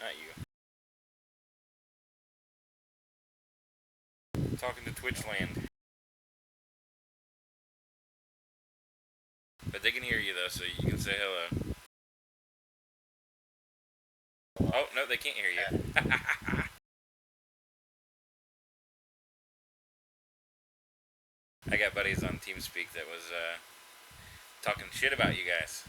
not you. Talking to Twitch land. But they can hear you though, so you can say hello. Oh, no, they can't hear you. I got buddies on TeamSpeak that was talking shit about you guys.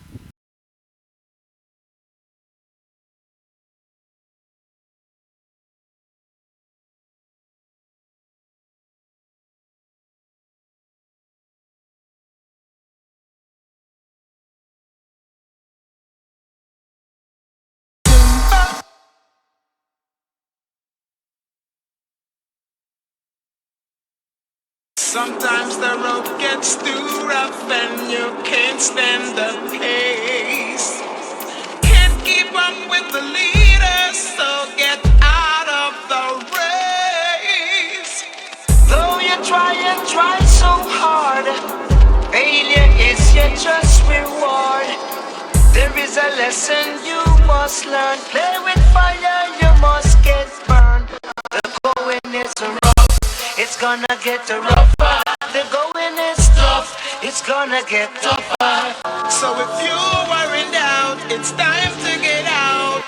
Sometimes the road gets too rough and you can't stand the pace. Can't keep up with the leaders, so get out of the race. Though you try and try so hard, failure is your just reward. There is a lesson you must learn. Play with fire, you must get burned. The going is rough, it's gonna get rougher. The going is tough, it's gonna get tougher. So if you are in doubt, it's time to get out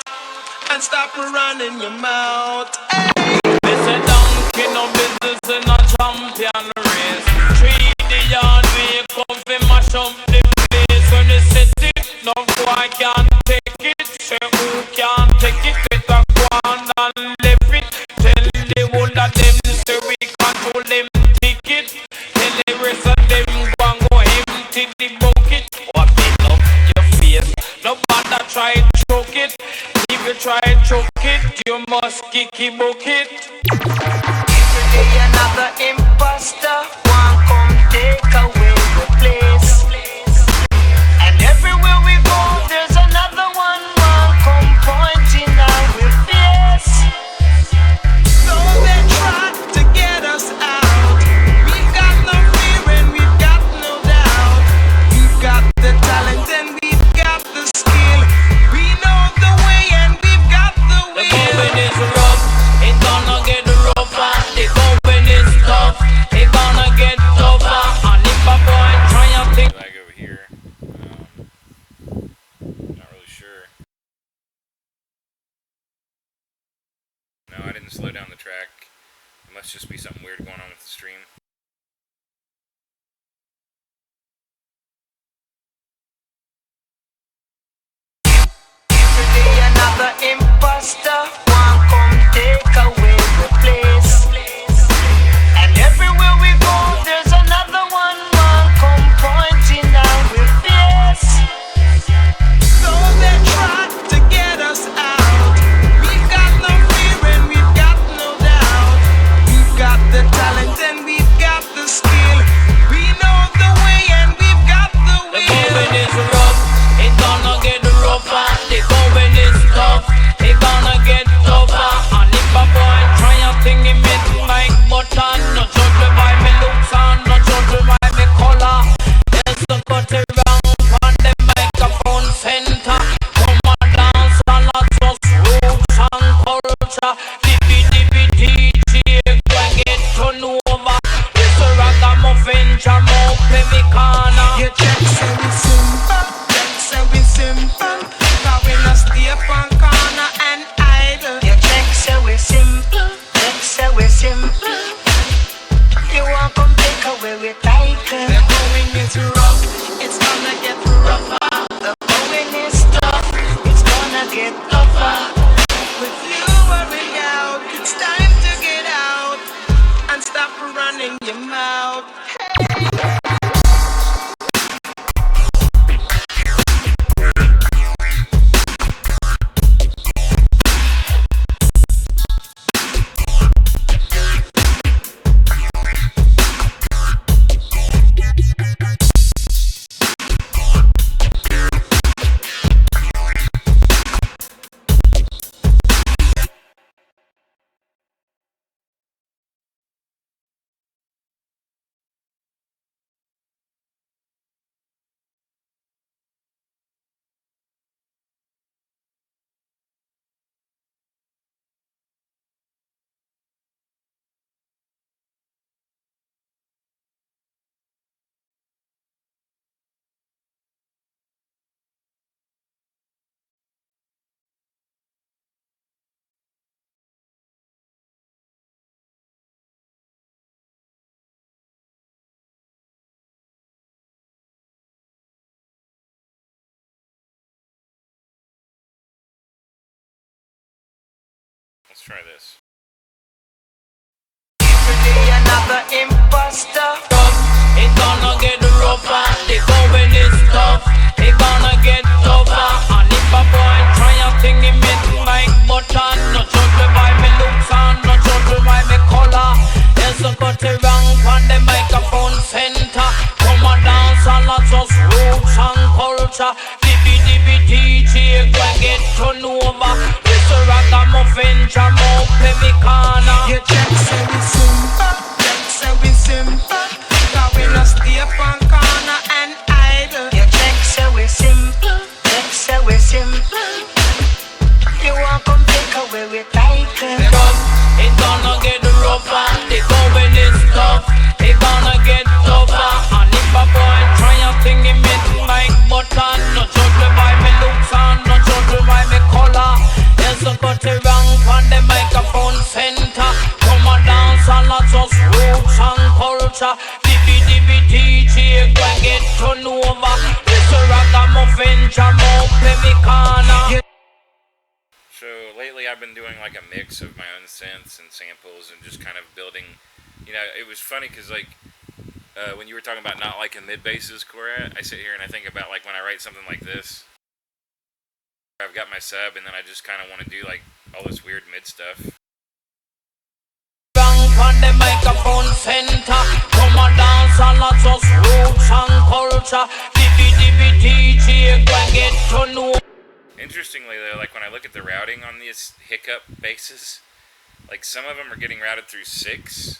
and stop running your mouth. Hey. This a donkey, no business in a champion race. Treat the yard, we come fi mash up the place. When they set it, no boy can take it. Say who can take it, better go on and live it. Tell the one of them, say we control them ticket. Tell the rest of them, go and go empty the bucket. Or bend up your face, nobody try to choke it. If you try to choke it, you must kick the bucket. Today another imposter, one come take away the place. And everywhere we go, there's another one come pointing our face. So they try to get us out. We've got no fear and we've got no doubt. We've got the talent and we've got the skill. We know the way and we've got the will. The going is rough, it gonna get rougher. The going is tough, it gonna get tougher. And if a boy try and think Lag over here. Not really sure. No, I didn't slow down the track. It must just be something weird going on with the stream. Today another imposter, one come take away the place. And everywhere we go, there's another one come pointing our face. So they try to get us out. We've got no fear and we've got no doubt. We've got the talent and we've got the skill. We know the way and we've got the the will. going is rough, it gonna get rougher. The going is tough, it gonna get Let's try this. Today another imposter. It gonna get rougher. The going is tough. It gonna get tougher. And if a boy try a thing, he make like button. No judge me by me looks and no judge me by me color. Yes, I got it wrong on the microphone center. Come a dance and not just roots and culture. Dibby DJ go get turned over. Mr. Ragamuffin jam up every corner. Your check say we simple, check say we simple. Cause we no stay up on corner and idle. Your check say we simple, check say we simple. You want come take away with title. It gonna get rougher. The going is tough. It gonna get tougher. And if a boy try a thing, he make like button. No judge me by me looks and no judge me by me color. Yes, I got it wrong on the microphone center. Come a dance and not just roots and culture. Dibby DJ go get turned over. Mr. Ragamuffin jam up every corner. So lately I've been doing like a mix of my own synths and samples and just kind of building, you know, it was funny because like when you were talking about not liking mid basses, Cora, I sit here and I think about like when I write something like this. I've got my sub and then I just kind of want to do like all this weird mid stuff. On the microphone center, come and dance and not just roots and culture. Dibby DJ go get to know. Interestingly though, like when I look at the routing on these hiccup basses, like some of them are getting routed through 6.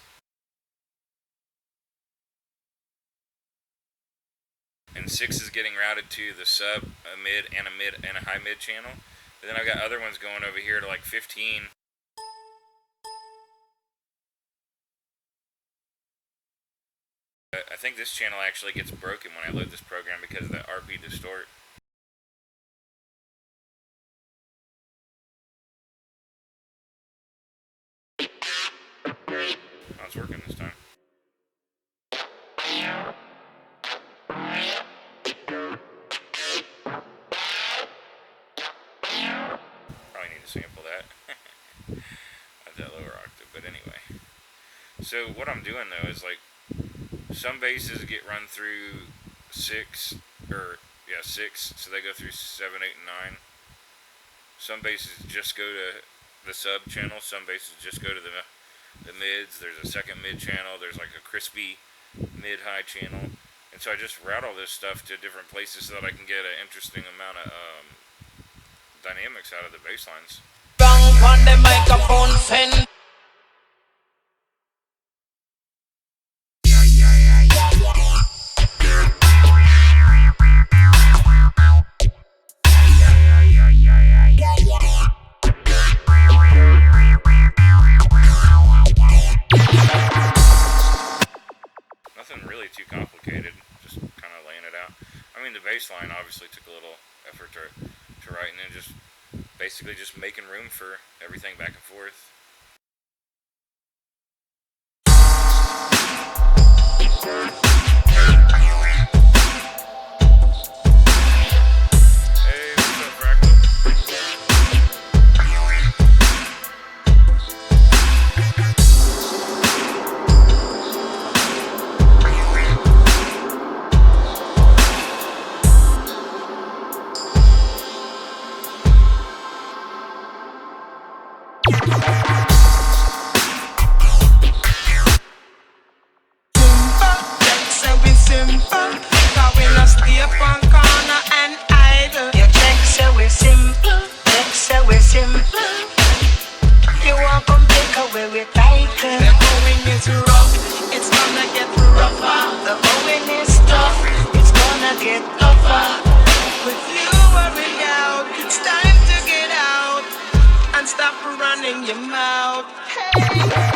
And 6 is getting routed to the sub, a mid, and a high mid channel. But then I've got other ones going over here to like 15. I think this channel actually gets broken when I load this program because of the RP distort. Oh, it's working this time. Probably need to sample that. At that lower octave, but anyway. So what I'm doing though is like some basses get run through 6, so they go through 7, 8, and 9. Some basses just go to the sub channel, some basses just go to the mids. There's a second mid channel, there's like a crispy mid-high channel. And so I just route all this stuff to different places so that I can get an interesting amount of dynamics out of the bass lines. On the microphone center. Nothing really too complicated, just kind of laying it out. I mean, the bass line obviously took a little effort to write, and then just basically just making room for everything back and forth. Hey, what's up, Fractal? Stop running your mouth. Hey.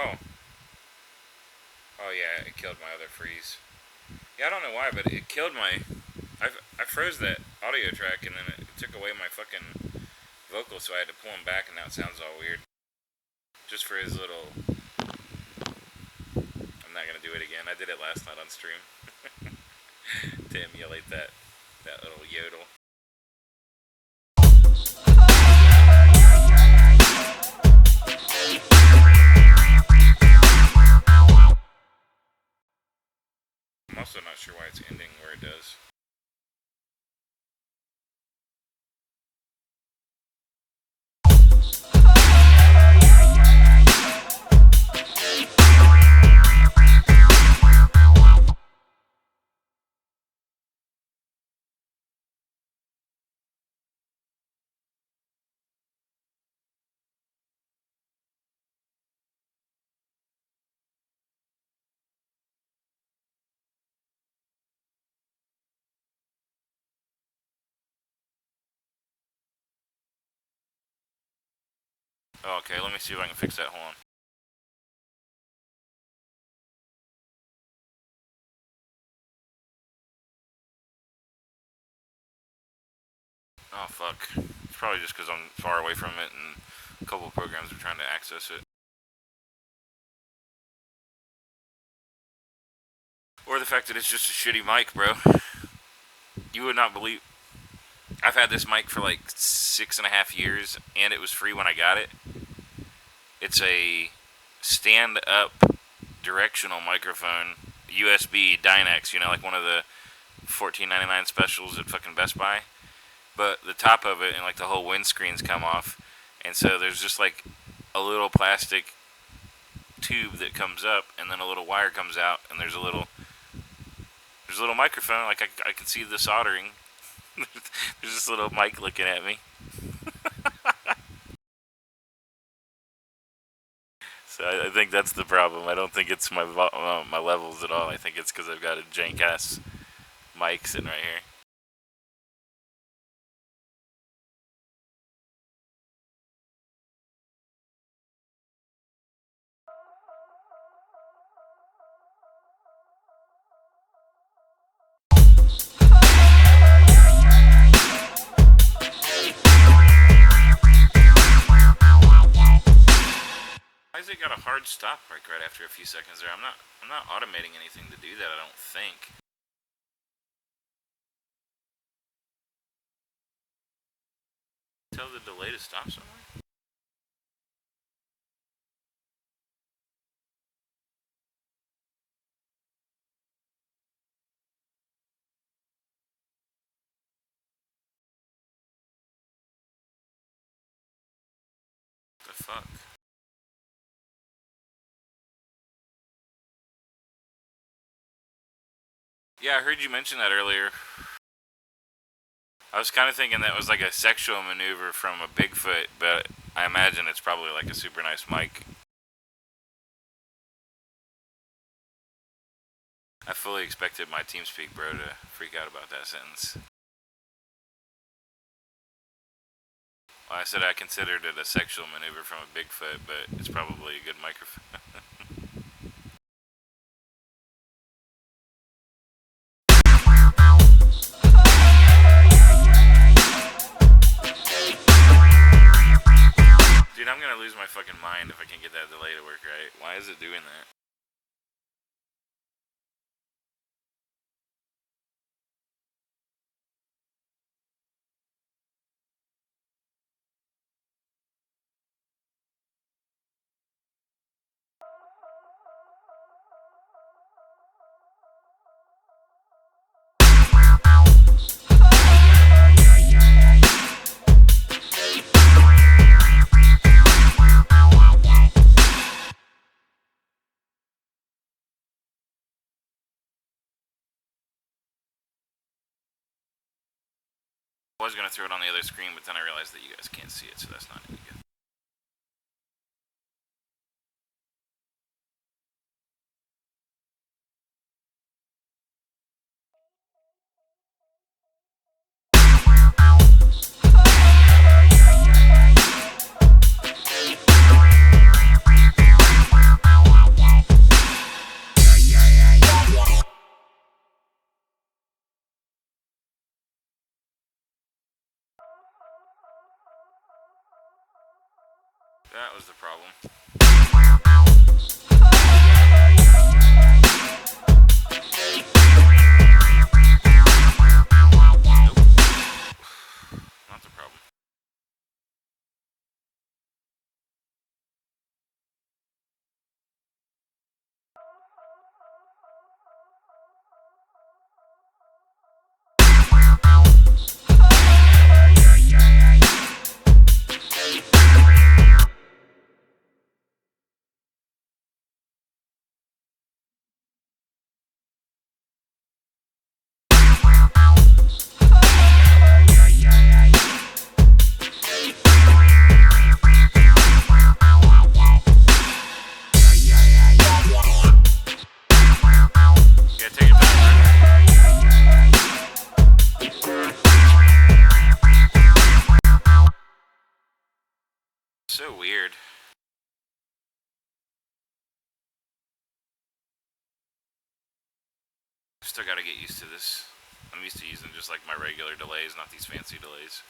Oh, oh yeah, it killed my other freeze. Yeah, I don't know why, but it killed my. I froze that audio track and then it took away my fucking vocals, so I had to pull them back, and now it sounds all weird. Just for his little. I'm not gonna do it again. I did it last night on stream to emulate that little yodel. I'm also not sure why it's ending where it does. Oh, okay, let me see if I can fix that. Hold on. Oh, fuck. It's probably just because I'm far away from it and a couple of programs are trying to access it. Or the fact that it's just a shitty mic, bro. You would not believe. I've had this mic for like 6.5 years, and it was free when I got it. It's a stand-up directional microphone, USB Dynex, you know, like one of the $14.99 specials at fucking Best Buy. But the top of it and like the whole windscreen's come off, and so there's just like a little plastic tube that comes up, and then a little wire comes out, and there's a little microphone. Like I can see the soldering. There's this little mic looking at me. So I think that's the problem. I don't think it's my levels at all. I think it's because I've got a jank ass mic sitting right here. Why has it got a hard stop right after a few seconds there? I'm not automating anything to do that, I don't think. Tell the delay to stop somewhere? What the fuck? Yeah, I heard you mention that earlier. I was kind of thinking that was like a sexual maneuver from a Bigfoot, but I imagine it's probably like a super nice mic. I fully expected my TeamSpeak bro to freak out about that sentence. Well, I said I considered it a sexual maneuver from a Bigfoot, but it's probably a good microphone. Dude, I'm gonna lose my fucking mind if I can't get that delay to work right. Why is it doing that? I was gonna throw it on the other screen, but then I realized that you guys can't see it, so that's not any good. That was the problem. Nope. Not the problem. Yeah, take your time. So weird. Still gotta get used to this. I'm used to using just like my regular delays, not these fancy delays.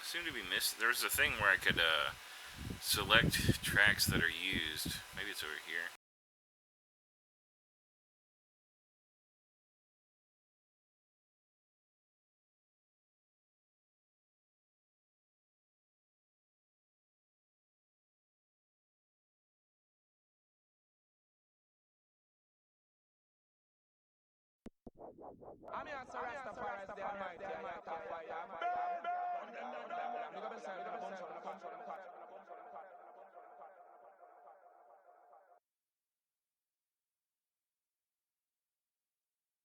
Seem to be missing. There's a thing where I could select tracks that are used. Maybe it's over here. Annias, Rastafari, the Almighty,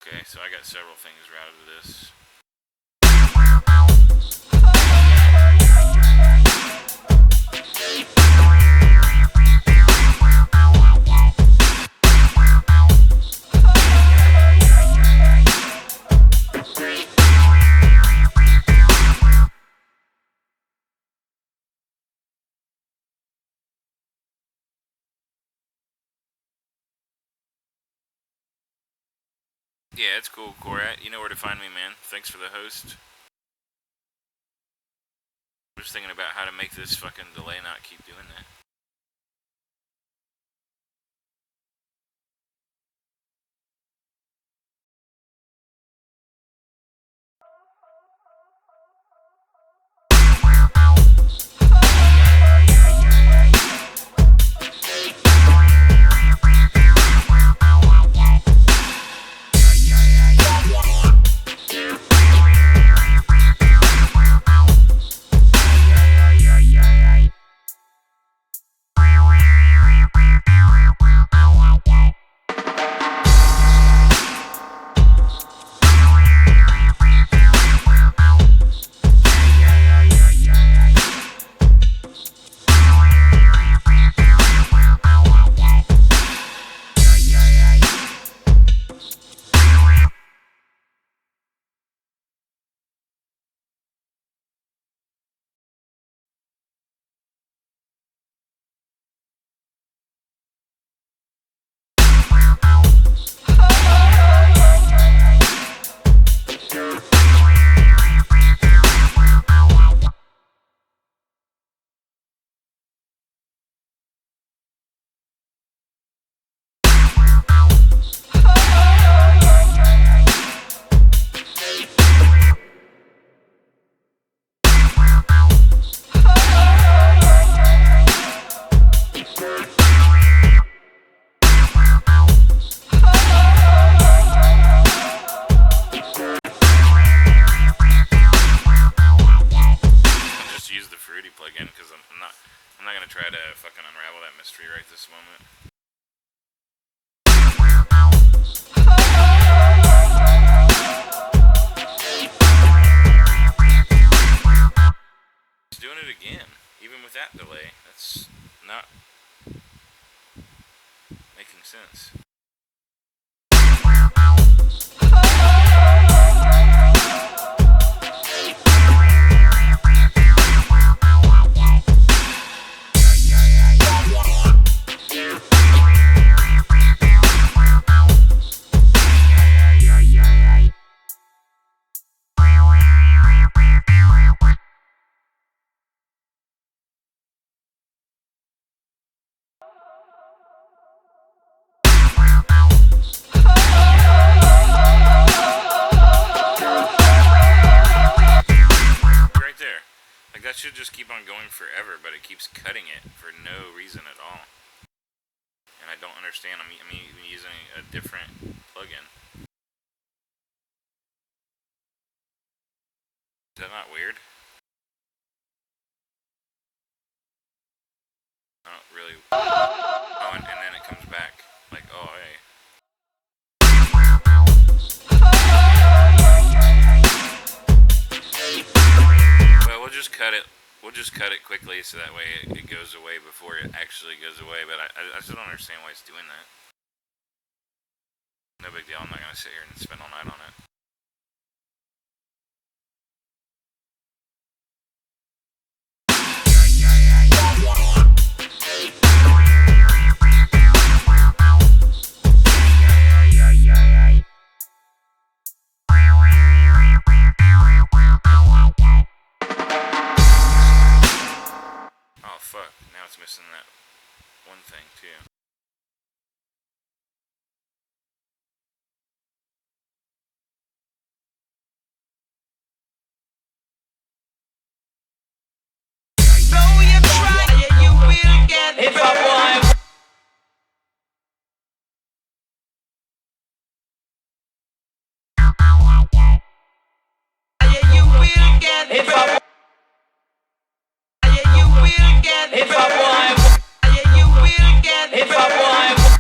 Okay, so I got several things routed to this. Yeah, it's cool, Korat. You know where to find me, man. Thanks for the host. I'm just thinking about how to make this fucking delay not keep doing that. with that delay? That's not making sense. Right there. Like, that should just keep on going forever, but it keeps cutting it for no reason at all. And I don't understand. I'm using a different plugin. Is that not weird? I don't really. Oh, and then it comes back. Like, oh, hey. Well, we'll just cut it. We'll just cut it quickly so that way it goes away before it actually goes away. But I still don't understand why it's doing that. No big deal. I'm not gonna sit here and spend all night on it. Oh fuck, now it's missing that one thing too. Though you try, you will get If burned. a boy You will get If burned. a You will get if a burned. boy You will get if a burned. boy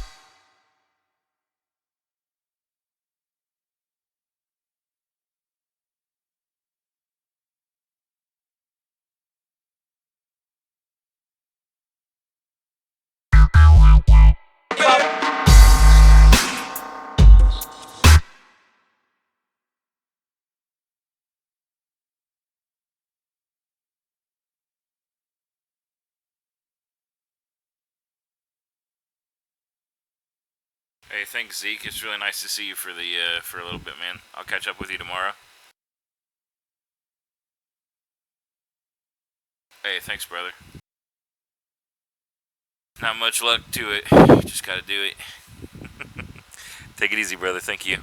Hey, thanks Zeke. It's really nice to see you for a little bit, man. I'll catch up with you tomorrow. Hey, thanks, brother. Not much luck to it. Just gotta do it. Take it easy, brother. Thank you.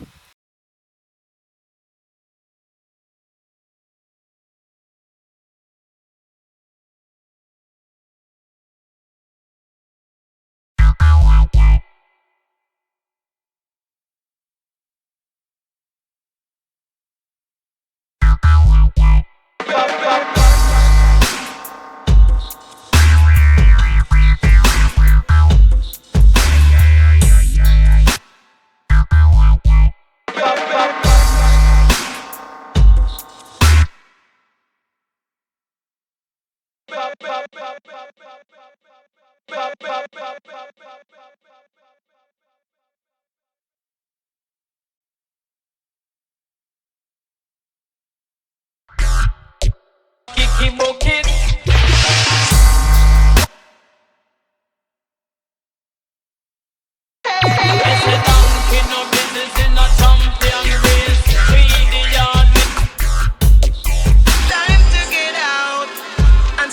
Kiki Bucket. It's a donkey, no business in a champion race. Feed the yard with Time to get out. And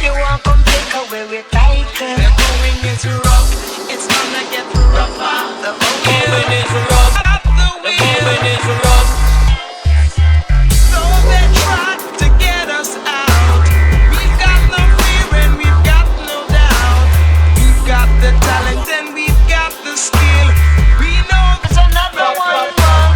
you want come take away with title. The going is rough. It's gonna get rougher. The going is rough. up the The wheel. going is rough. Though they try to get us out, we've got no fear and we've got no doubt. We've got the talent and we've got the skill. We know there's another one come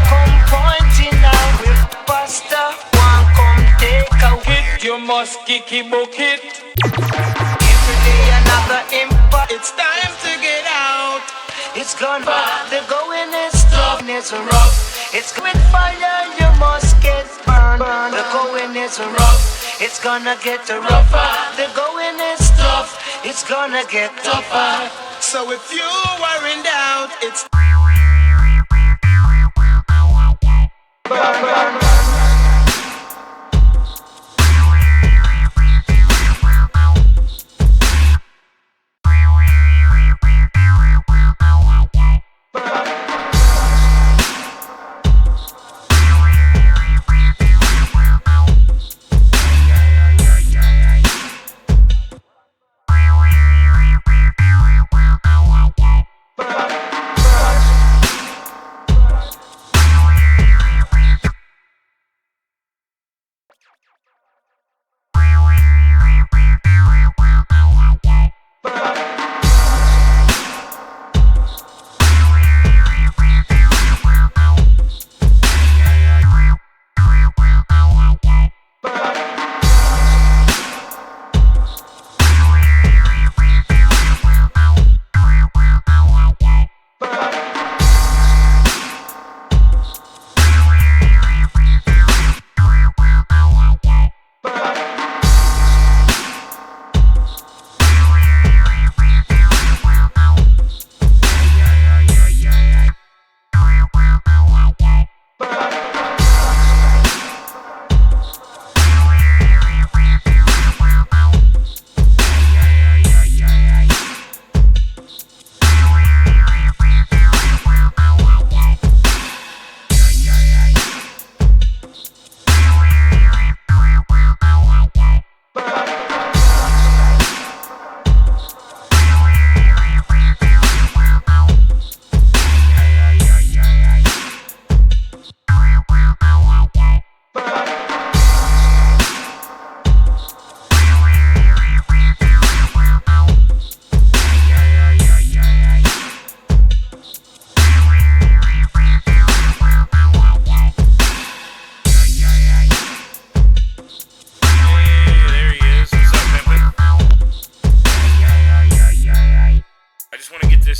pointing out with Buster. One come take away. Hit, you must Kiki Bucket. Every day another impact. It's time to get out. It's gone bad. The going is tough and it's rough. It's with fire, you must get burned. The going is rough. It's gonna get rougher. The going is tough. It's gonna get tougher. So if you are in doubt, it's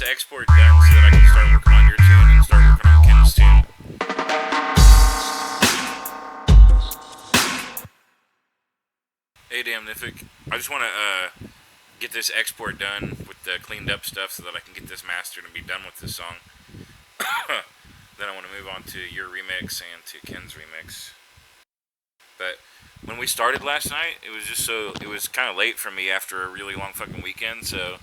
export done so that I can start working on your tune and start working on Ken's tune. Hey, Damnific. I just want to get this export done with the cleaned up stuff so that I can get this mastered and be done with this song. Then I want to move on to your remix and to Ken's remix. But when we started last night, it was kind of late for me after a really long fucking weekend, so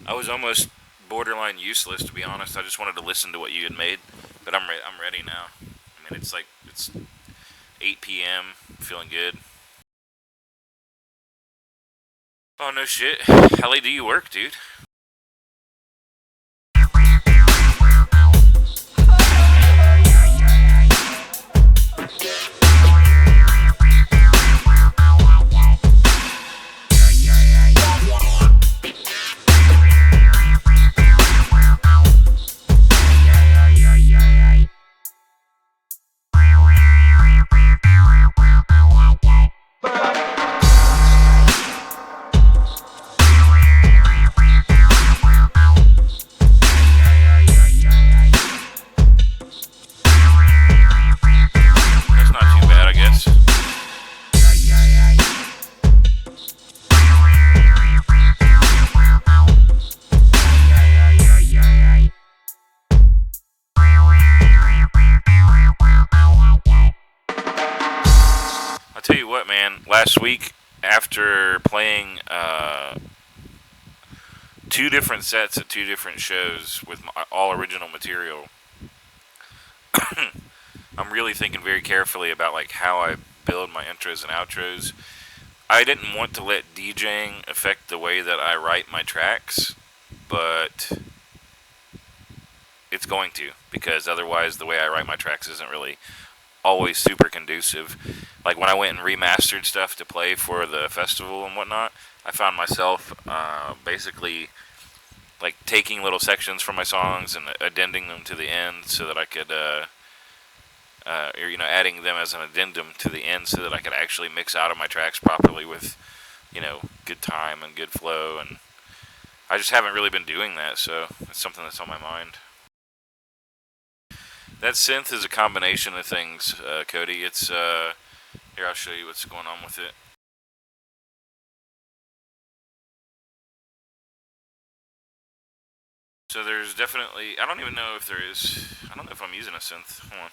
I was almost borderline useless, to be honest. I just wanted to listen to what you had made, but I'm ready now. I mean, it's 8 p.m. Feeling good. Oh no shit! How late do you work, dude? Tell you what, man, last week after playing 2 different sets at 2 different shows with all original material, I'm really thinking very carefully about like how I build my intros and outros. I didn't want to let DJing affect the way that I write my tracks, but it's going to, because otherwise the way I write my tracks isn't really always super conducive. Like when I went and remastered stuff to play for the festival and whatnot, I found myself basically like taking little sections from my songs and addending them to the end so that I could, or adding them as an addendum to the end so that I could actually mix out of my tracks properly with, good time and good flow. And I just haven't really been doing that, so it's something that's on my mind. That synth is a combination of things, Cody. It's Here, I'll show you what's going on with it. So there's definitely, I don't even know if there is, I don't know if I'm using a synth. Hold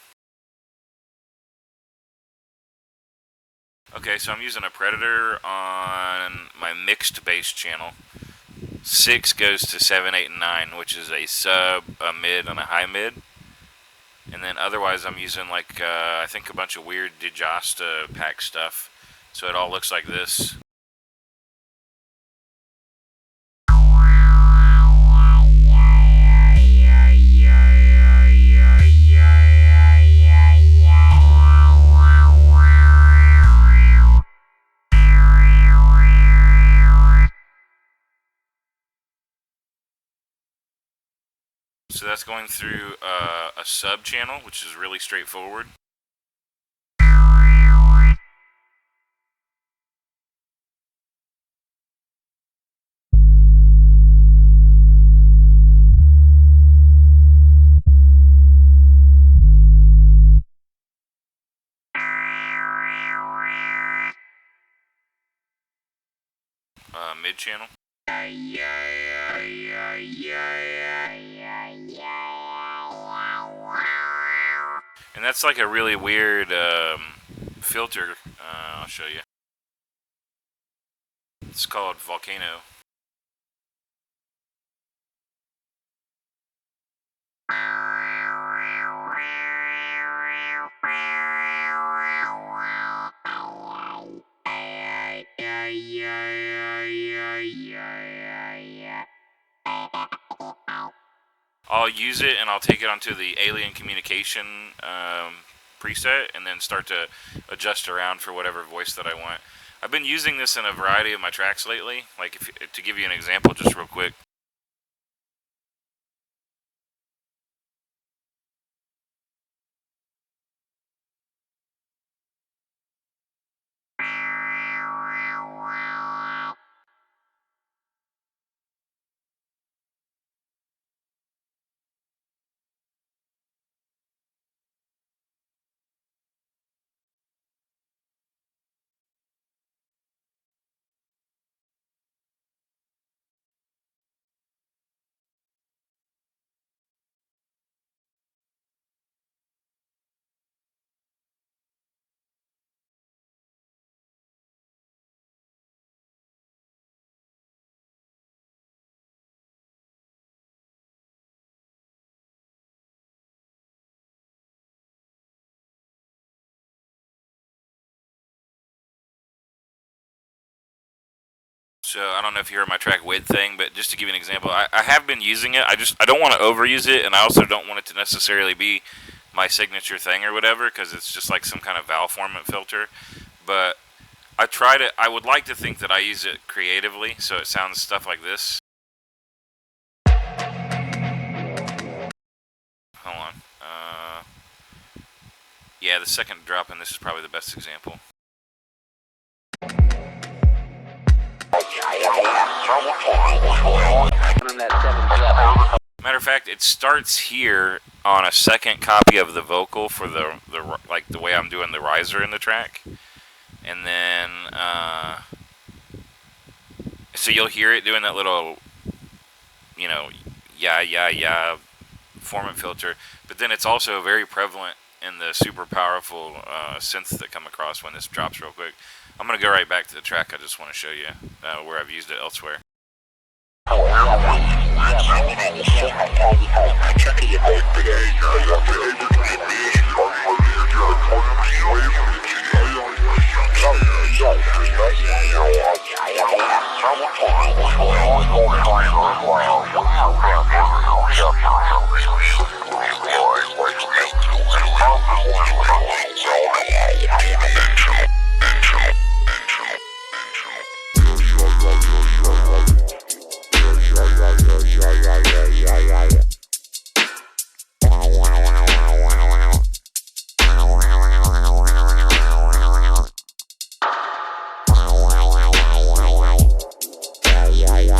on. Okay, so I'm using a Predator on my mixed bass channel. 6 goes to 7, 8, and 9, which is a sub, a mid, and a high mid. And then otherwise I'm using like, I think a bunch of weird Digesta pack stuff. So it all looks like this. So that's going through a sub channel, which is really straightforward. Mid channel. And that's like a really weird filter. I'll show you. It's called Volcano. I'll use it and I'll take it onto the alien communication preset and then start to adjust around for whatever voice that I want. I've been using this in a variety of my tracks lately. Like, to give you an example, just real quick. So I don't know if you heard my track "Wid" thing, but just to give you an example, I have been using it. I don't want to overuse it, and I also don't want it to necessarily be my signature thing or whatever, because it's just like some kind of vowel formant filter. But I would like to think that I use it creatively, so it sounds stuff like this. Hold on. Yeah, the second drop in this is probably the best example. Matter of fact, it starts here on a second copy of the vocal for the like the way I'm doing the riser in the track, and then so you'll hear it doing that little, you know, yeah formant filter, but then it's also very prevalent in the super powerful synths that come across when this drops real quick. I'm gonna go right back to the track. I just want to show you where I've used it elsewhere.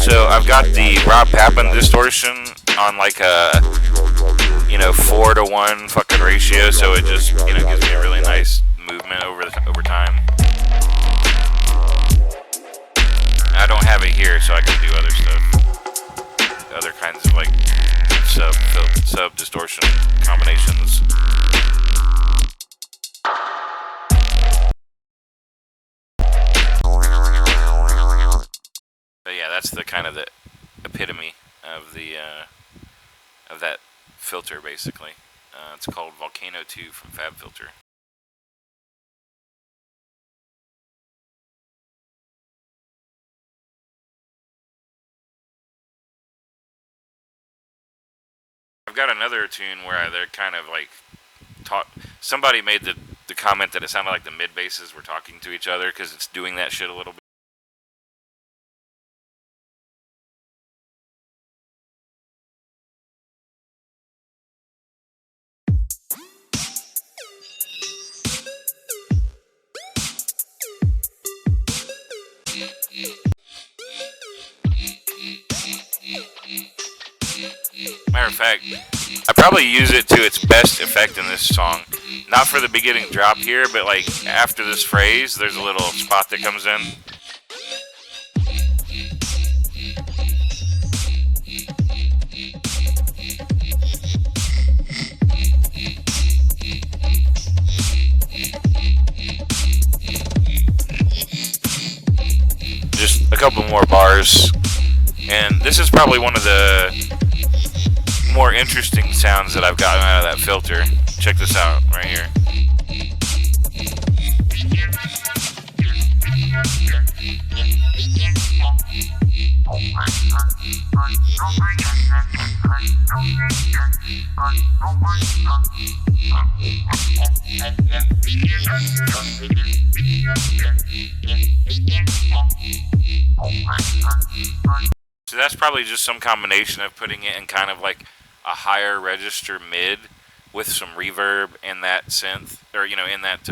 So I've got the Rob Papin distortion on like a 4-to-1 fucking ratio, so it just gives me a really nice movement. improvement over time. I don't have it here, so I can do other stuff, other kinds of like sub distortion combinations. But yeah, that's the kind of the epitome of the of that filter, basically. It's called Volcano 2 from FabFilter. I've got another tune where they're kind of like somebody made the comment that it sounded like the mid basses were talking to each other because it's doing that shit a little bit. Matter of fact, I probably use it to its best effect in this song. Not for the beginning drop here, but like after this phrase, there's a little spot that comes in. Just a couple more bars. And this is probably one of the more interesting sounds that I've gotten out of that filter. Check this out right here. So that's probably just some combination of putting it in kind of like a higher register mid with some reverb in that synth, or in that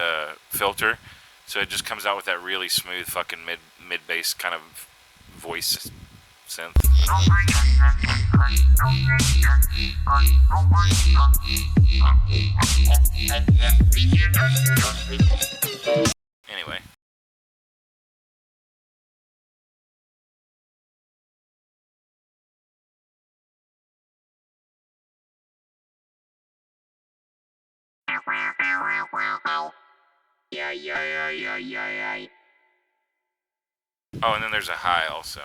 filter. So it just comes out with that really smooth fucking mid bass kind of voice synth. Anyway. Oh, and then there's a high also.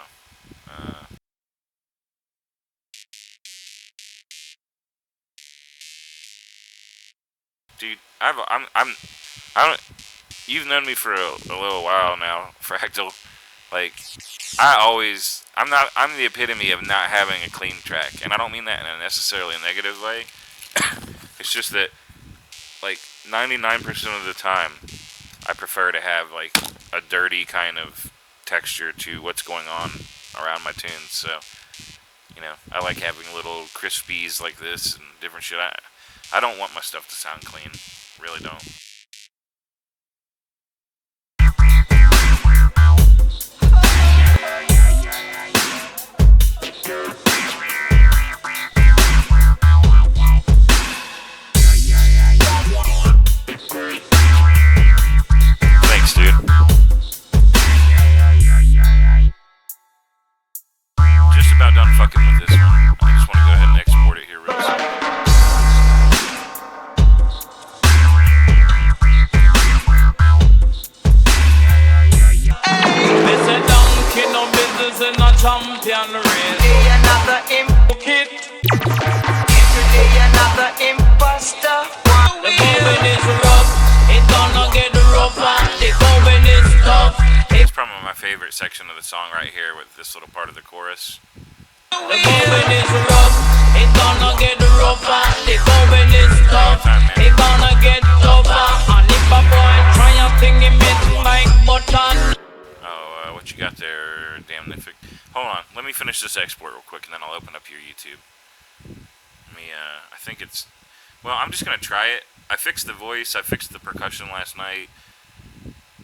Dude, I don't. You've known me for a little while now, Fractal. Like, I'm the epitome of not having a clean track, and I don't mean that in a necessarily negative way. It's just that, like, 99% of the time, I prefer to have like a dirty kind of texture to what's going on around my tunes. So, I like having little crispies like this and different shit. I don't want my stuff to sound clean. Really don't. Thanks, dude. Just about done fucking with this one. I just want to go ahead and export it here real quick. Champion race. Today another kid. Today another imposter. The going is rough. It's gonna get rougher. The going is tough. It's probably my favorite section of the song right here with this little part of the chorus. The going is rough. It's gonna get rougher. The going is tough. It's gonna get tougher. And if a boy try a thing, he makes like button. Oh, what you got there, damn Nifig? Hold on, let me finish this export real quick, and then I'll open up your YouTube. I think it's... Well, I'm just going to try it. I fixed the voice, I fixed the percussion last night.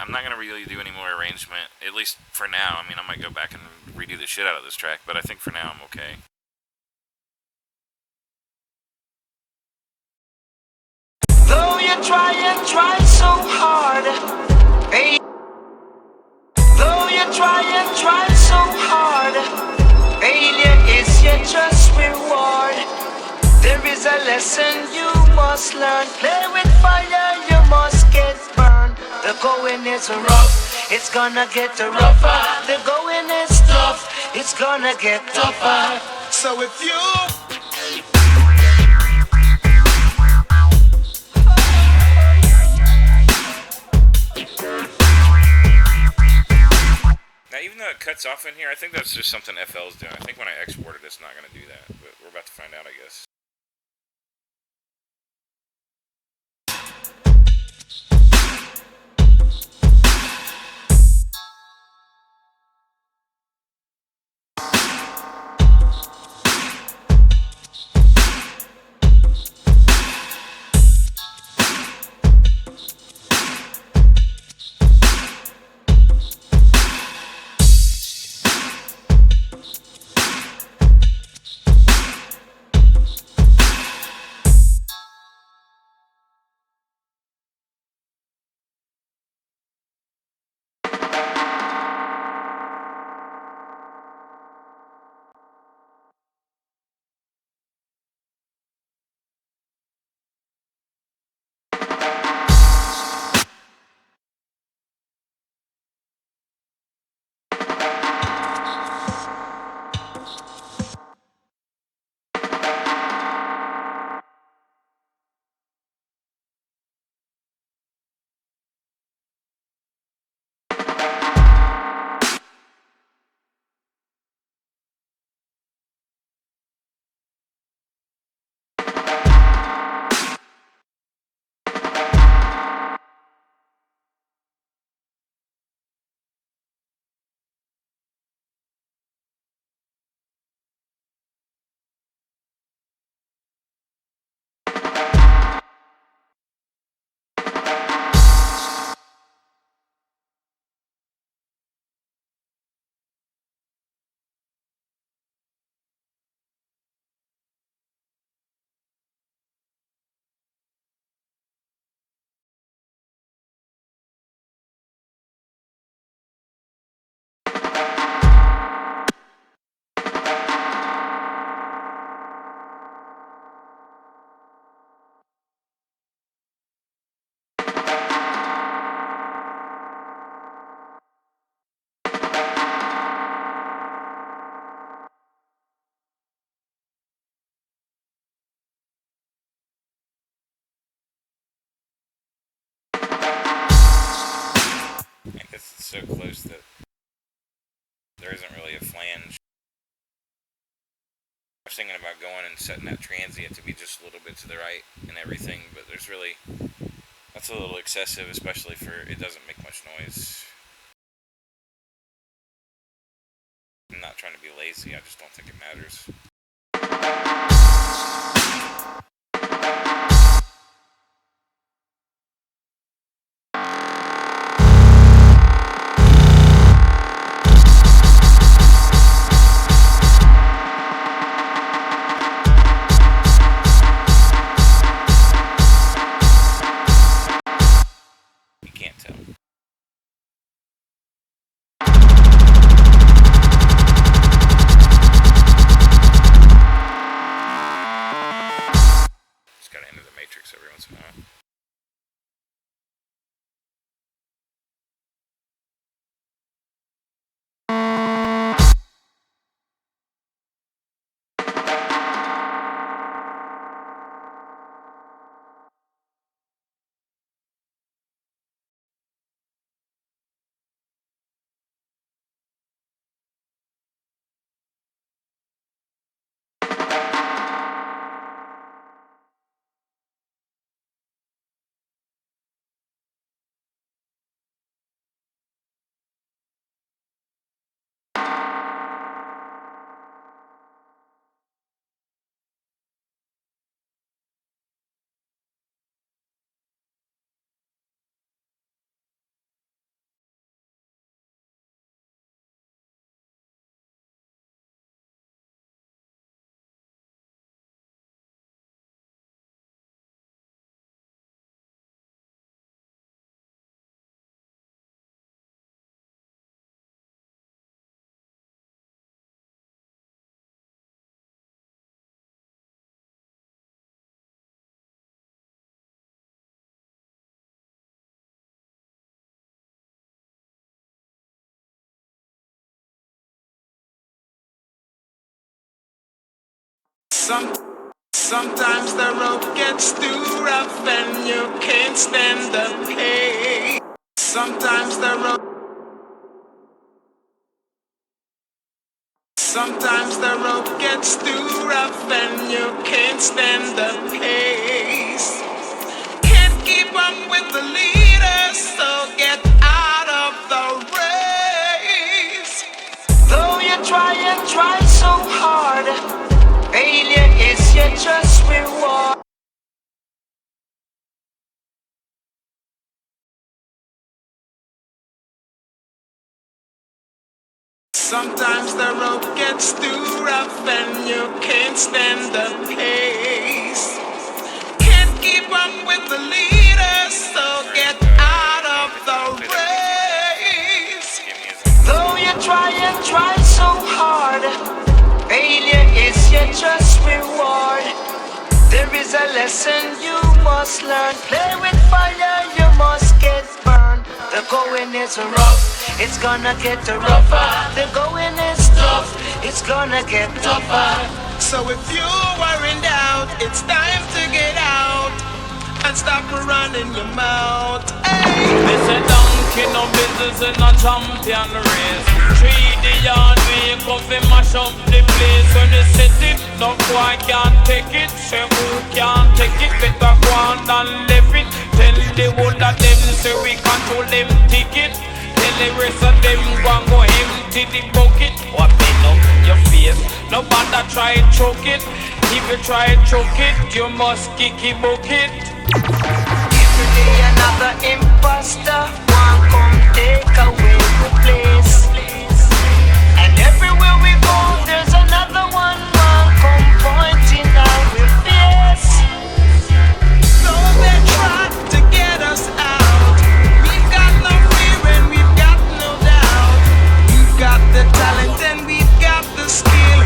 I'm not going to really do any more arrangement, at least for now. I mean, I might go back and redo the shit out of this track, but I think for now I'm okay. Though you try and try so hard, hey, though you try and try so hard, failure is your just reward. There is a lesson you must learn. Play with fire, you must get burned. The going is rough, it's gonna get rougher. The going is tough, it's gonna get tougher. So if you Now, even though it cuts off in here, I think that's just something FL's doing. I think when I export it, it's not going to do that. But we're about to find out, I guess. I guess it's so close that there isn't really a flange. I was thinking about going and setting that transient to be just a little bit to the right and everything, but there's really, that's a little excessive, especially for, it doesn't make much noise. I'm not trying to be lazy, I just don't think it matters. You can't tell. Sometimes the road gets too rough and you can't stand the pace. Sometimes the road Sometimes the road gets too rough and you can't stand the pace. Can't keep up with the leaders, so get out of the race. Though you try and try so hard, failure is your just reward. Sometimes the road gets too rough and you can't stand the pace. Can't keep up with the leaders, so get out of the race. Though you try and try so hard, failure is your just reward. There is a lesson you must learn. Play with fire, you must get burned. The going is rough, it's gonna get rougher. The going is tough, it's gonna get tougher. So if you are in doubt, it's time to get out and stop running your mouth. Hey. They say donkey no business in a champion race. 3D yard we come fi mash up the place. When they set it, no boy can't take it. Say who can't take it, better go on and leave it. Tell the whole of them say we control them ticket. Tell the rest of them go empty the bucket. What bend up your face, nobody try choke it. If you try choke it, you must kick it bucket. Every day another imposter want come take away the place. And everywhere we go, there's another one want come pointing our face. So they try to get us out. We've got no fear and we've got no doubt. We've got the talent and we've got the skill.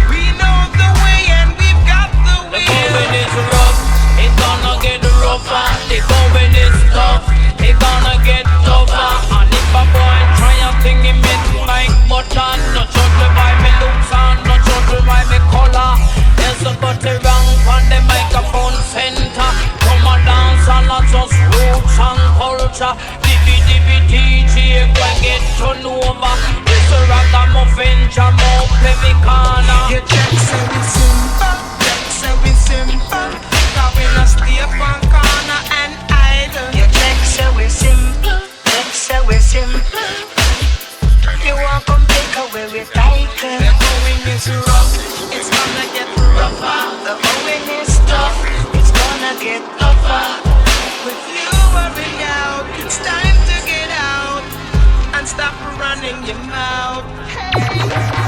We know the way and we've got the will. The going is rough, it's gonna get rougher. The going is tough, it's gonna get tougher. And if a boy try a thing, he meant like butter. No judge me by me looks and no judge me by me color. There's a butty wrong on the microphone center. Come a dance and not just roots and culture. DJ go get turned over. It's a ragamuffin jam up every corner. Your check say we simple, check say we simple. Cause we no stay upon corner and idle. Your check say we simple, check say we simple. You want come take away with title. The going is rough, it's gonna get rougher. The going is tough, it's gonna get tougher. With you worrying out, it's time to get out and stop running your mouth. Hey.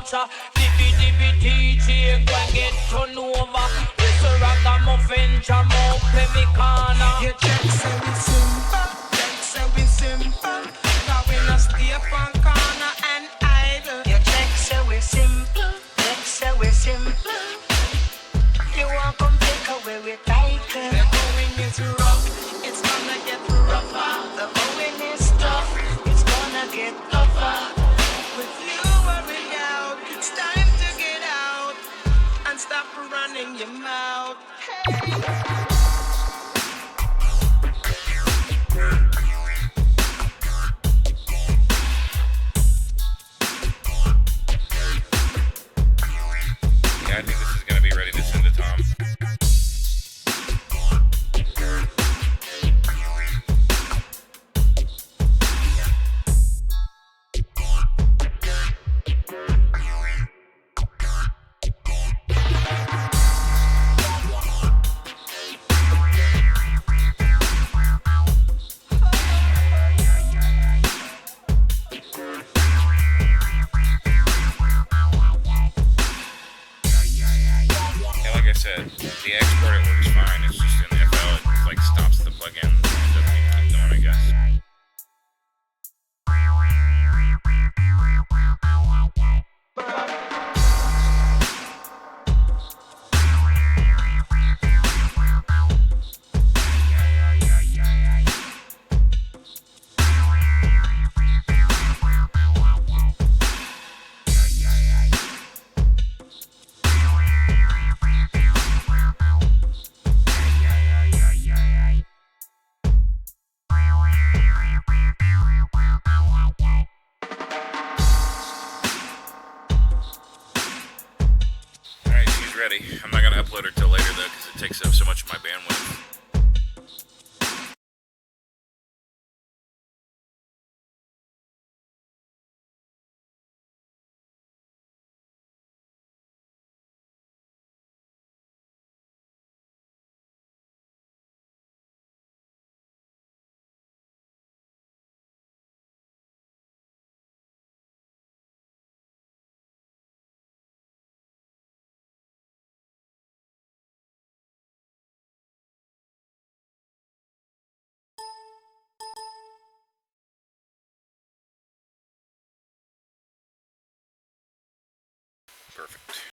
culture. Dibby DJ, go and get turned over. Mr. Ragamuffin, jam up every corner. Your check say we simple, check say we simple. Cause we no stay up on corner and idle. Your check say we simple, check say we simple. You want come take away with title. The going is rough, it's gonna get rougher. The going is tough, it's gonna get tougher. With you worrying out, it's time to get out and stop running your mouth. Hey. Yeah, I think this is gonna be ready to send to Tom. Yeah, like I said, the export it works fine. It's just in the FL it like stops the plugin and doesn't keep going, I guess. Alright, she's ready. I'm not gonna upload her till later though, because it takes up so much of my bandwidth. Perfect.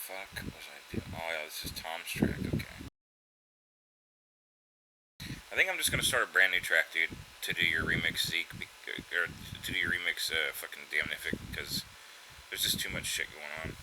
fuck was I doing? Oh yeah, this is Tom's track. Okay. I think I'm just gonna start a brand new track, dude, to do your remix Zeke, or to do your remix fucking Damnific, because there's just too much shit going on.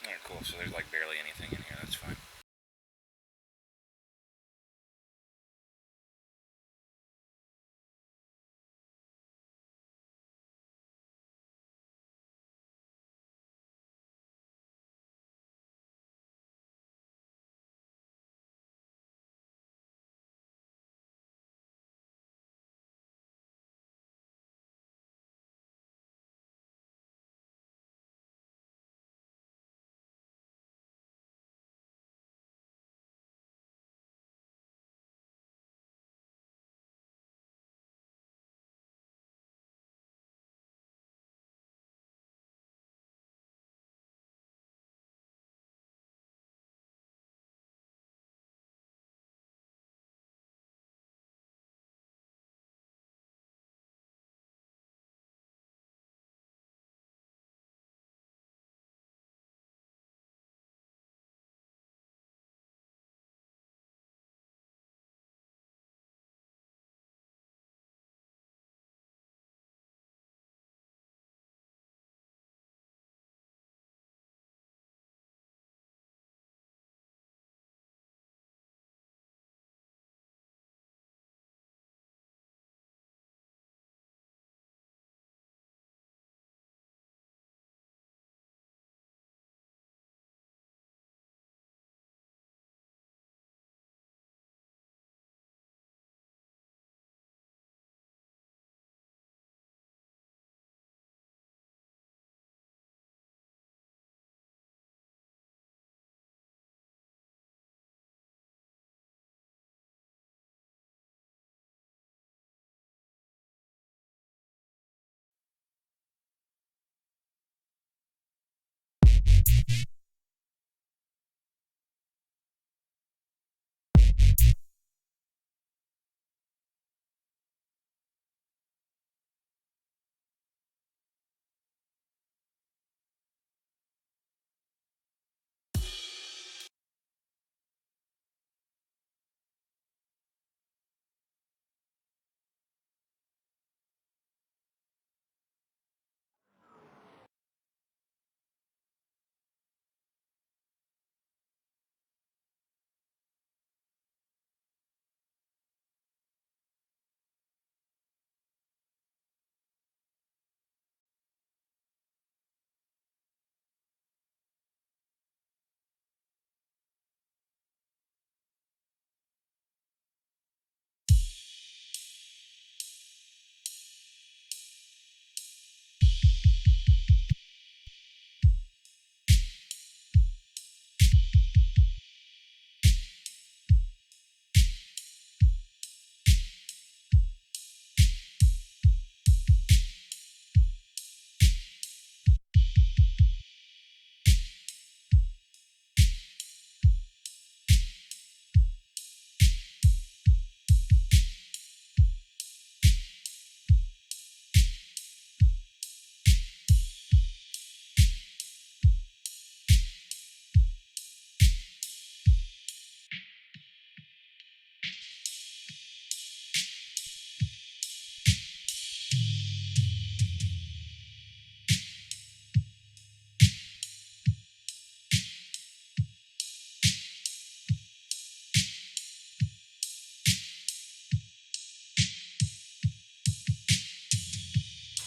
Alright, cool. So there's like barely anything in here. That's fine.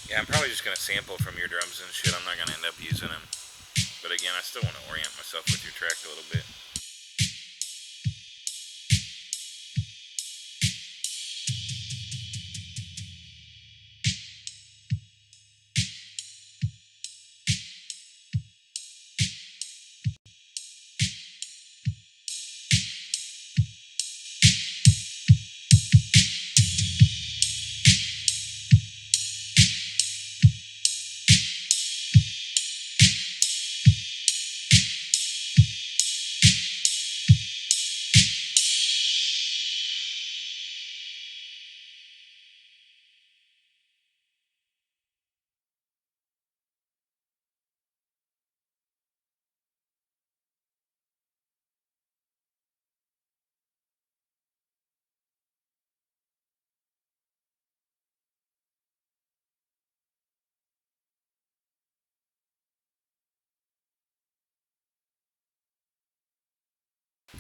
Yeah, I'm probably just gonna sample from your drums and shit. I'm not gonna end up using them. But again, I still want to orient myself with your track a little bit.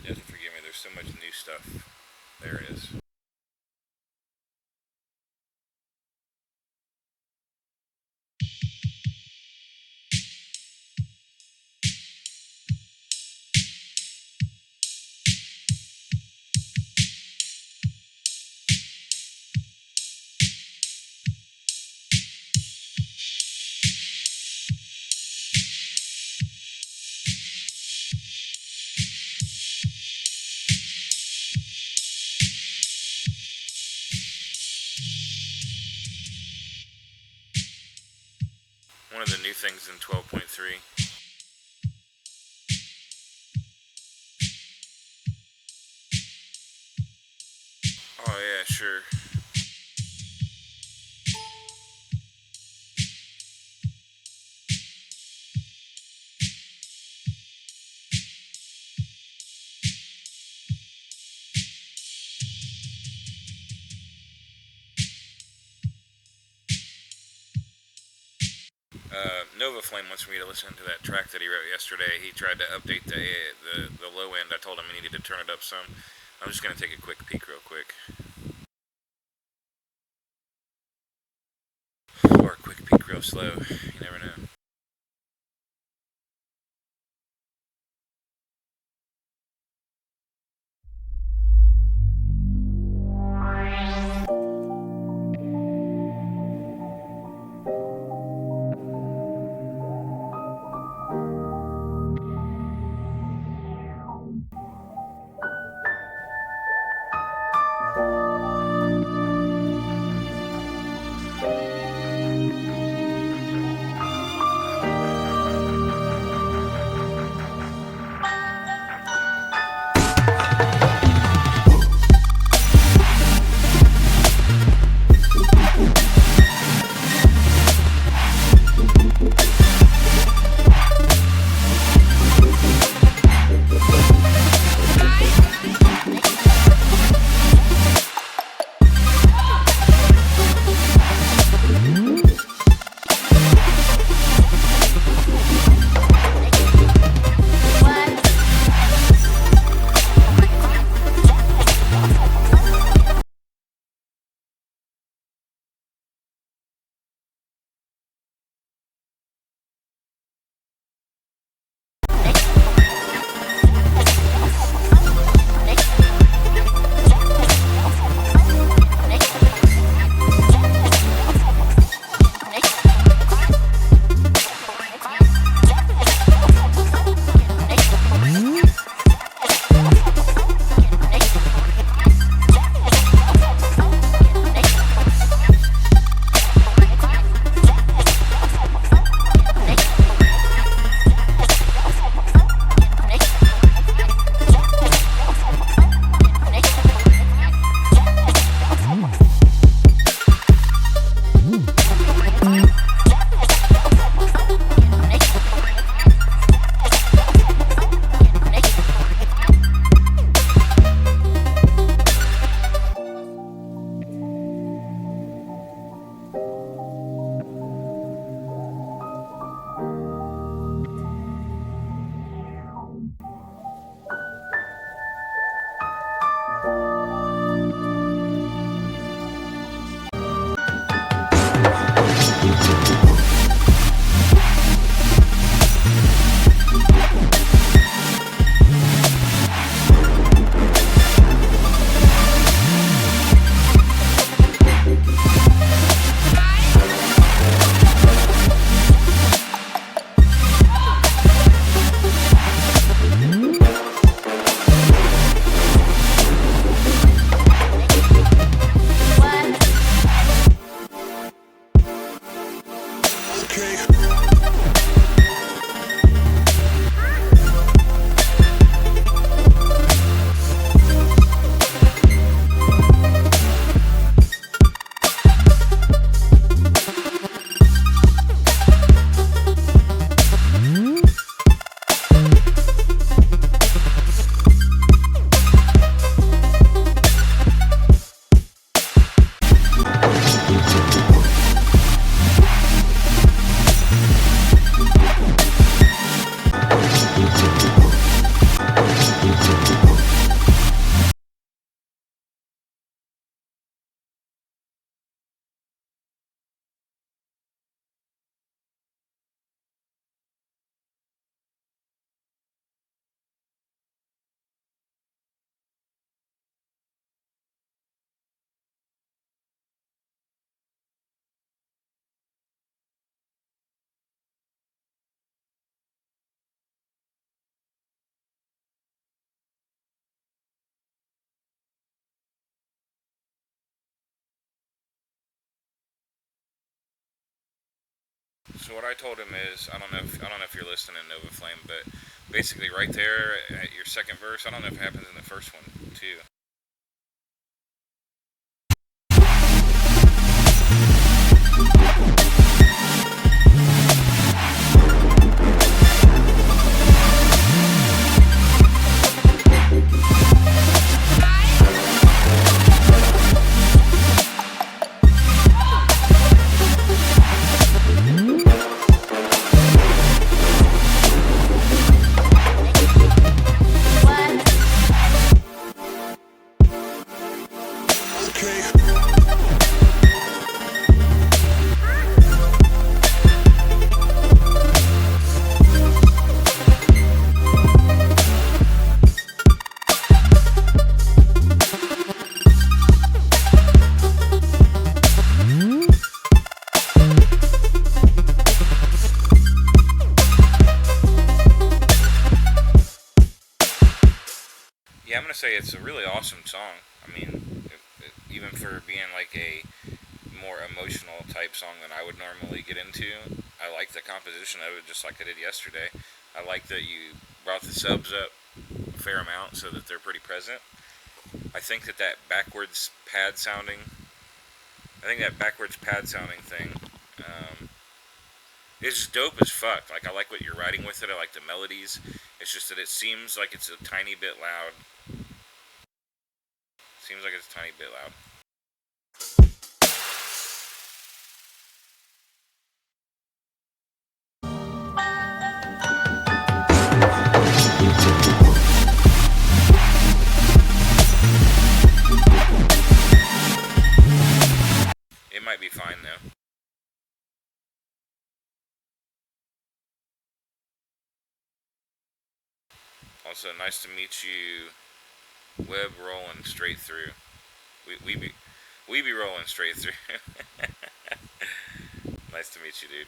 You have to forgive me. There's so much new stuff. There it is. One of the new things in 12.3. Oh yeah, sure. Nova Flame wants me to listen to that track that he wrote yesterday. He tried to update the low end. I told him he needed to turn it up some. I'm just gonna take a quick peek real quick. Or a quick peek real slow. You never know. what I told him is, I don't know if you're listening, Nova Flame, but basically right there at your second verse, I don't know if it happens in the first one too. Yeah, I'm gonna say it's a really awesome song. I mean, even for being like a more emotional type song than I would normally get into, I like the composition of it just like I did yesterday. I like that you brought the subs up a fair amount so that they're pretty present. I think that backwards pad sounding, thing, um, is dope as fuck. Like I like what you're writing with it. I like the melodies. It's just that it seems like it's a tiny bit loud. Seems like it's a tiny bit loud. It might be fine though. Also, nice to meet you. Web rolling straight through. We be rolling straight through. Nice to meet you, dude.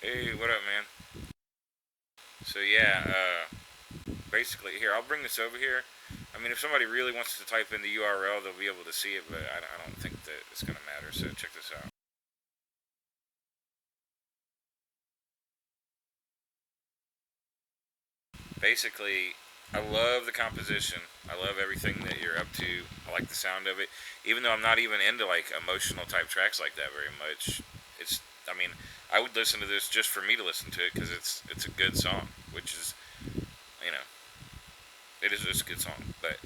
Hey, what up, man? So yeah, basically here, I'll bring this over here. I mean, if somebody really wants to type in the URL, they'll be able to see it, but I don't think that it's gonna matter. So check this out. Basically, I love the composition. I love everything that you're up to. I like the sound of it, even though I'm not even into like emotional type tracks like that very much. It's, I mean, I would listen to this just for me to listen to it because it's a good song, which is, you know, it's a good song. But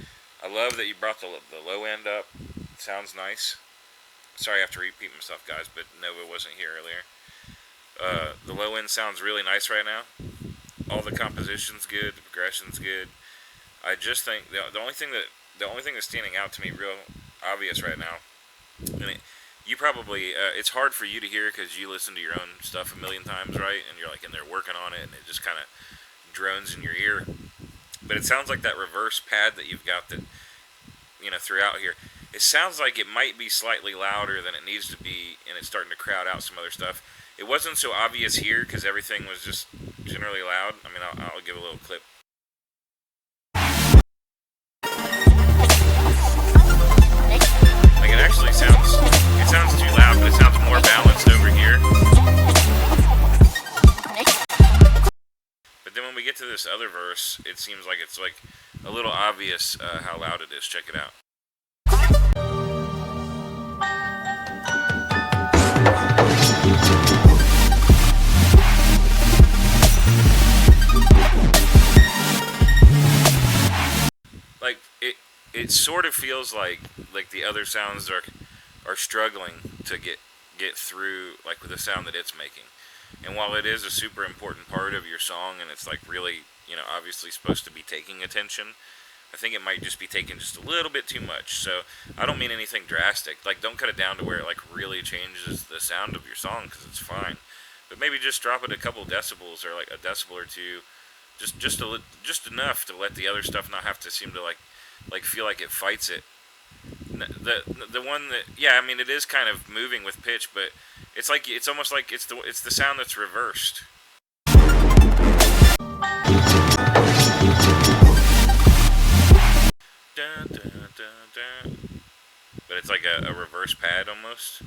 I love that you brought the low end up. It sounds nice. Sorry I have to repeat myself, guys, but Nova wasn't here earlier. The low end sounds really nice right now. All the composition's good, the progression's good. I just think the only thing that's standing out to me real obvious right now, and you probably it's hard for you to hear because you listen to your own stuff a million times, right? And you're like in there working on it, and it just kind of drones in your ear. But it sounds like that reverse pad that you've got that throughout here. It sounds like it might be slightly louder than it needs to be, and it's starting to crowd out some other stuff. It wasn't so obvious here because everything was just generally loud. I mean, I'll give a little clip. Like it sounds too loud, but it sounds more balanced over here. But then when we get to this other verse, it seems like it's like a little obvious how loud it is. Check it out. Like it sort of feels like the other sounds are struggling to get through like with the sound that it's making. And while it is a super important part of your song and it's like really, obviously supposed to be taking attention, I think it might just be taking just a little bit too much. So I don't mean anything drastic. Like don't cut it down to where it like really changes the sound of your song because it's fine. But maybe just drop it a couple decibels or like a decibel or two, just enough to let the other stuff not have to seem to like feel like it fights it. The one that, yeah, I mean it is kind of moving with pitch, but it's almost like it's the sound that's reversed. Dun, dun, dun, dun. But it's like a reverse pad almost.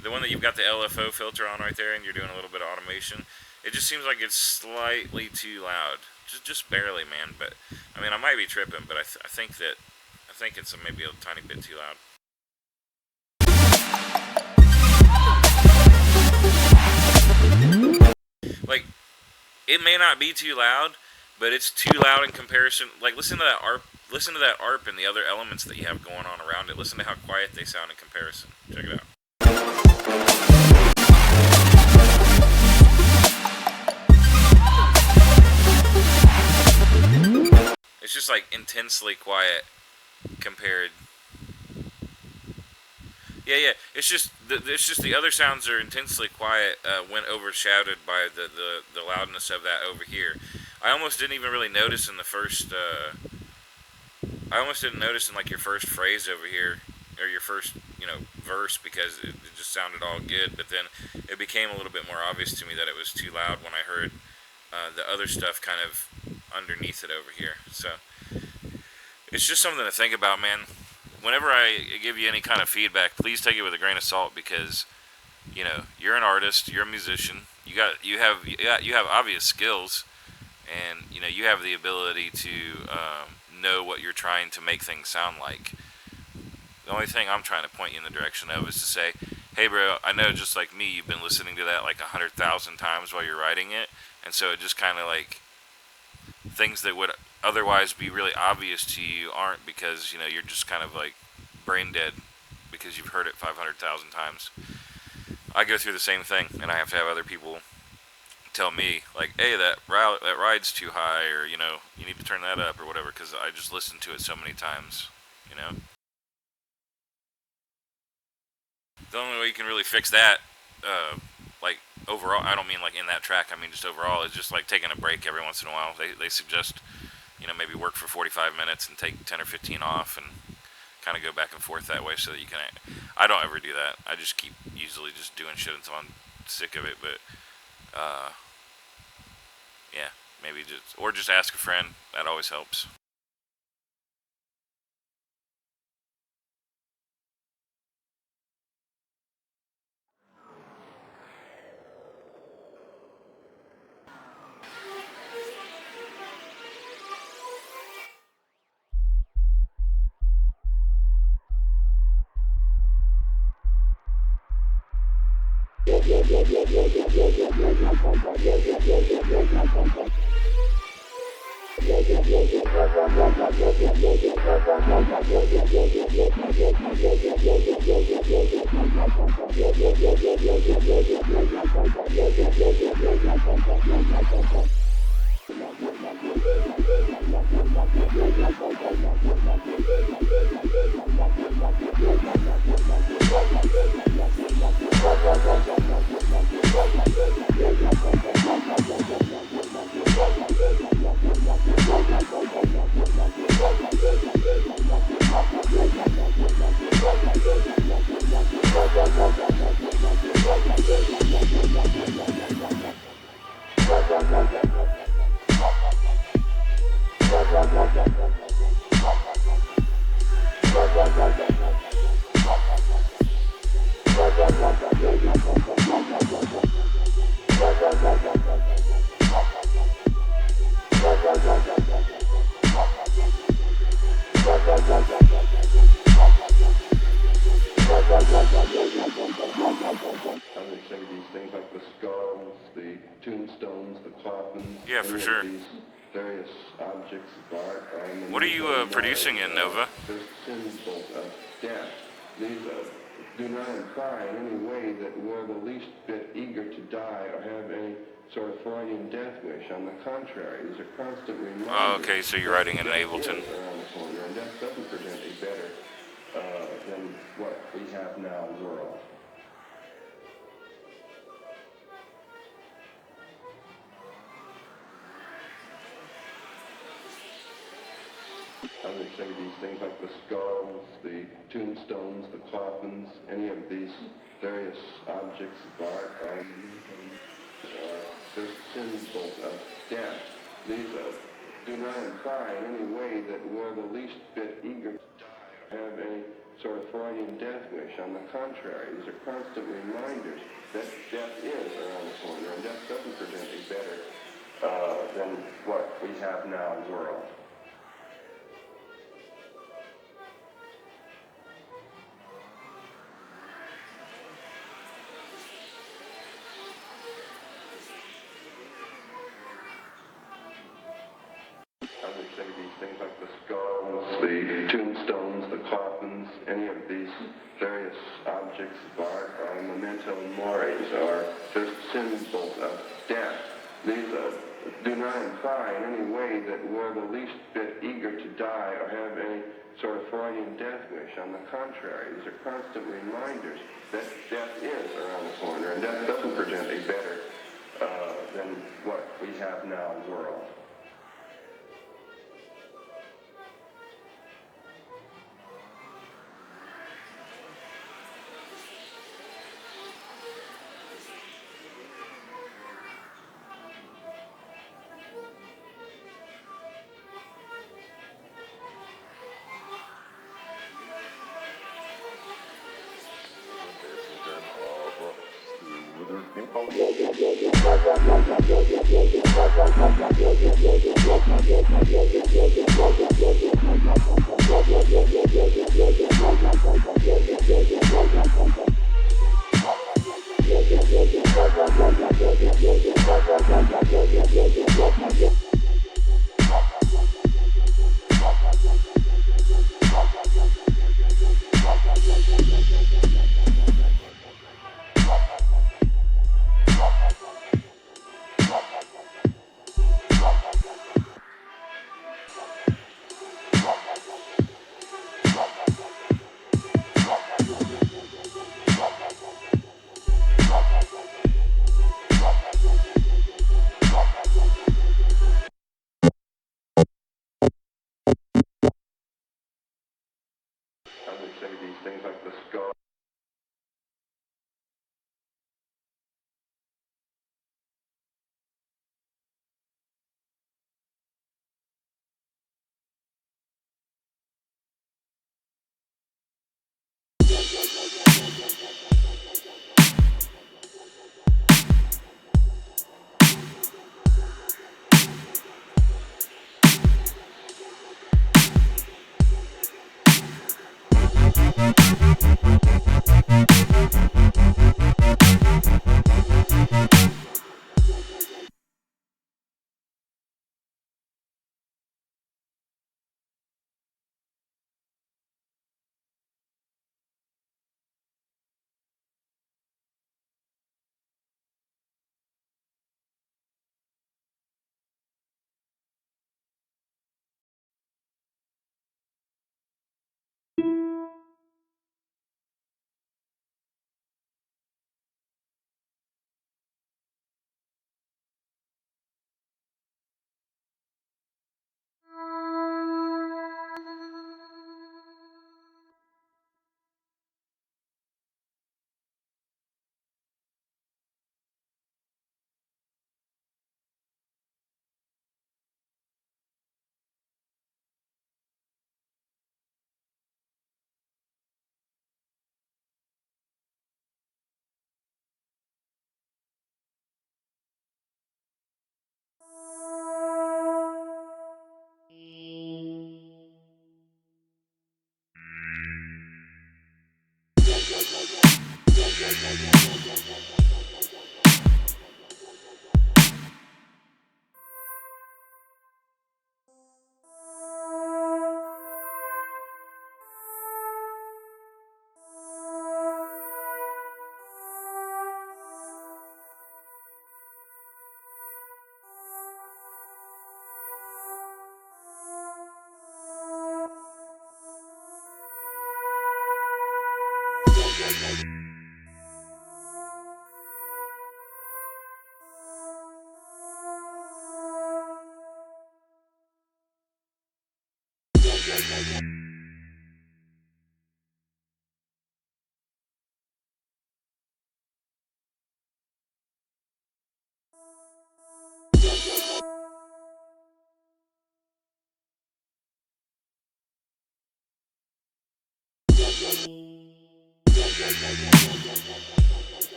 The one that you've got the LFO filter on right there and you're doing a little bit of automation, it just seems like it's slightly too loud. Just barely, man. But I mean, I might be tripping, but I think it's maybe a tiny bit too loud. Like, it may not be too loud, but it's too loud in comparison. Like, listen to that ARP and the other elements that you have going on around it. Listen to how quiet they sound in comparison. Check it out. It's just like intensely quiet compared. Yeah. It's just the other sounds are intensely quiet when overshadowed by the loudness of that over here. I almost didn't even really notice in the first. I almost didn't notice in like your first phrase over here or your first verse because it just sounded all good. But then it became a little bit more obvious to me that it was too loud when I heard the other stuff kind of underneath it over here. So it's just something to think about, man. Whenever I give you any kind of feedback, please take it with a grain of salt because you're an artist, you're a musician, you have obvious skills, and you have the ability to know what you're trying to make things sound like. The only thing I'm trying to point you in the direction of is to say, hey bro, I know just like me, you've been listening to that like 100,000 times while you're writing it, and so it just kind of like things that would otherwise be really obvious to you aren't because you're just kind of like brain dead because you've heard it 500,000 times. I go through the same thing, and I have to have other people tell me like, hey, that ride's too high, or you need to turn that up or whatever, because I just listened to it so many times. The only way you can really fix that, like overall, I don't mean like in that track. I mean just overall, is just like taking a break every once in a while. They suggest, maybe work for 45 minutes and take 10 or 15 off and kind of go back and forth that way so that you can. I don't ever do that. I just keep usually just doing shit until I'm sick of it. But yeah, maybe just ask a friend. That always helps. Yeah, for sure. What are you producing in Nova? Do not imply in any way that we're the least bit eager to die or have any sort of Freudian death wish. On the contrary, these are constant reminders. Oh, okay, so you're writing in Ableton. And death doesn't present a better than what we have now world. I would say these things like the skulls, the tombstones, the coffins, any of these various objects of art are they're symbols of death. These do not imply in any way that we're the least bit eager to die or have any sort of Freudian death wish. On the contrary, these are constant reminders that death is around the corner, and death doesn't present a better than what we have now world. I would say these things like the skulls, the tombstones, the coffins, any of these various objects of art are memento moris, are just symbols of death. These do not imply in any way that we're the least bit eager to die or have any sort of Freudian death wish. On the contrary, these are constant reminders that death is around the corner, and death doesn't present a better than what we have now world.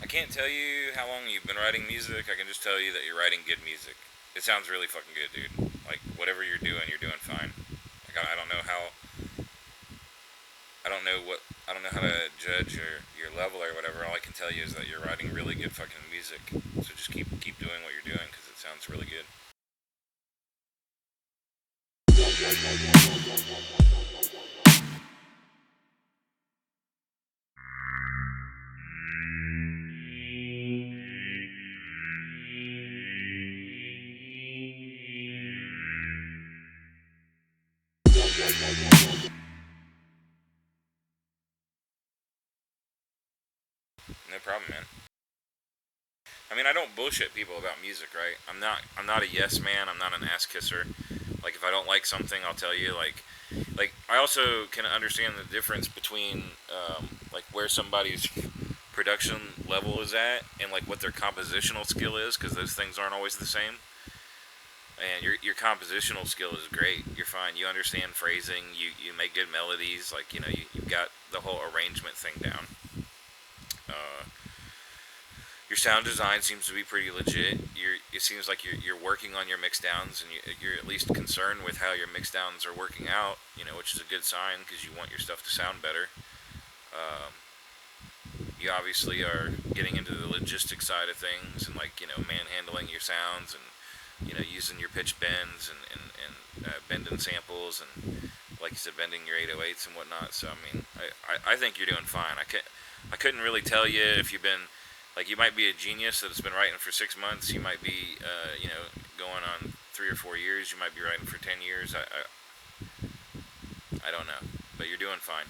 I can't tell you how long you've been writing music. I can just tell you that you're writing good music. It sounds really fucking good, dude. Like, whatever you're doing fine. Like, I don't know how. I don't know how to judge your level or whatever. All I can tell you is that you're writing really good fucking music. So just keep doing what you're doing because it sounds really good. No problem, man. I mean, I don't bullshit people about music, right? I'm not a yes man. I'm not an ass kisser. Like, if I don't like something, I'll tell you. Like I also can understand the difference between like where somebody's production level is at and like what their compositional skill is, because those things aren't always the same. And your compositional skill is great. You're fine. You understand phrasing. You make good melodies. Like, you know, you've got the whole arrangement thing down. Your sound design seems to be pretty legit. It seems like you're working on your mix downs, and you're at least concerned with how your mix downs are working out. You know, which is a good sign because you want your stuff to sound better. You obviously are getting into the logistic side of things, and like, you know, manhandling your sounds, and you know, using your pitch bends and bending samples, and like you said, bending your 808s and whatnot. So I mean, I think you're doing fine. I couldn't really tell you if you've been, like, you might be a genius that's been writing for 6 months. You might be, you know, going on 3 or 4 years. You might be writing for 10 years. I don't know, but you're doing fine.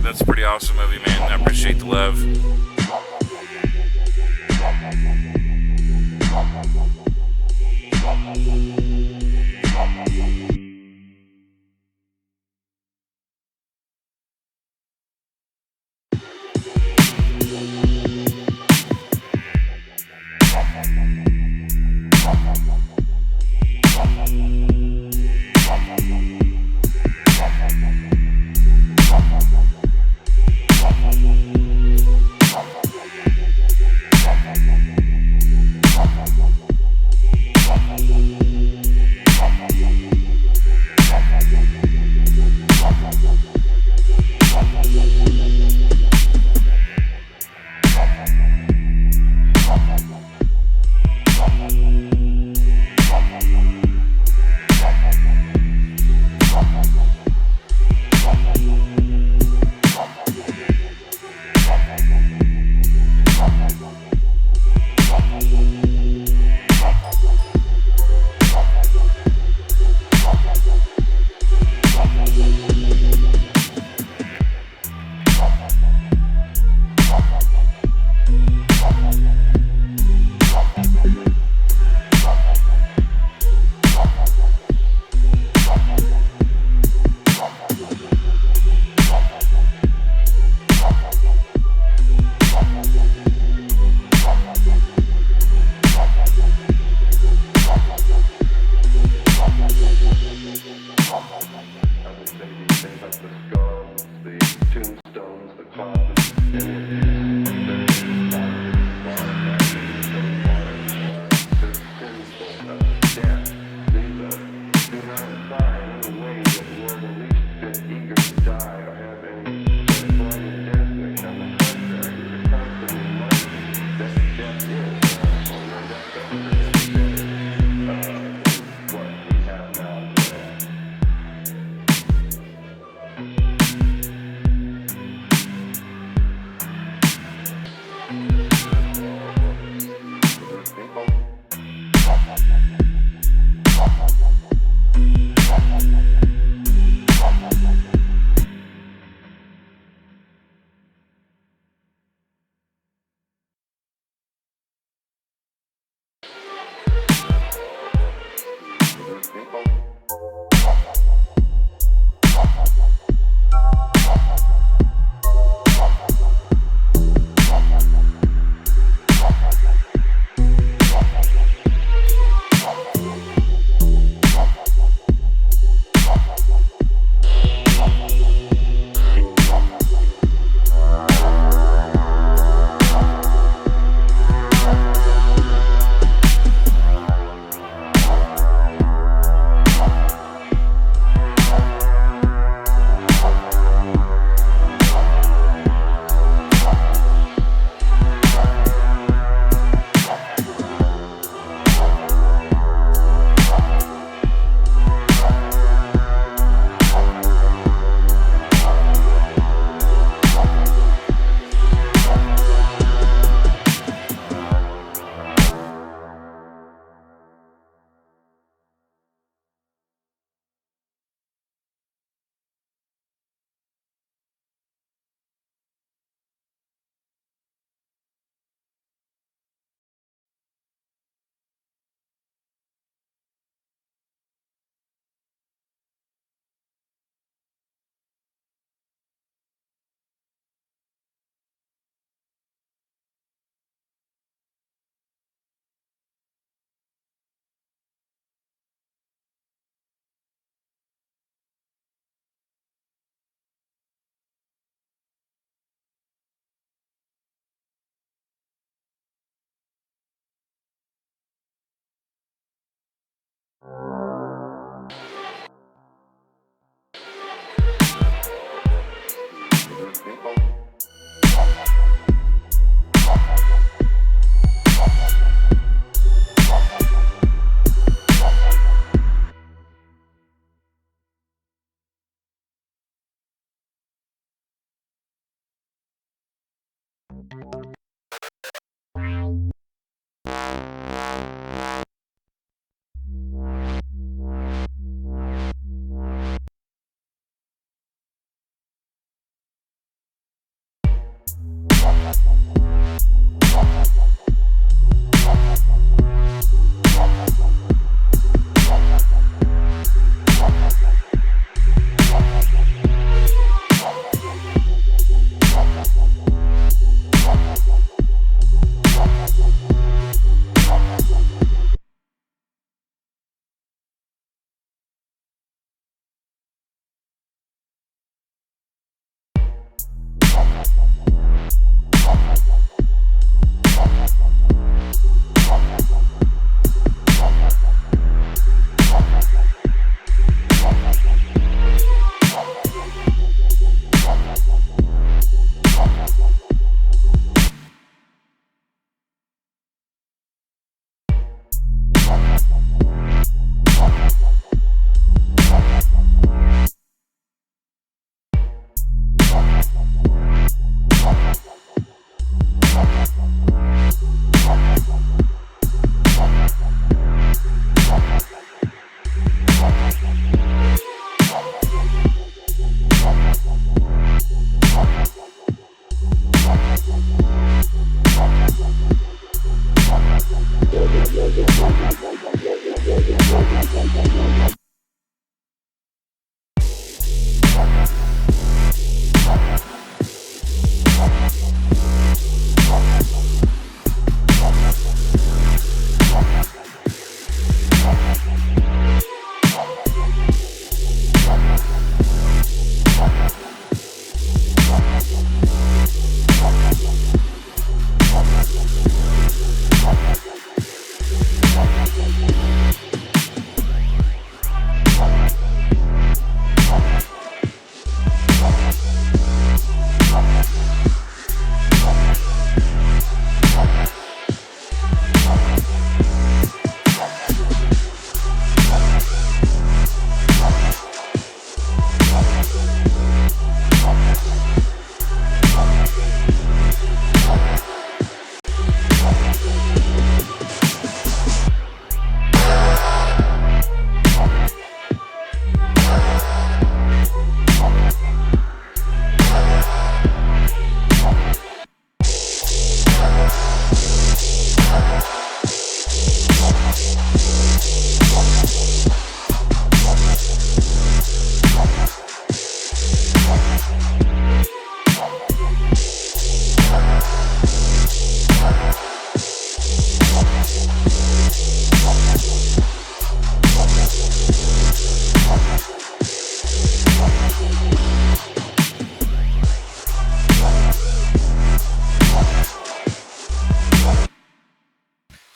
That's a pretty awesome movie, man. I appreciate the love.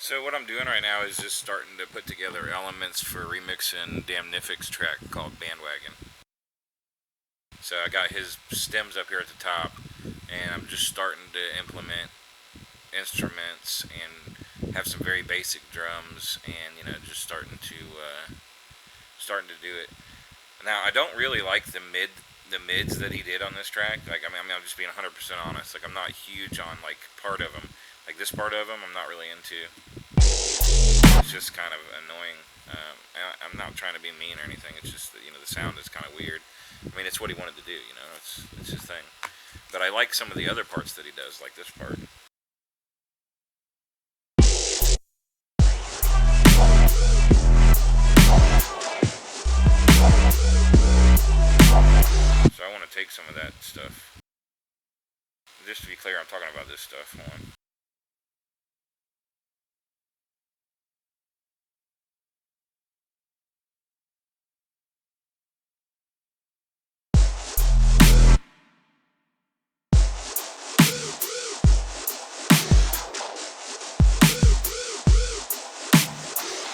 So what I'm doing right now is just starting to put together elements for remixing Damnific's track called Bandwagon. So I got his stems up here at the top, and I'm just starting to implement instruments and have some very basic drums, and just starting to do it. Now I don't really like the mids that he did on this track. Like I'm just being 100% honest. Like I'm not huge on like part of them. Like this part of them, I'm not really into. It's just kind of annoying. I'm not trying to be mean or anything. It's just that the sound is kind of weird. I mean, it's what he wanted to do. It's his thing. But I like some of the other parts that he does, like this part. So I want to take some of that stuff. Just to be clear, I'm talking about this stuff. Hold on.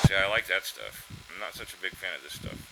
See, I like that stuff. I'm not such a big fan of this stuff.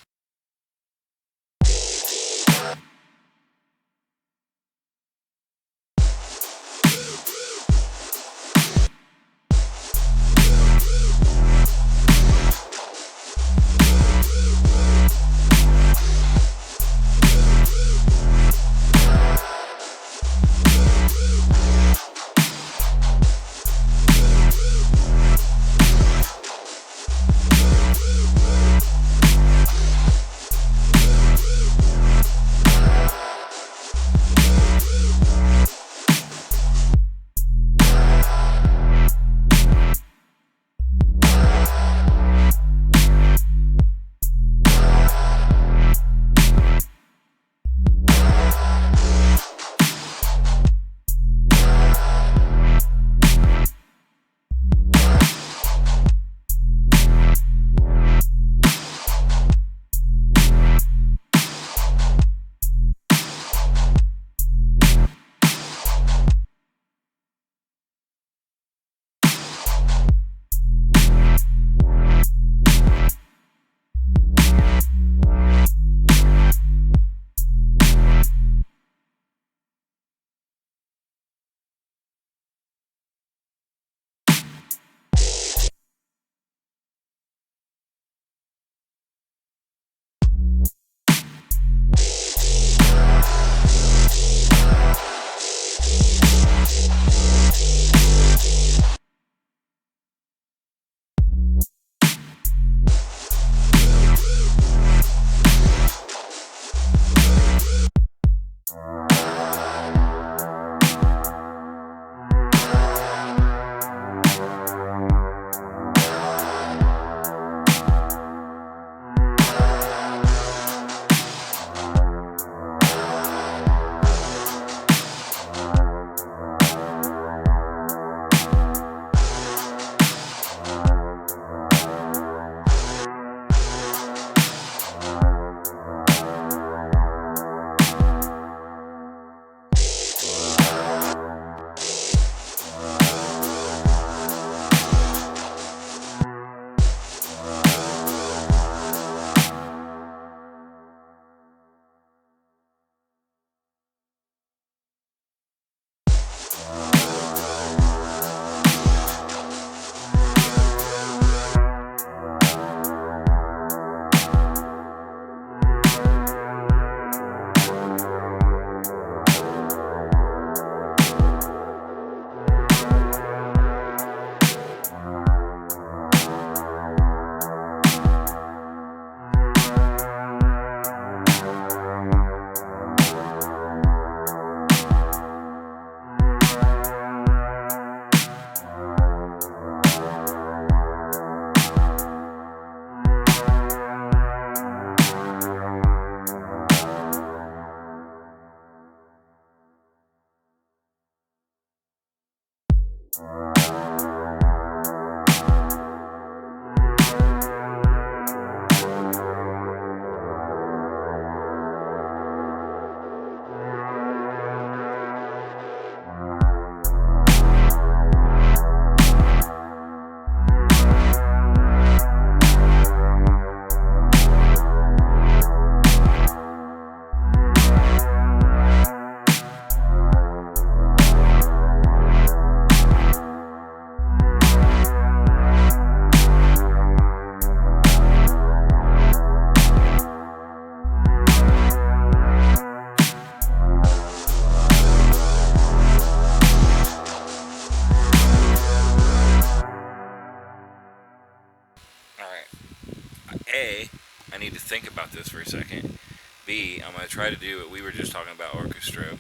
A, I need to think about this for a second. B, I'm going to try to do what we were just talking about, orchestra.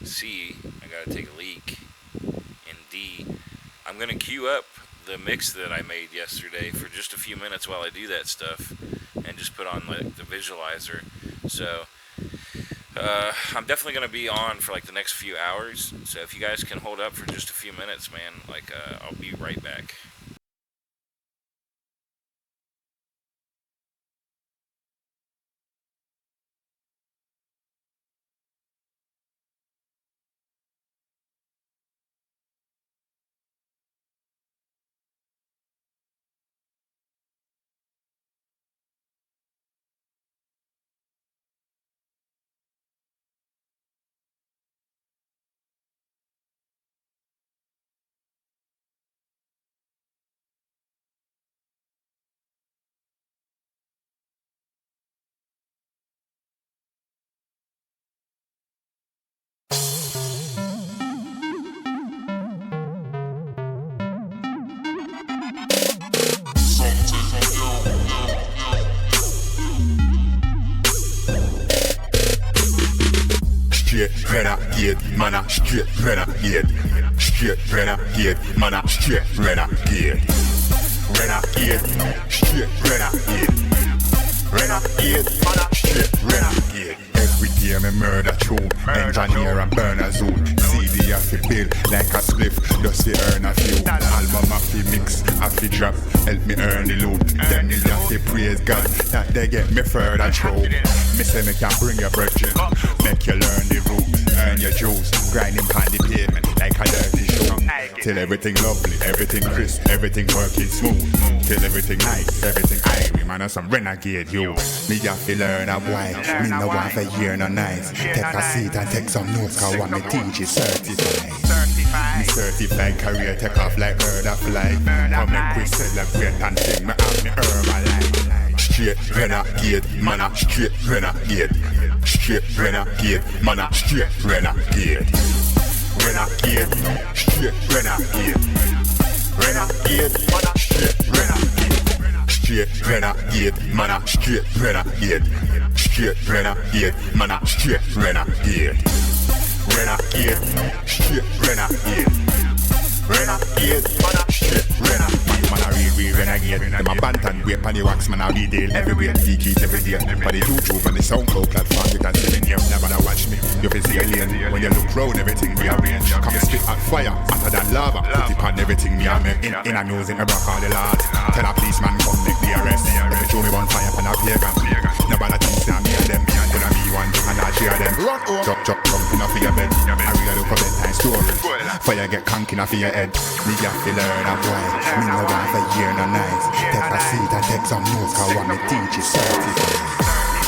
C, I got to take a leak. And D, I'm going to queue up the mix that I made yesterday for just a few minutes while I do that stuff, and just put on like the visualizer. So I'm definitely going to be on for like the next few hours. So if you guys can hold up for just a few minutes, man, like I'll be right back. Straight renegade, man a straight renegade. Straight renegade, man a straight renegade. Renegade, straight renegade. Renegade, man a straight renegade. Every day me murder through, engineer and burn a zone. CD a fi build like a spliff, just fi earn a few. Album a fi mix, a fi drop, help me earn the loot. Them me a fi praise God, that they get me further through. Me say me can bring your brethren, make you learn the rules, earn your juice, grinding on the pavement like a dirty shoe. Till everything lovely, everything crisp, everything working smooth. Till everything nice, everything irie, man, I'm some renegade you. Me have to learn a boy, me no want for year no nice. Take a seat and take some notes, cause what me teach is certified. Me certified career take off like bird of flight. Come make we celebrate and sing, me have me Herbalife. Straight renegade, man a straight renegade. Straight renegade, man a straight renegade. Renegade, straight renegade. Renegade, man a straight renegade. Straight renegade, man a straight renegade. Straight renegade, man a straight renegade. Renegade, straight renegade. Renegade, man a straight renegade. Man a real renegade. Them a bant and whip on the wax, man a real deal. Everywhere, geek it every day. For the YouTube and the SoundCloud platform, you can see me name. Never to watch me, you can see a lane. When you look round, everything rearrange. Come and spit hot fire, hotter than lava. Put it on everything me a make. In a music, me rock all the laws. Tell a policeman come make the arrest. If you show me one fire on a pagan, nobody thinks that me and them. Gonna be one and I share them. Run home, chop chop chop in off your bed. I really look for bedtime stories. Fire get conking off your head. Me have to learn a boy. Me no want for year no nice. Take a seat and take some notes, cause what me teach is certified.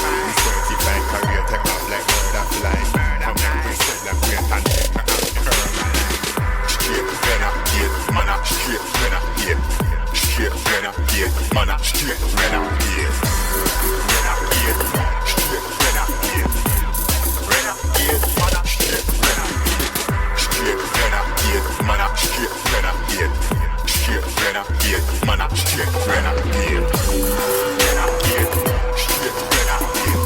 Me certified career take off like bird of flight. Come make we celebrate and take me out the Herbalife. Straight renegade, man a straight renegade. Straight renegade, man a straight renegade. Renegade, straight renegade. Renegade, man a straight renegade. Straight renegade, man a straight renegade. Straight renegade, man a straight renegade. Renegade, straight renegade.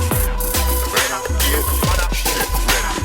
Renegade, man a straight renegade.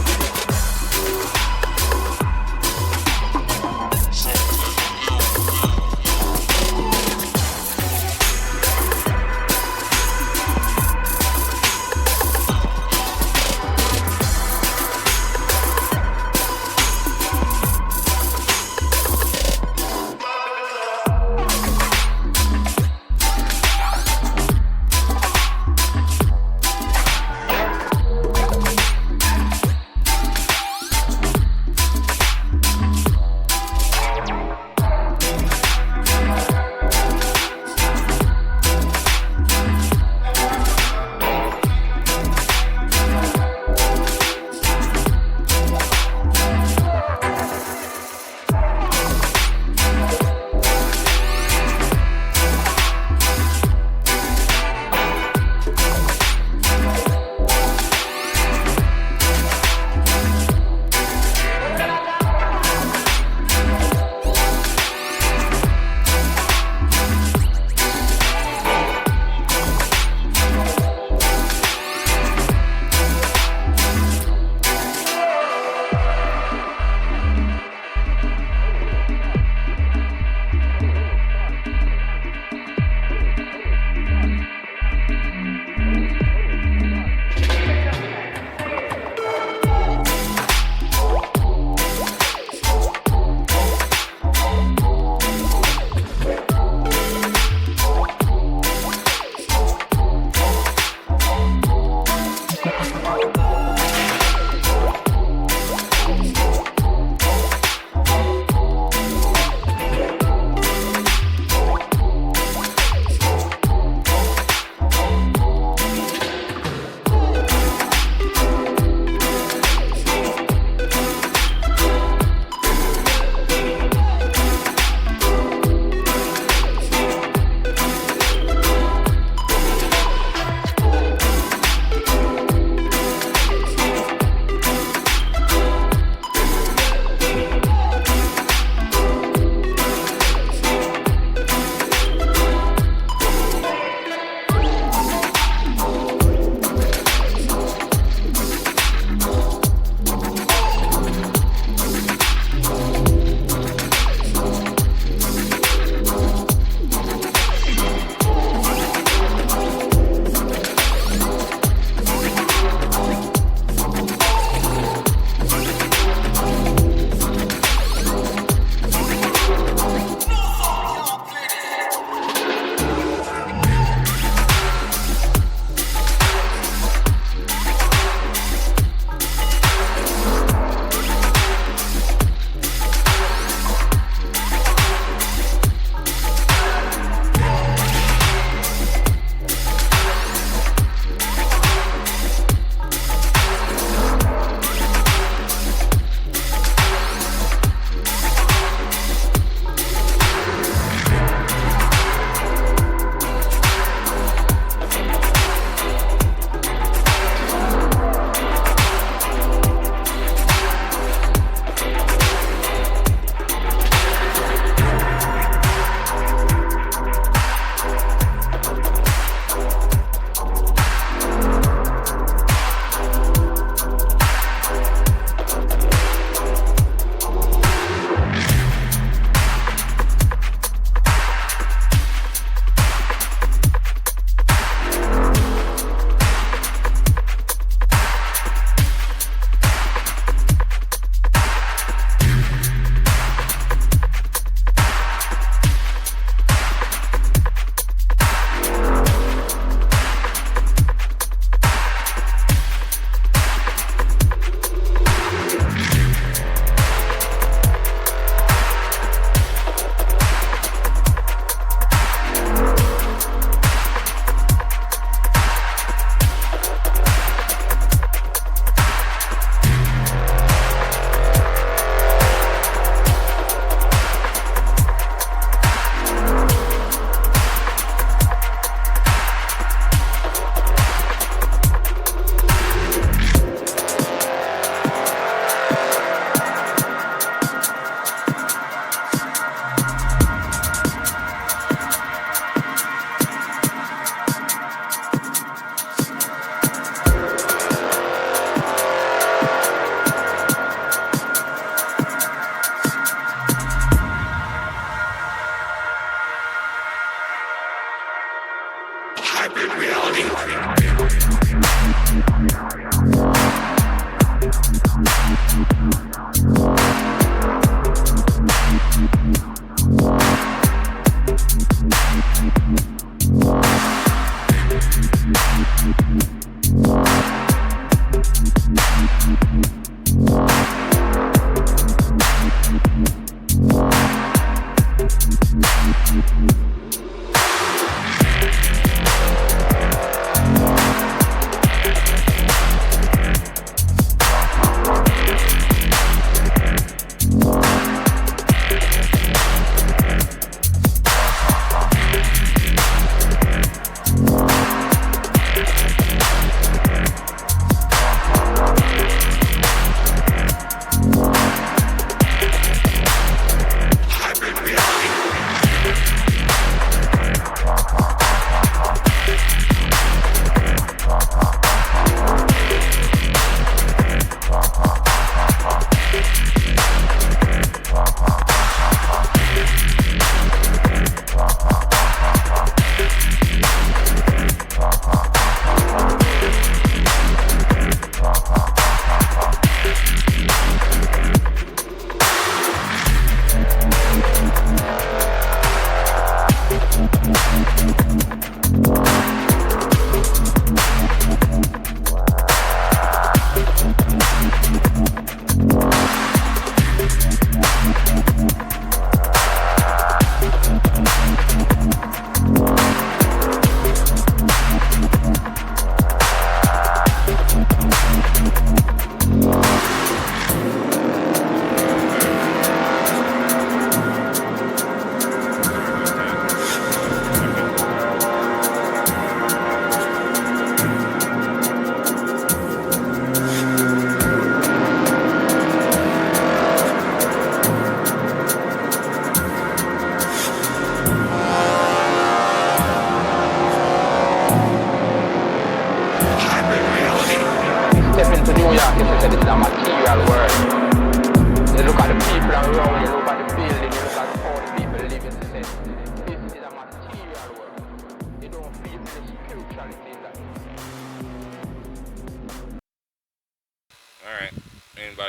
Alright.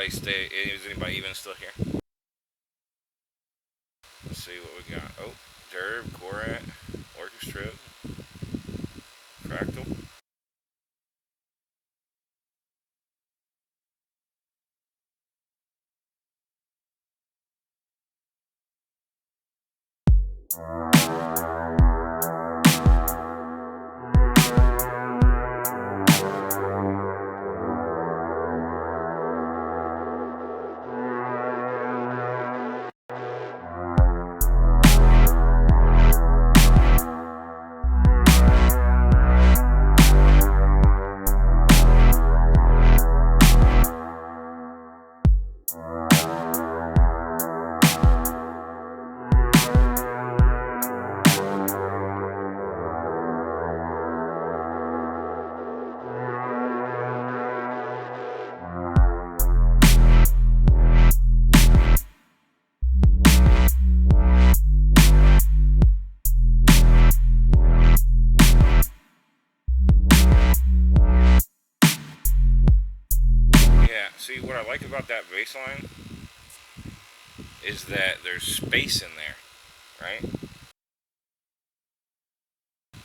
Is anybody even still here? Let's see what we got. Oh, Derb, Korat, Orchestra, Fractal. Yeah, see what I like about that bass line is that there's space in there, right?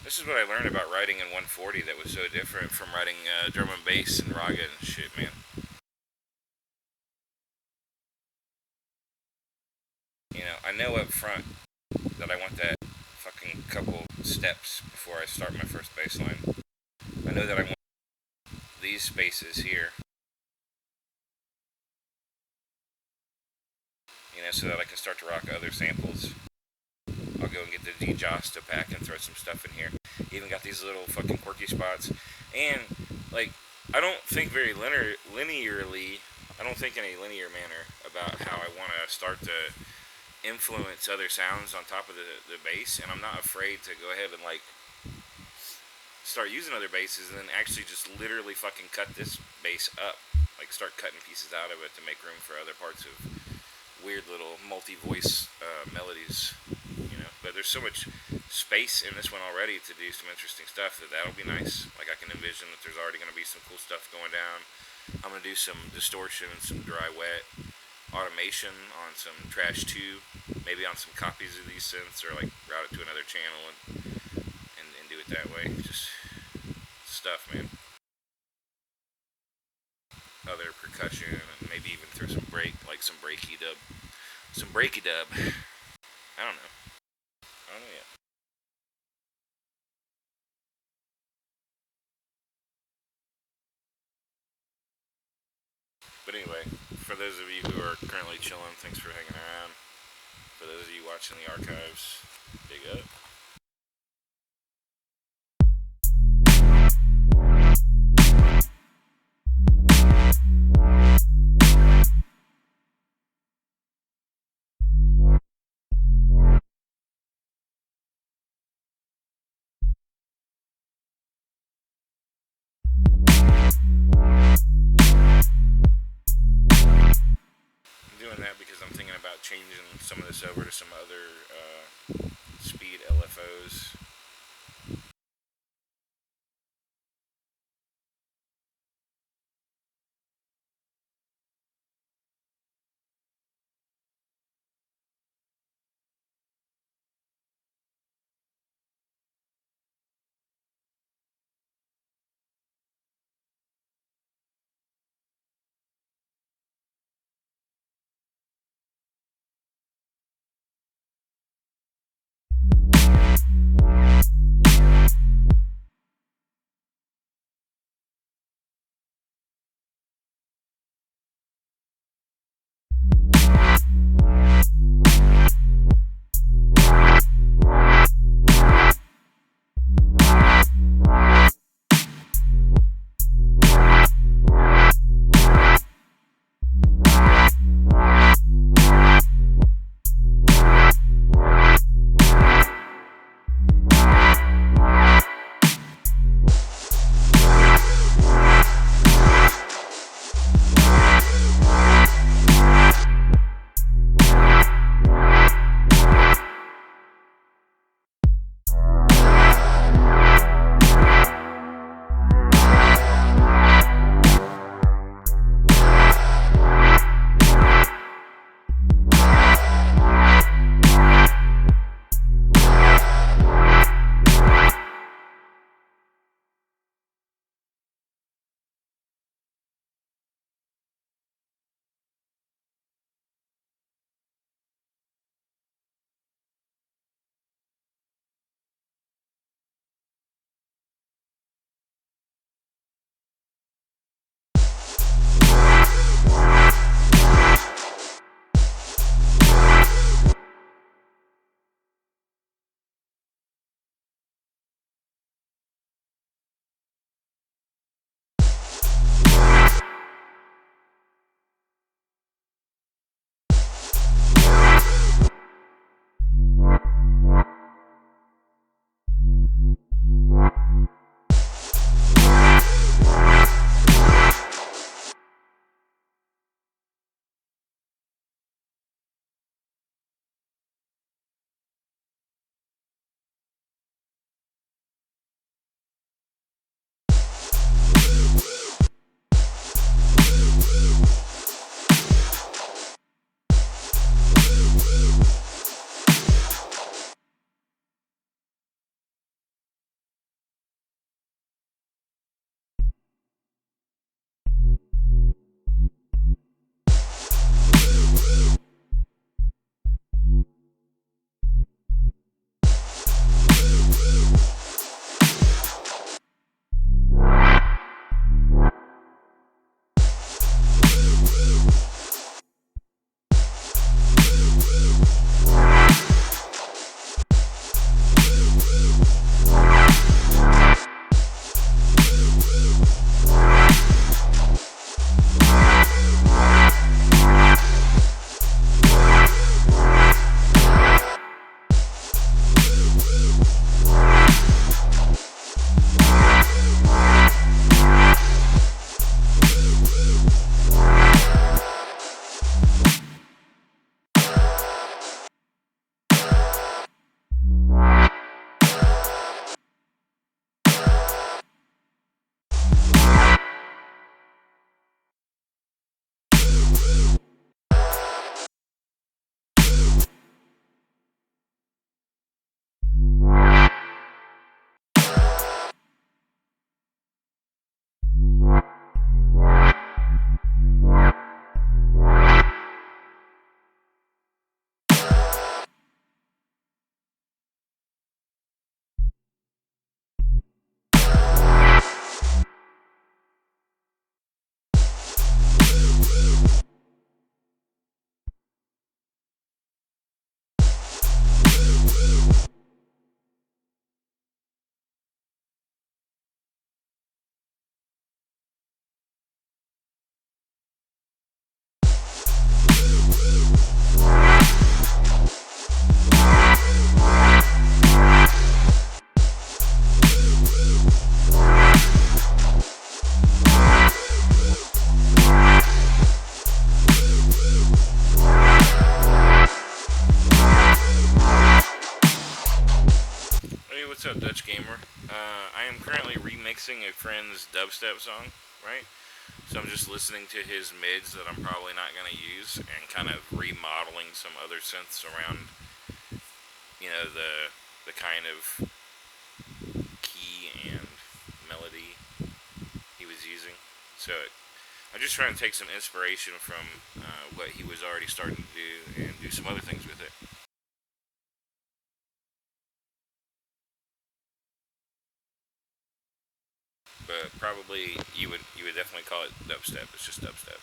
This is what I learned about writing in 140 that was so different from writing drum and bass and raga and shit, man. You know, I know up front that I want that fucking couple steps before I start my first bass line. I know that I want these spaces here, you know, so that I can start to rock other samples. I'll go and get the D-Josta pack and throw some stuff in here. Even got these little fucking quirky spots. And, like, I don't think very linearly, I don't think in a linear manner about how I want to start to influence other sounds on top of the bass. And I'm not afraid to go ahead and, like, start using other basses and then actually just literally fucking cut this bass up. Like, start cutting pieces out of it to make room for other parts of weird little multi-voice melodies. You know, but there's so much space in this one already to do some interesting stuff. That'll be nice. Like, I can envision that there's already going to be some cool stuff going down. I'm going to do some distortion and some dry wet automation on some Trash 2, maybe on some copies of these synths, or like route it to another channel and do it that way. Just stuff, man. Other percussion, and maybe even throw some some breaky dub. Some breaky dub. I don't know. I don't know yet. But anyway, for those of you who are currently chilling, thanks for hanging around. For those of you watching the archives, big up. I'm doing that because I'm thinking about changing some of this over to some other what's up, Dutch Gamer? I am currently remixing a friend's dubstep song, right? So I'm just listening to his mids that I'm probably not going to use and kind of remodeling some other synths around, the kind of key and melody he was using. So I'm just trying to take some inspiration from what he was already starting to do and do some other things with it. But probably you would definitely call it dubstep. It's just dubstep.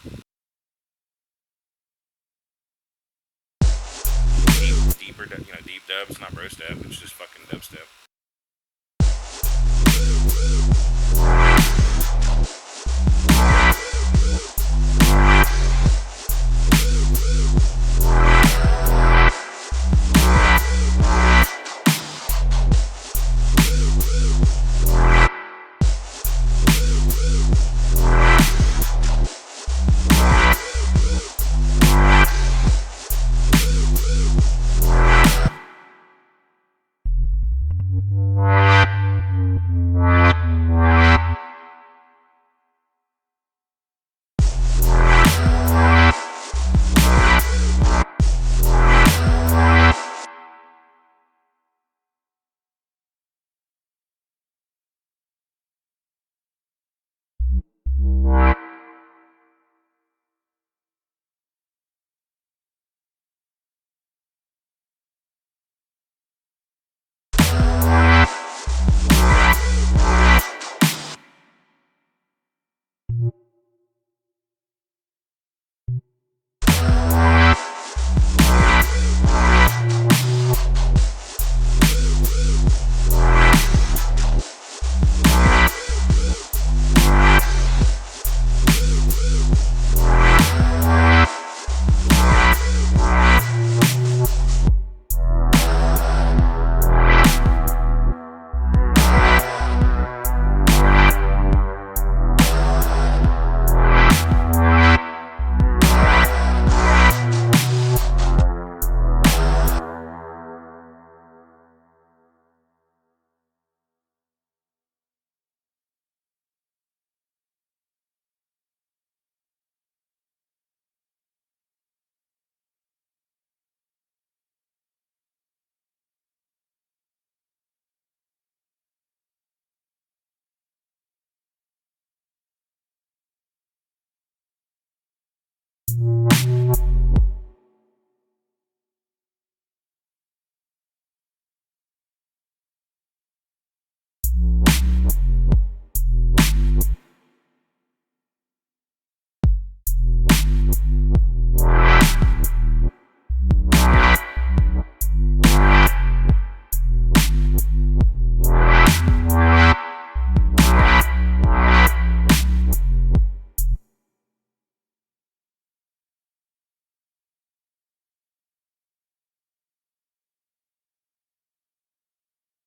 Deeper, deep dubs, not bro step. It's just fucking dubstep.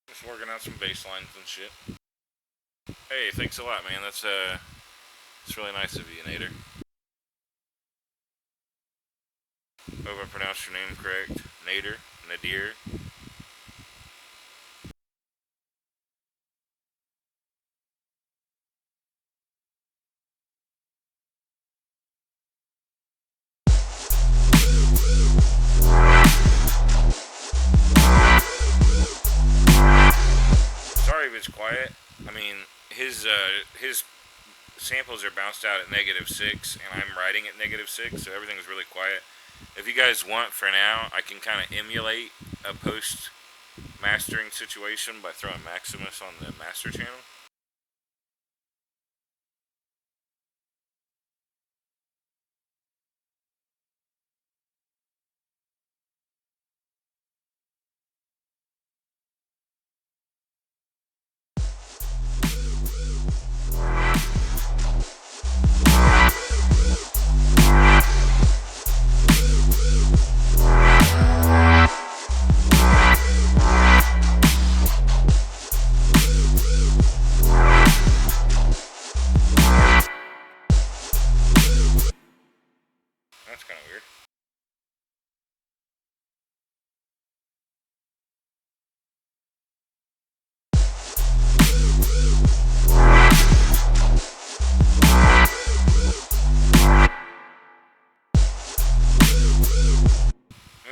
Just working out some bass lines and shit. Hey, thanks a lot, man. It's really nice of you, Nader. Hope I pronounced your name correct. Nadir. Sorry if it's quiet. I mean, his samples are bounced out at -6, and I'm writing at -6, so everything's really quiet. If you guys want, for now, I can kind of emulate a post mastering situation by throwing Maximus on the master channel.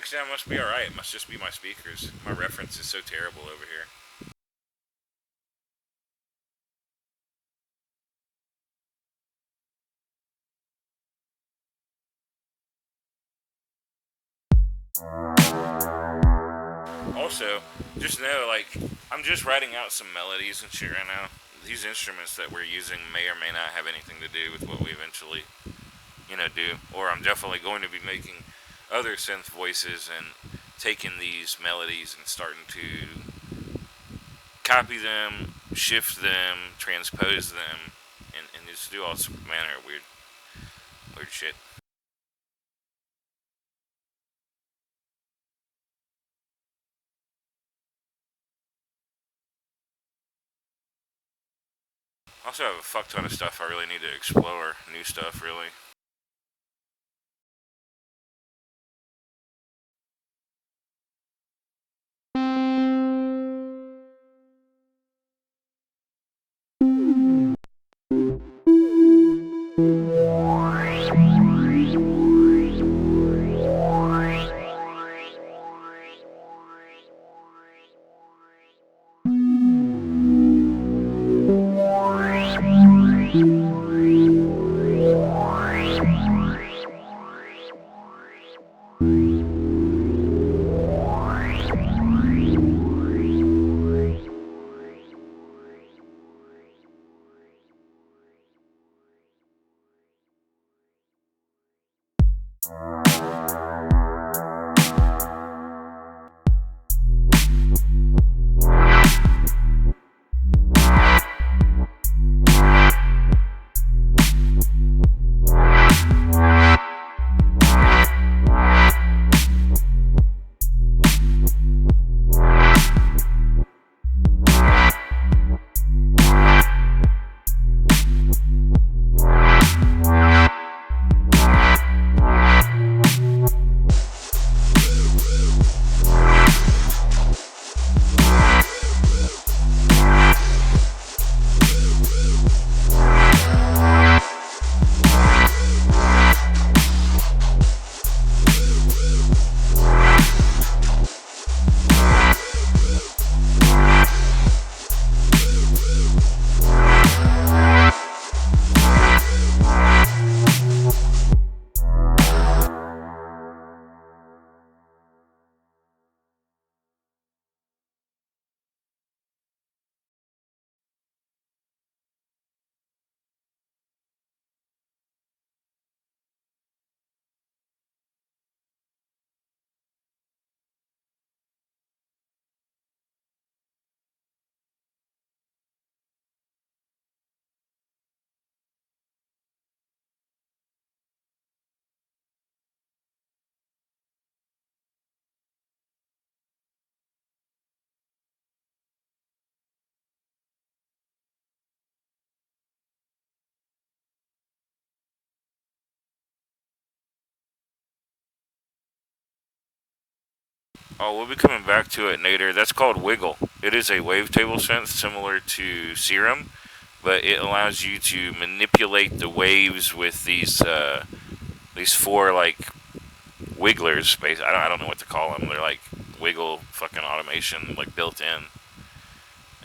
Actually, I must be alright. It must just be my speakers. My reference is so terrible over here. Also, just know, like, I'm just writing out some melodies and shit right now. These instruments that we're using may or may not have anything to do with what we eventually, do. Or I'm definitely going to be making other synth voices and taking these melodies and starting to copy them, shift them, transpose them, and just do all some manner of weird shit. I also have a fuck ton of stuff I really need to explore. New stuff, really. Oh, we'll be coming back to it later. That's called Wiggle. It is a wavetable synth similar to Serum, but it allows you to manipulate the waves with these four like wigglers. I don't know what to call them. They're like wiggle fucking automation like built in.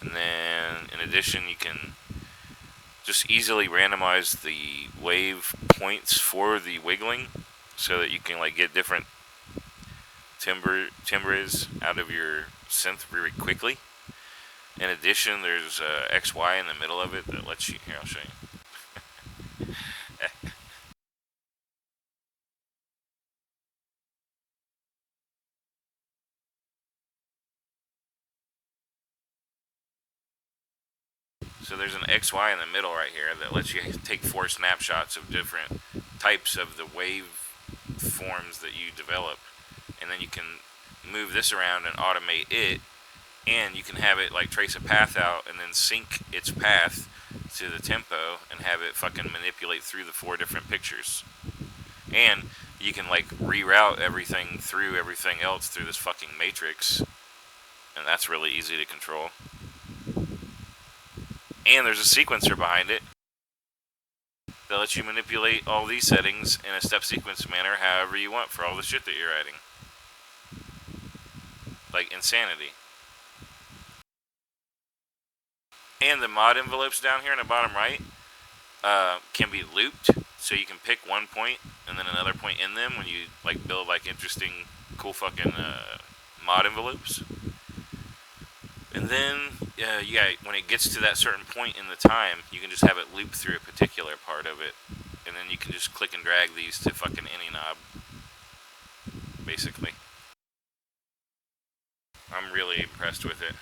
And then in addition, you can just easily randomize the wave points for the wiggling, so that you can like get different timbres out of your synth very quickly. In addition, there's XY in the middle of it that lets you. Here, I'll show you. So there's an XY in the middle right here that lets you take 4 snapshots of different types of the wave forms that you develop, and then you can move this around and automate it, and you can have it like trace a path out and then sync its path to the tempo and have it fucking manipulate through the 4 different pictures. And you can like reroute everything through everything else through this fucking matrix, and that's really easy to control. And there's a sequencer behind it that lets you manipulate all these settings in a step sequence manner however you want for all the shit that you're writing. like insanity. And the mod envelopes down here in the bottom right can be looped, so you can pick one point and then another point in them when you like build like interesting, cool fucking mod envelopes. And then, when it gets to that certain point in the time, you can just have it loop through a particular part of it, and then you can just click and drag these to fucking any knob, basically. I'm really impressed with it.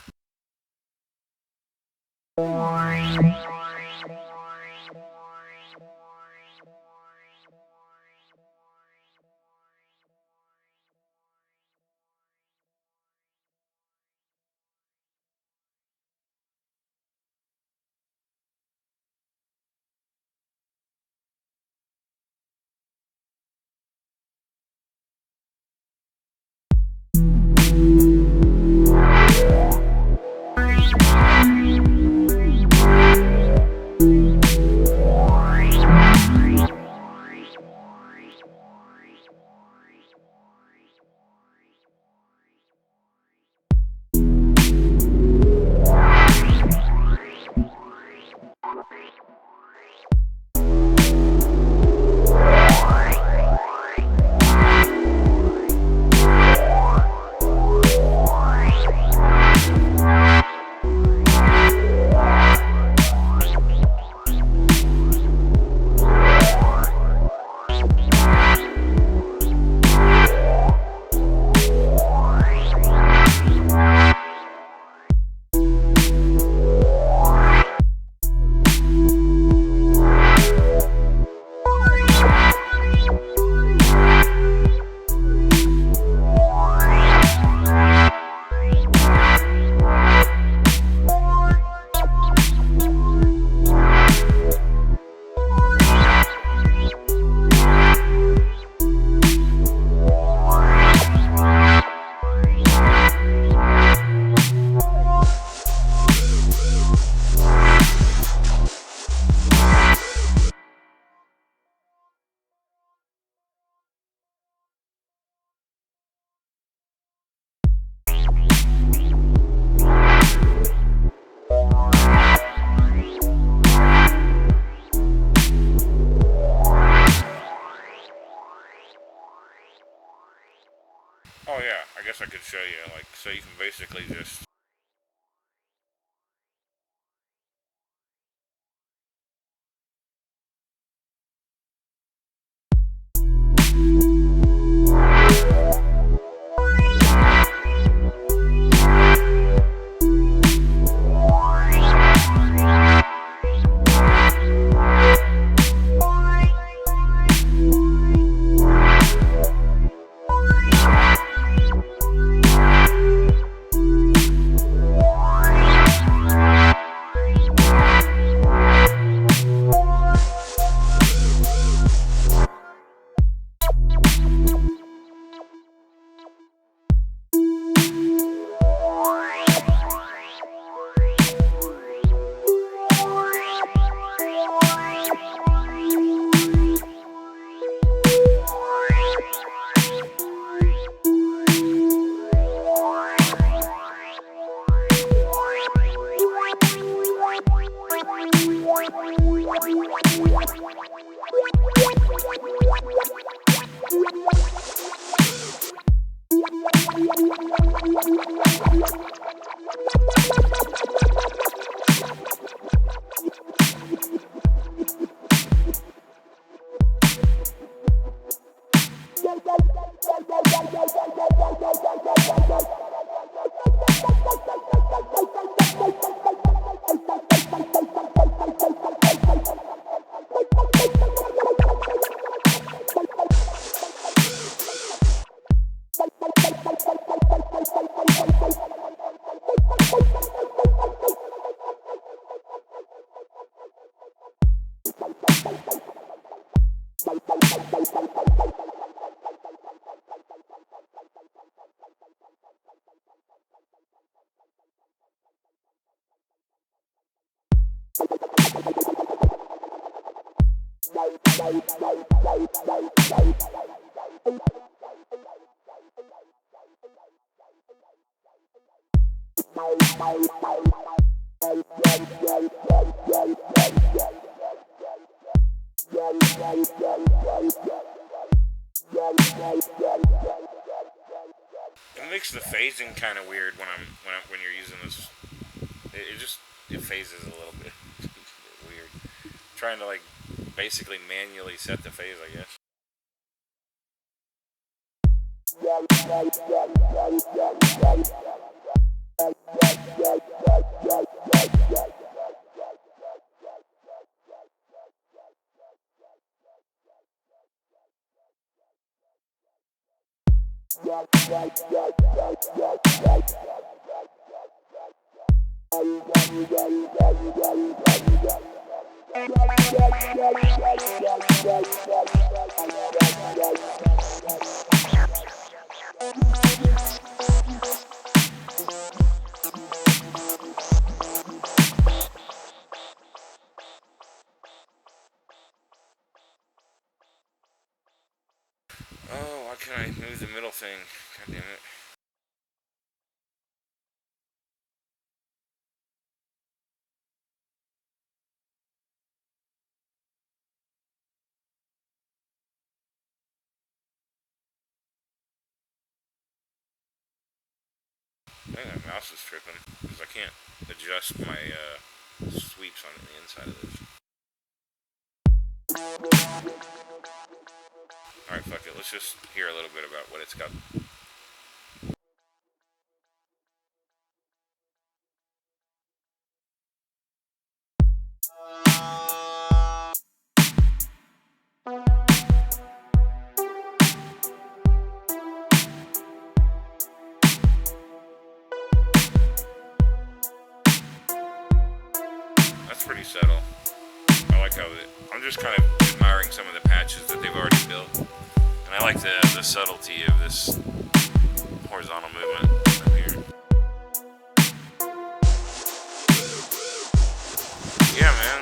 Oh yeah, I guess I could show you, like, so you can basically just... It makes the phasing kind of weird when you're using this. It phases a little bit weird. Trying to like basically manually set the phase, I guess. Oh, why can't I move the middle thing? God damn it. I think my mouse is tripping because I can't adjust my sweeps on the inside of this. Alright, fuck it. Let's just hear a little bit about what it's got. That's pretty subtle. I like how I'm just kind of admiring some of the patches that they've already built. And I like the subtlety of this horizontal movement up here. Yeah, man.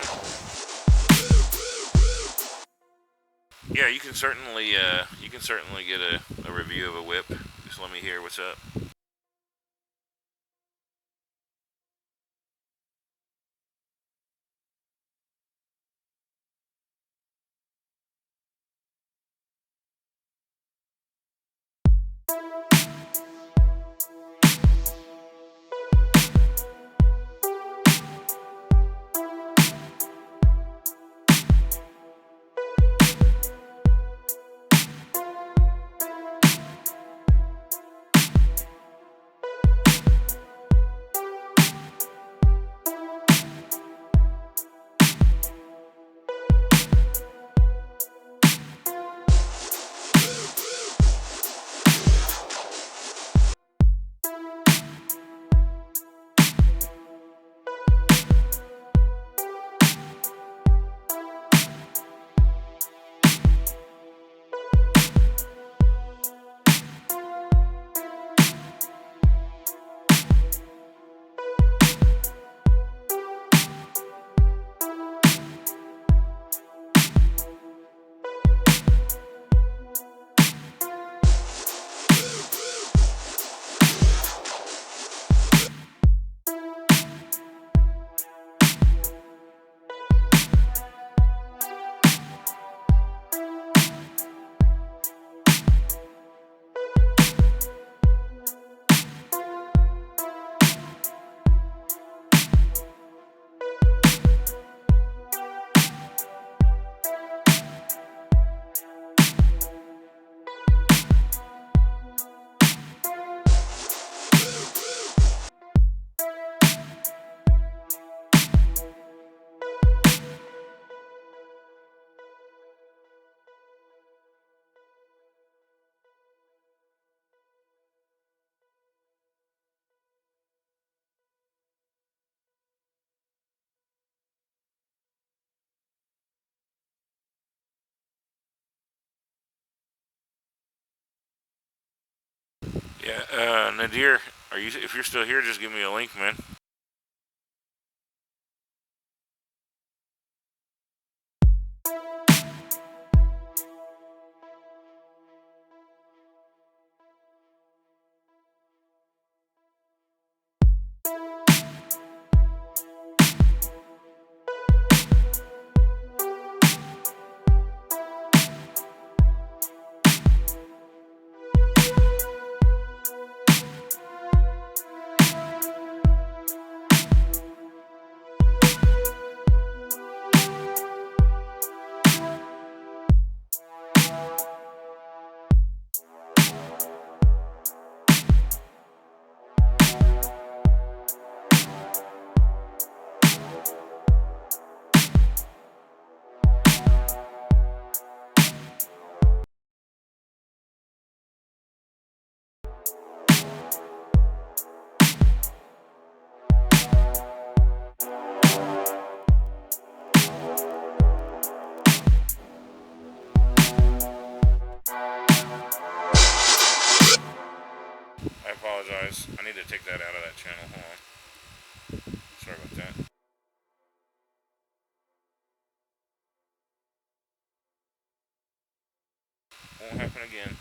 Yeah, you can certainly get a review of a whip. Just let me hear what's up. Yeah, Nadir, if you're still here, just give me a link, man. won't happen again.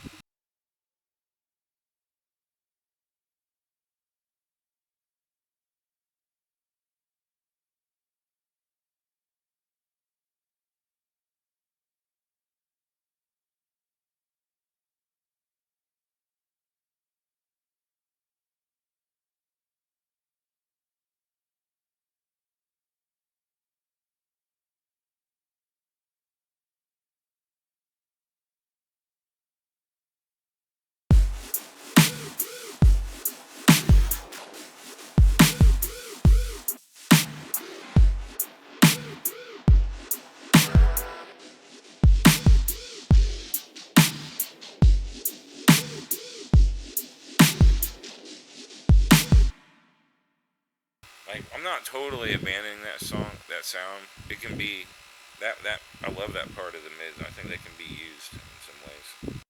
Like, I'm not totally abandoning that song, that sound. It can be that I love that part of the mids. I think they can be used in some ways.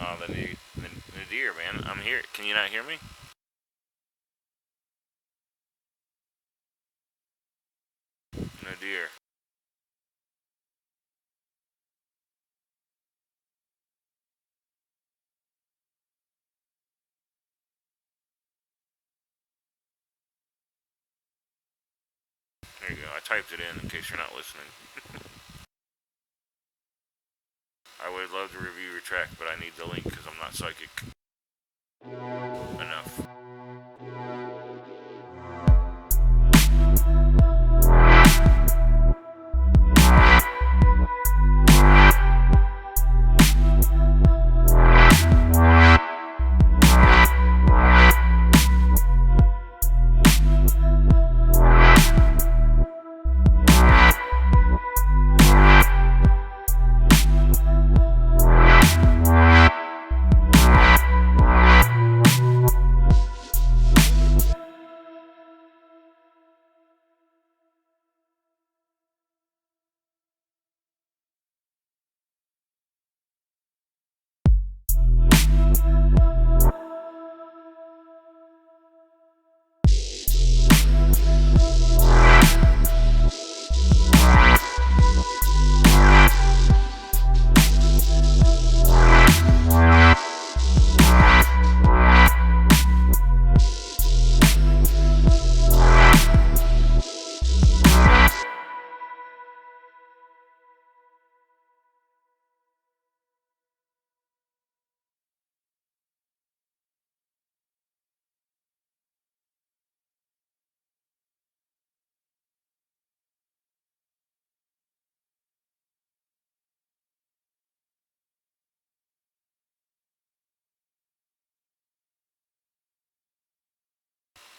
Oh, the deer, man. I'm here. Can you not hear me? No deer. There you go. I typed it in case you're not listening. I would love to review your track, but I need the link because I'm not psychic enough.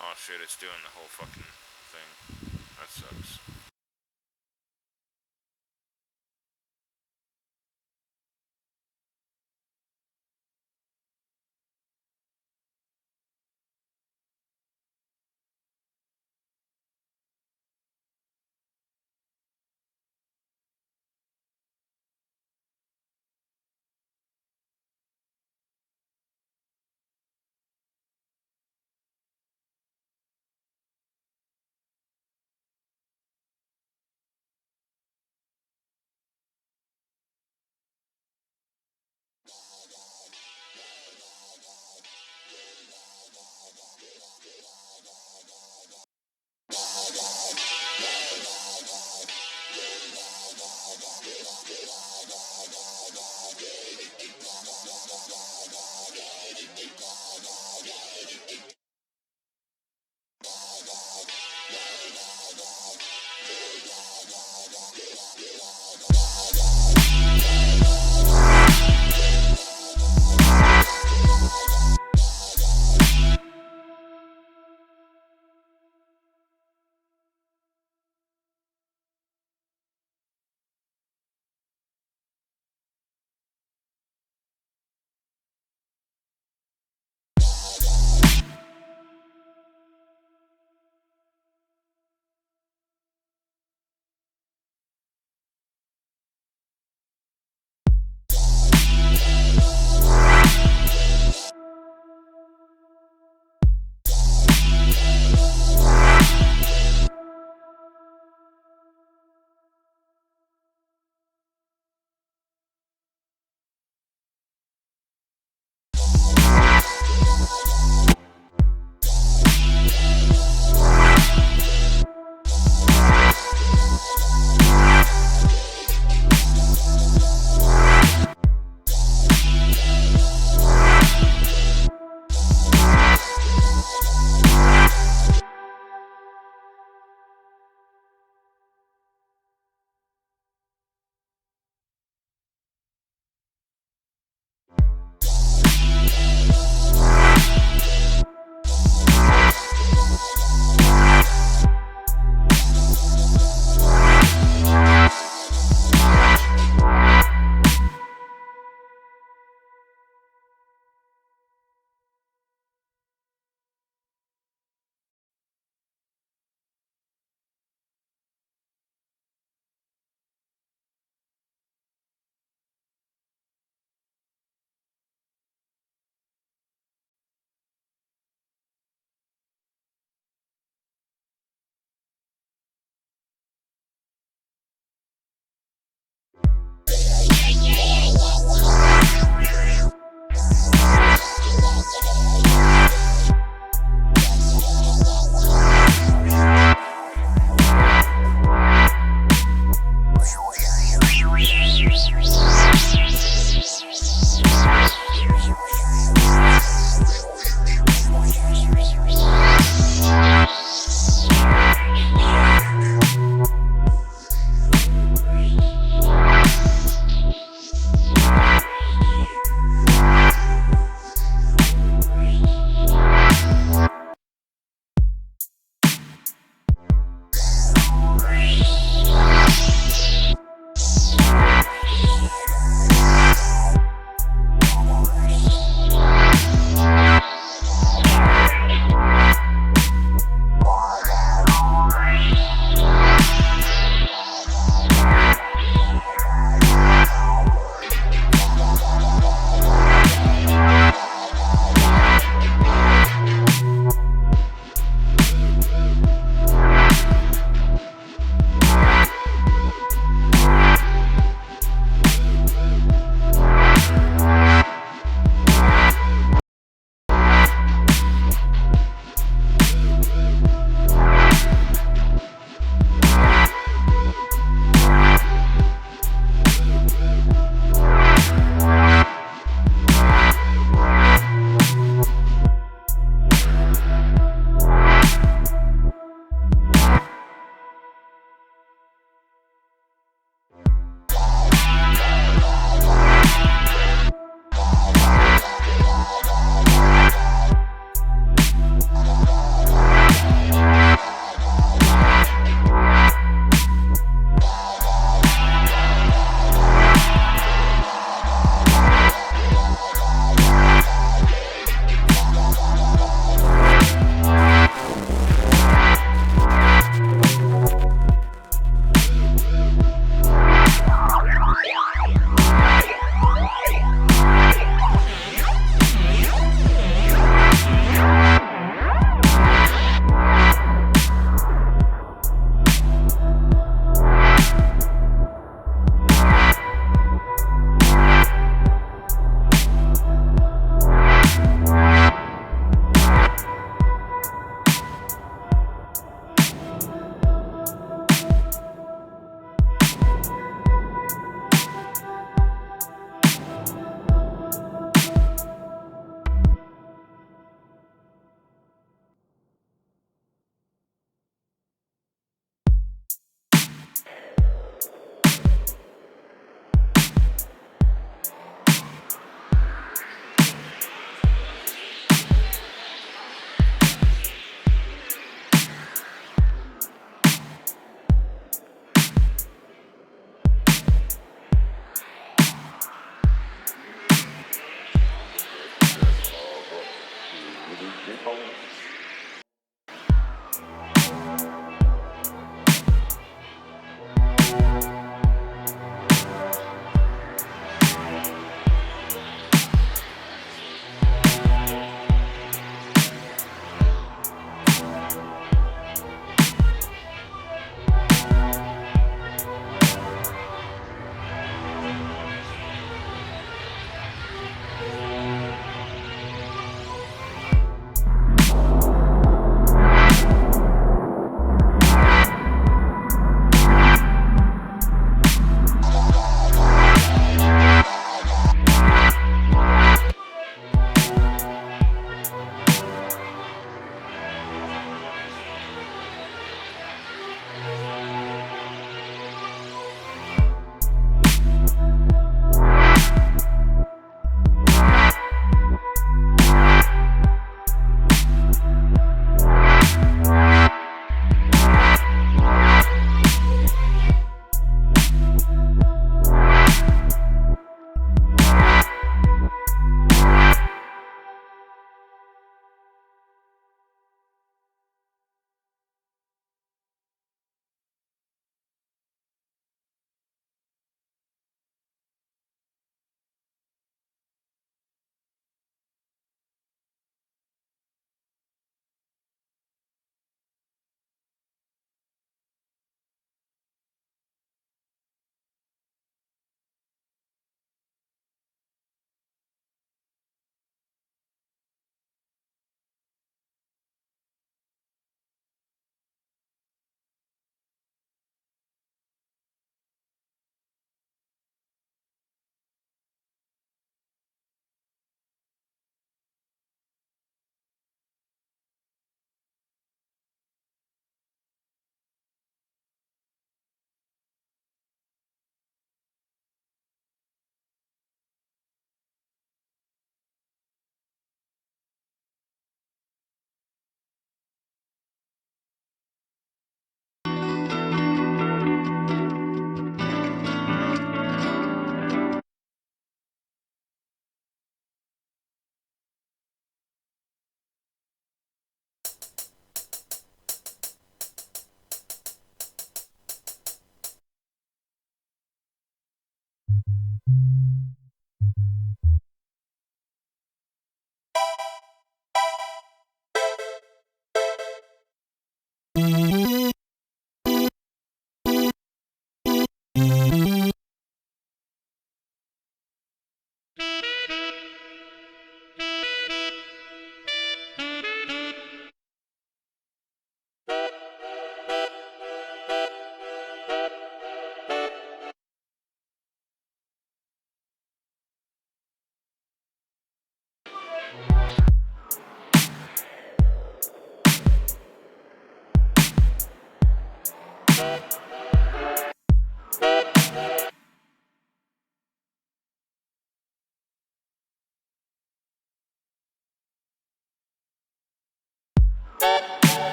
Oh shit, it's doing the whole fucking thing. That sucks.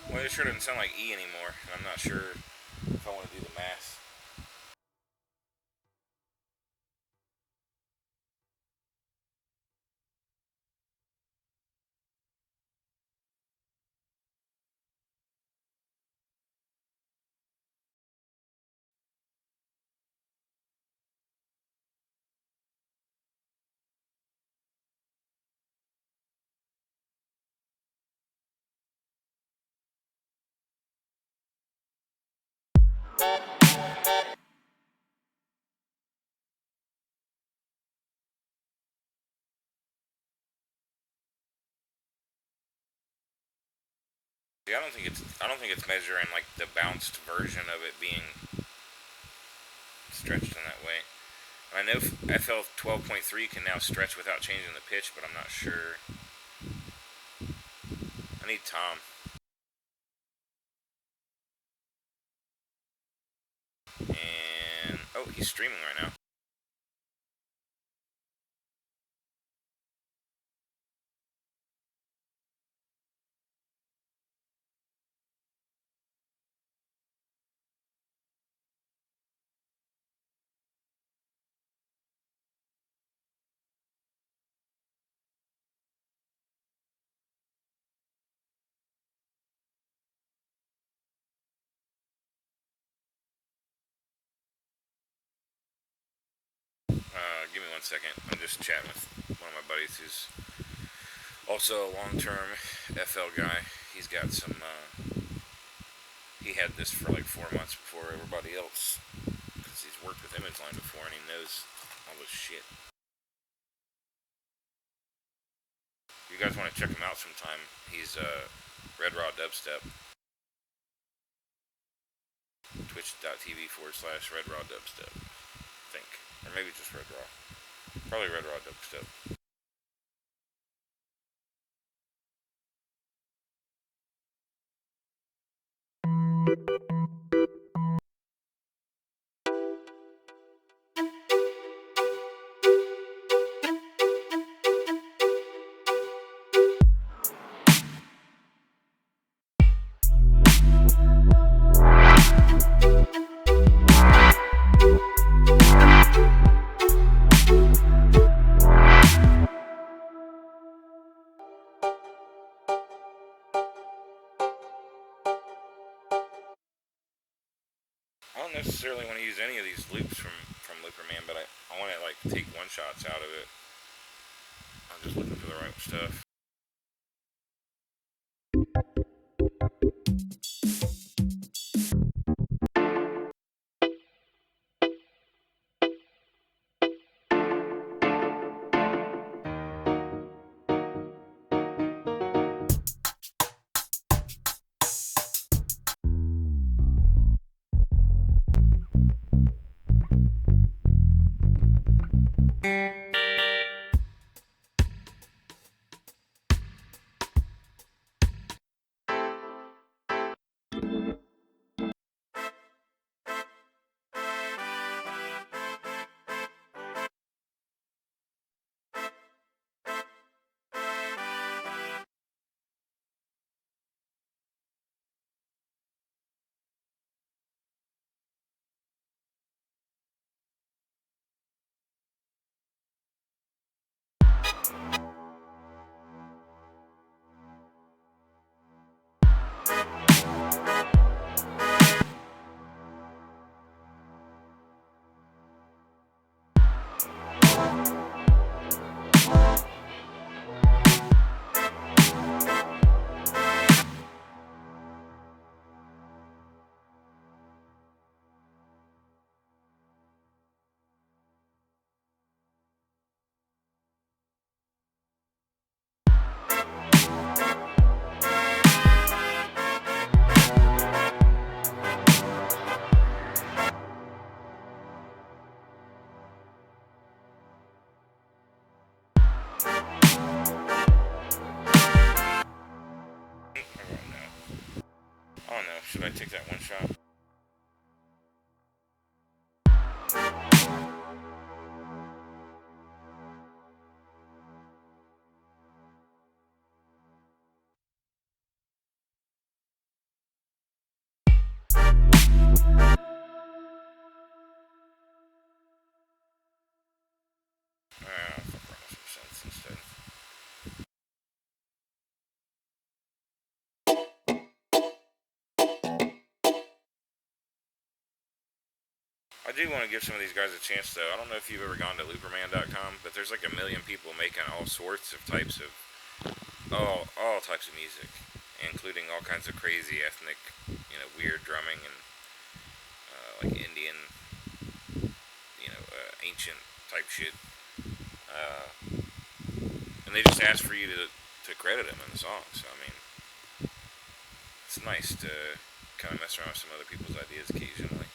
Well, it sure doesn't sound like E anymore, and I'm not sure if I want to do the math. See, I don't think it's measuring like the bounced version of it being stretched in that way. I know FL 12.3 can now stretch without changing the pitch, but I'm not sure. I need Tom. And oh, he's streaming right now. Give me 1 second. I'm just chatting with one of my buddies who's also a long-term FL guy. He's got some. He had this for like 4 months before everybody else, because he's worked with Image Line before and he knows all this shit. You guys want to check him out sometime? He's Red Raw Dubstep. Twitch.tv/Red Raw Dubstep. I think. Or maybe just Red Raw. Probably Red Raw Dubstep. I don't necessarily want to use any of these loops from Looperman, but I want to like take one shots out of it. I'm just looking for the right stuff. take that one shot. Fuck around with some sense instead. I do want to give some of these guys a chance, though. I don't know if you've ever gone to looperman.com, but there's like a million people making all sorts of types of all types of music, including all kinds of crazy ethnic, weird drumming and like Indian, ancient type shit. Uh, and they just ask for you to credit them in the song. So I mean, it's nice to kind of mess around with some other people's ideas occasionally.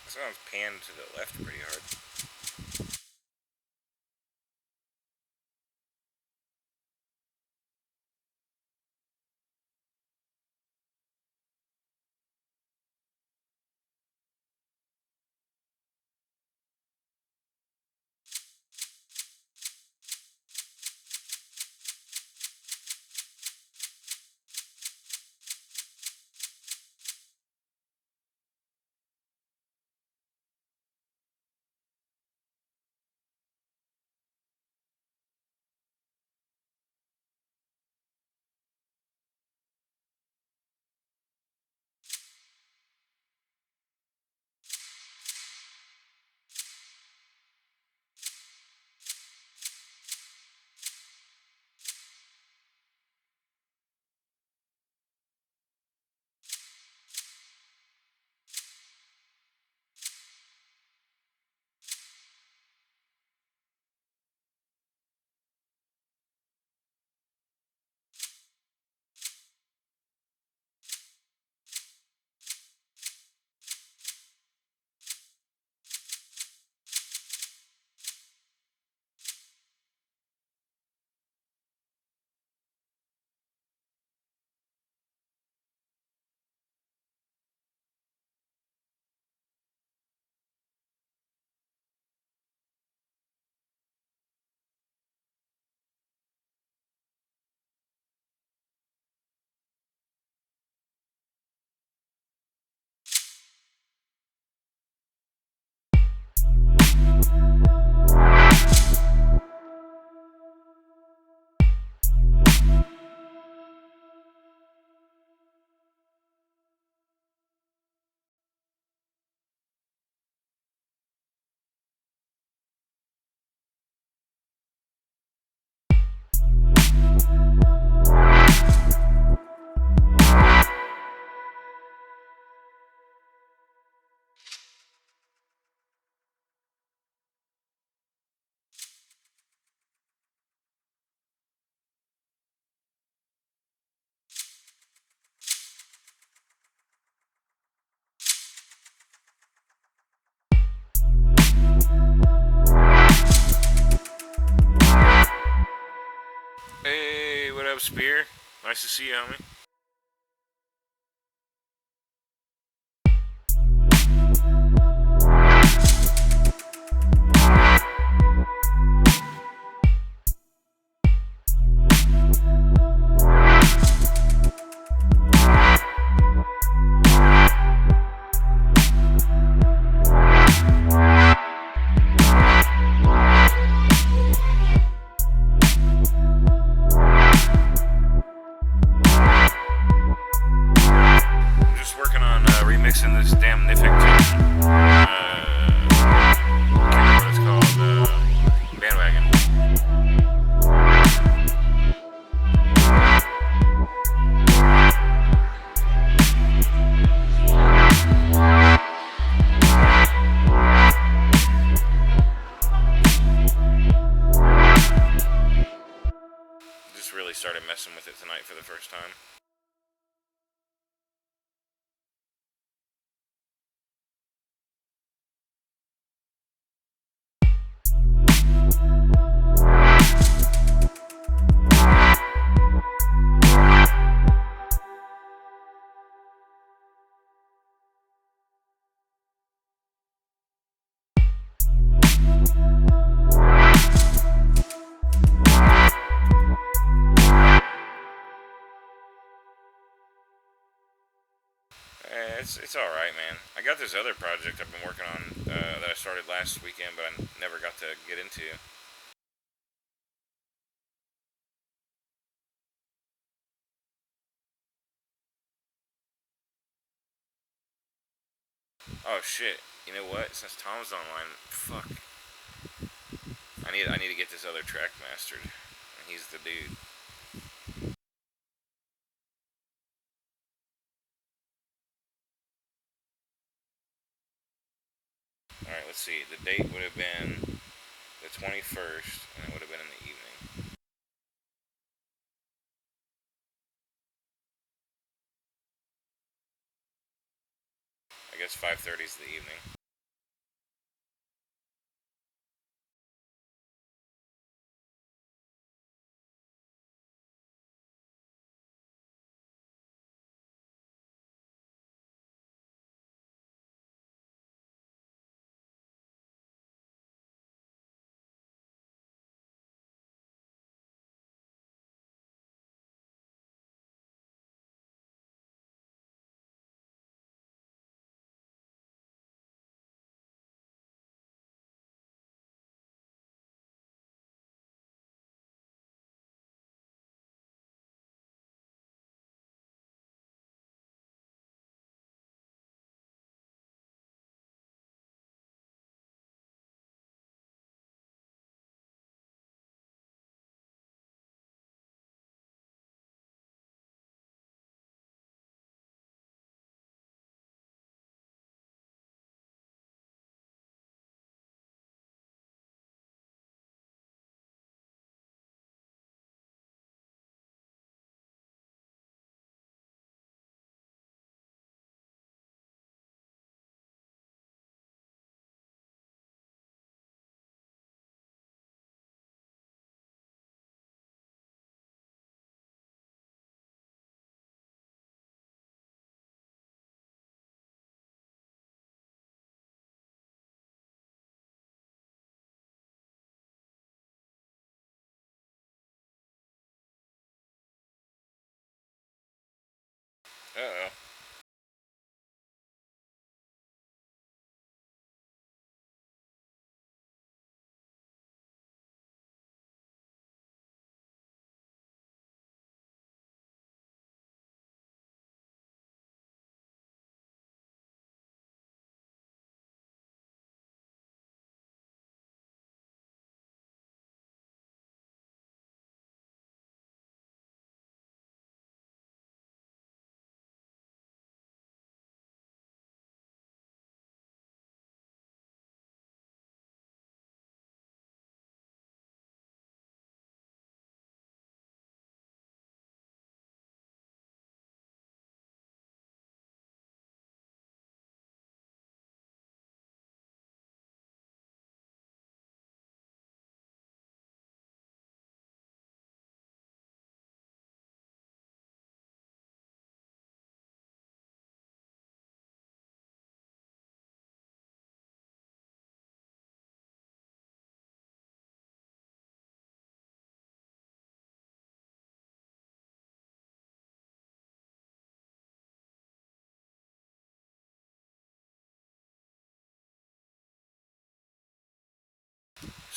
This one's panned to the left pretty hard. up, Spear? Nice to see you, homie. I'm just working on remixing this damn Niffic tune. Can't remember what it's called. Bandwagon. Just really started messing with it tonight for the first time. It's all right, man. I got this other project I've been working on that I started last weekend, but I never got to get into. Oh shit! You know what? Since Tom's online, fuck. I need to get this other track mastered. And he's the dude. All right, let's see. The date would have been the 21st, and it would have been in the evening. I guess 5:30 is the evening. Uh oh.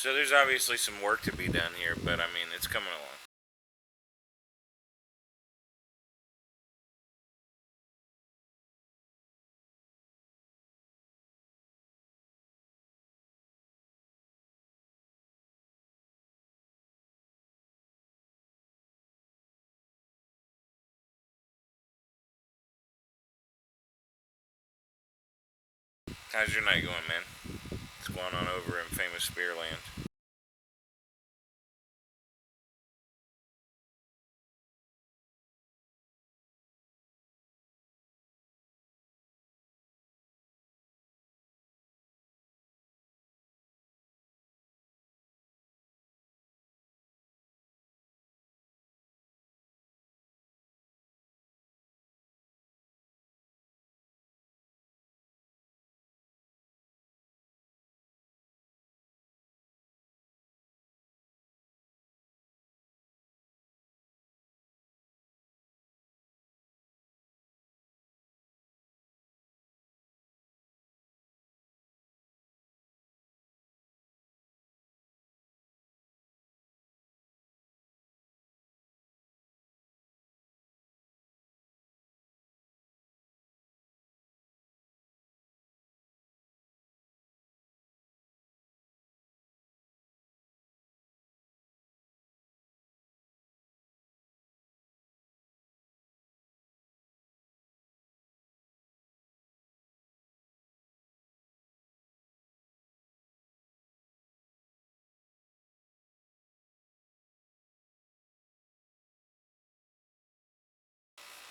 So there's obviously some work to be done here, but I mean, it's coming along. How's your night going, man? What's going on over in famous Spearland?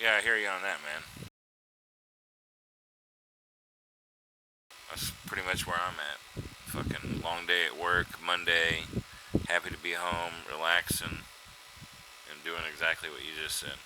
Yeah, I hear you on that, man. That's pretty much where I'm at. Fucking long day at work, Monday. Happy to be home, relaxing, and doing exactly what you just said.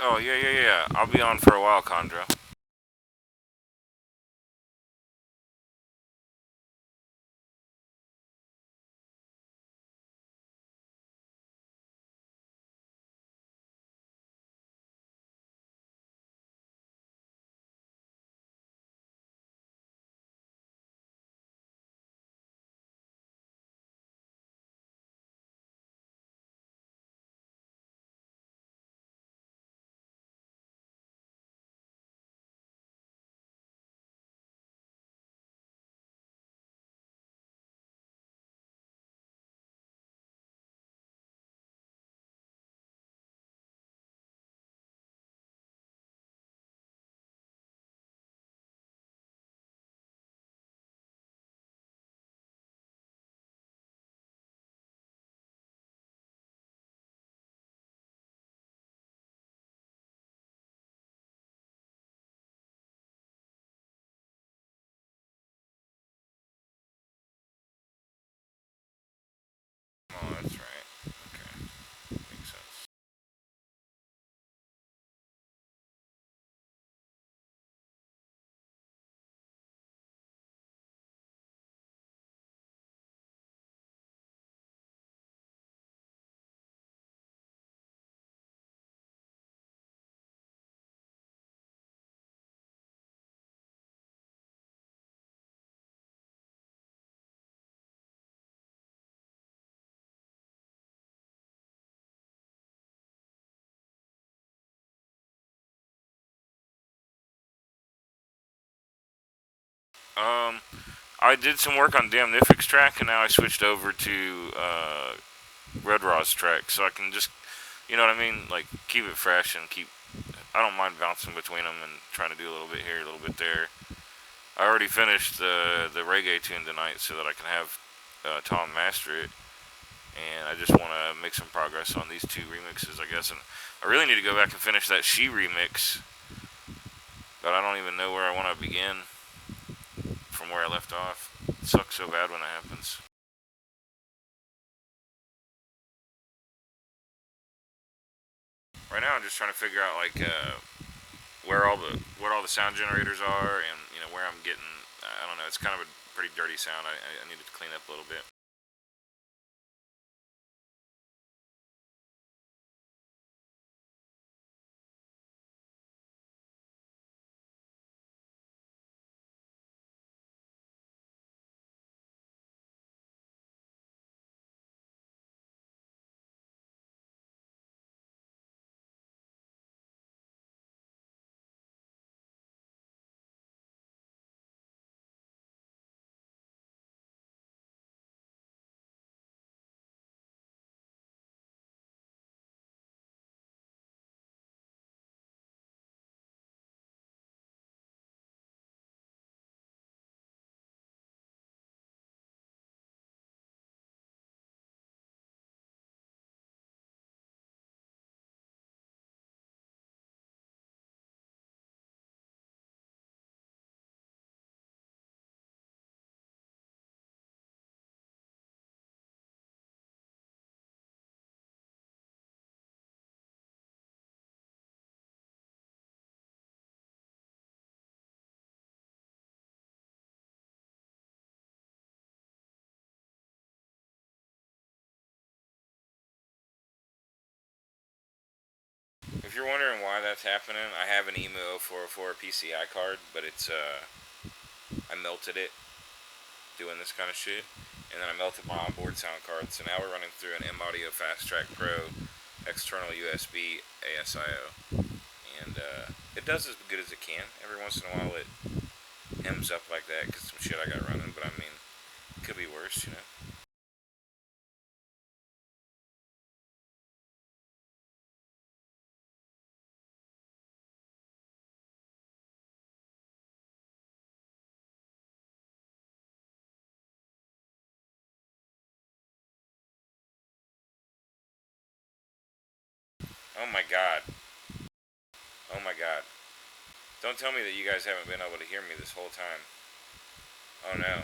Oh, yeah, yeah, yeah. I'll be on for a while, Condra. Oh, that's right. Okay, makes sense. Um, I did some work on Damnific's track, and now I switched over to Red Raw's track, so I can just, you know what I mean, like keep it fresh and keep. I don't mind bouncing between them and trying to do a little bit here, a little bit there. I already finished the reggae tune tonight, so that I can have Tom master it, I just want to make some progress on these two remixes, I guess. And I really need to go back and finish that She remix, but I don't even know where I want to begin from where I left off. It sucks so bad when that happens. Right now, I'm just trying to figure out like where all the sound generators are, and where I'm getting. I don't know. It's kind of a pretty dirty sound. I need to clean up a little bit. If you're wondering why that's happening, I have an EMU 0404 PCI card, but it's I melted it doing this kind of shit, and then I melted my onboard sound card. So now we're running through an M Audio Fast Track Pro external USB ASIO, and it does as good as it can. Every once in a while it hems up like that because some shit I got running, but I mean, it could be worse. Oh my god. Oh my god. Don't tell me that you guys haven't been able to hear me this whole time. Oh no.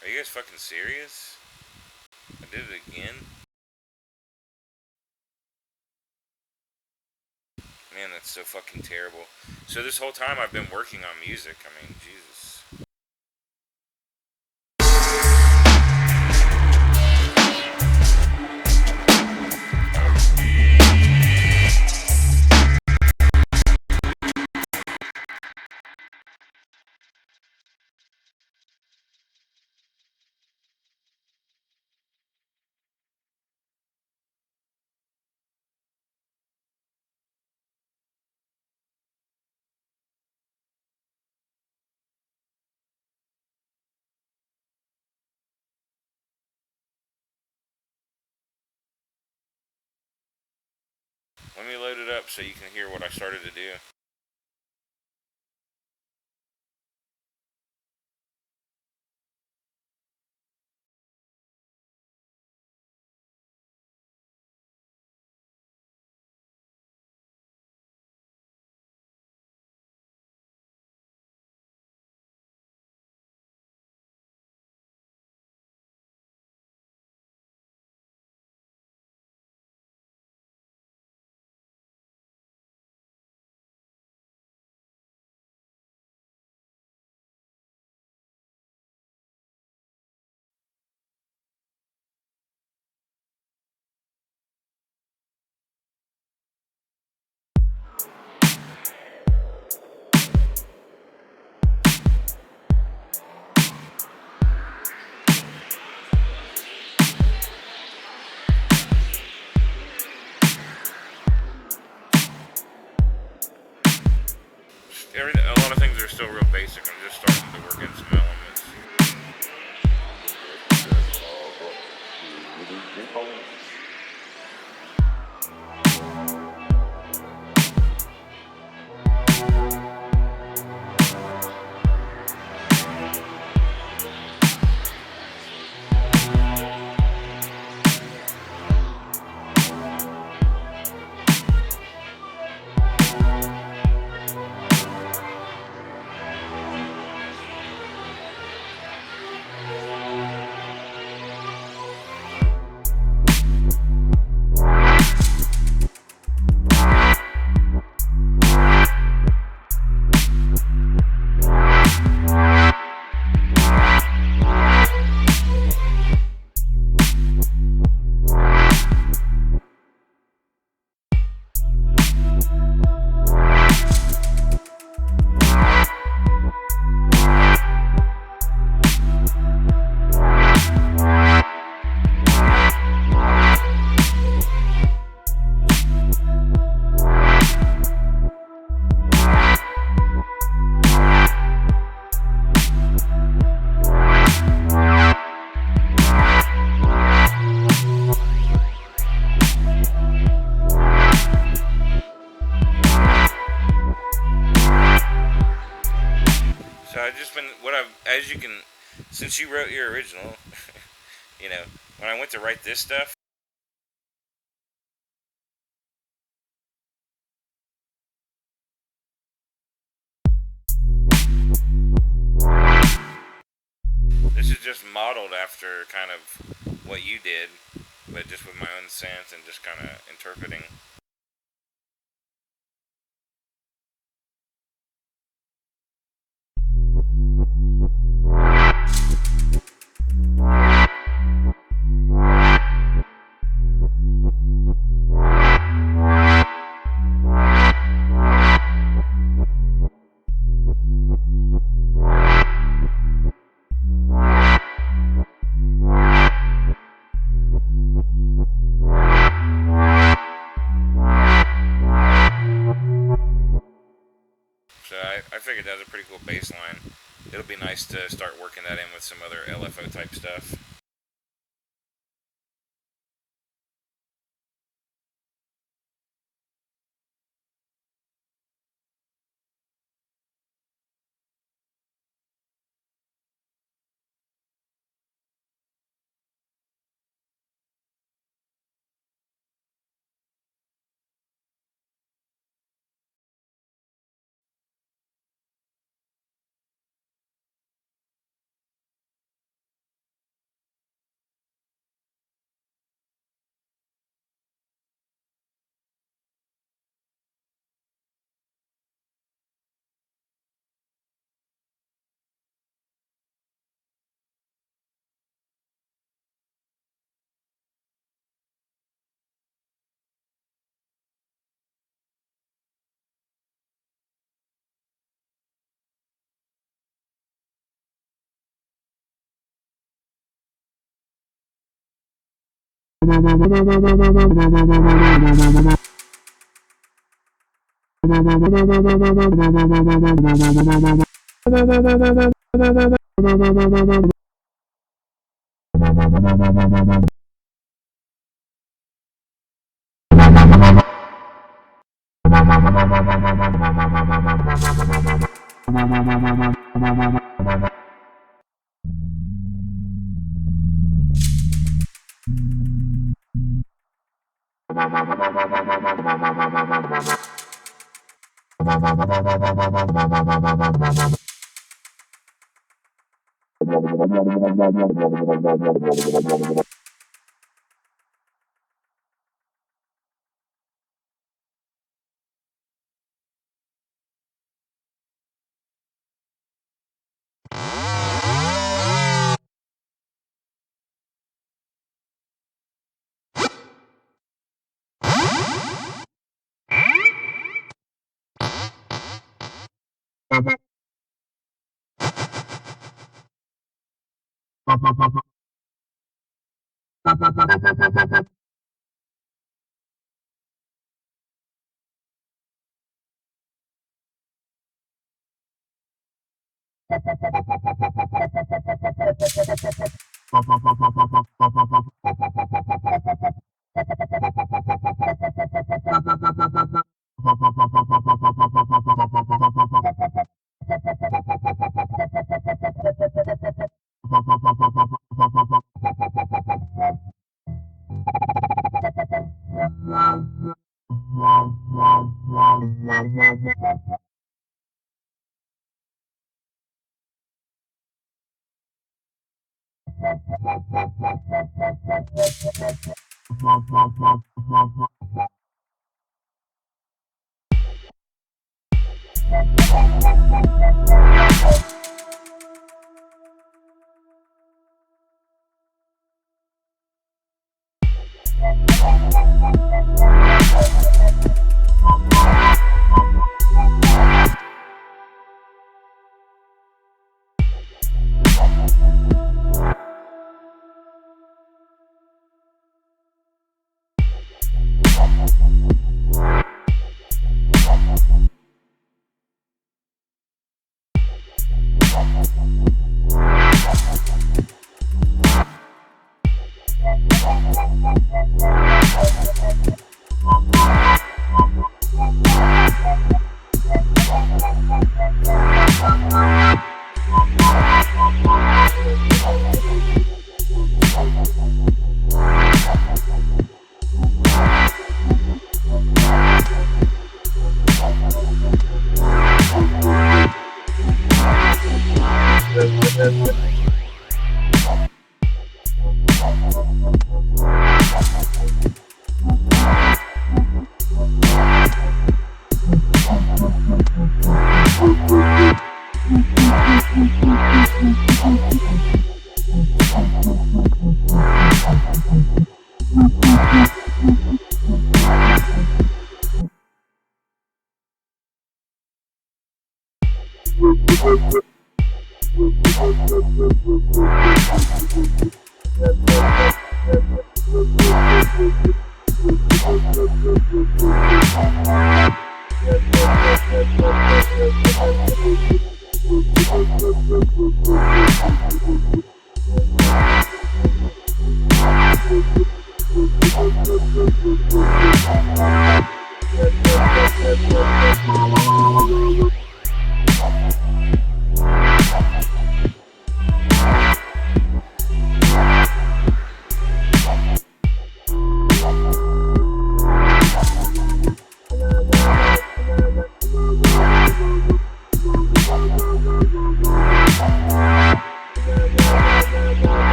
Are you guys fucking serious? I did it again? Man, that's so fucking terrible. So this whole time I've been working on music. I mean, Jesus. Let me load it up so you can hear what I started to do. since you wrote your original, when I went to write this stuff, this is just modeled after kind of what you did, but just with my own sense and just kind of interpreting. So I figured that was a pretty cool baseline. It'll be nice to start working that in with some other LFO type stuff.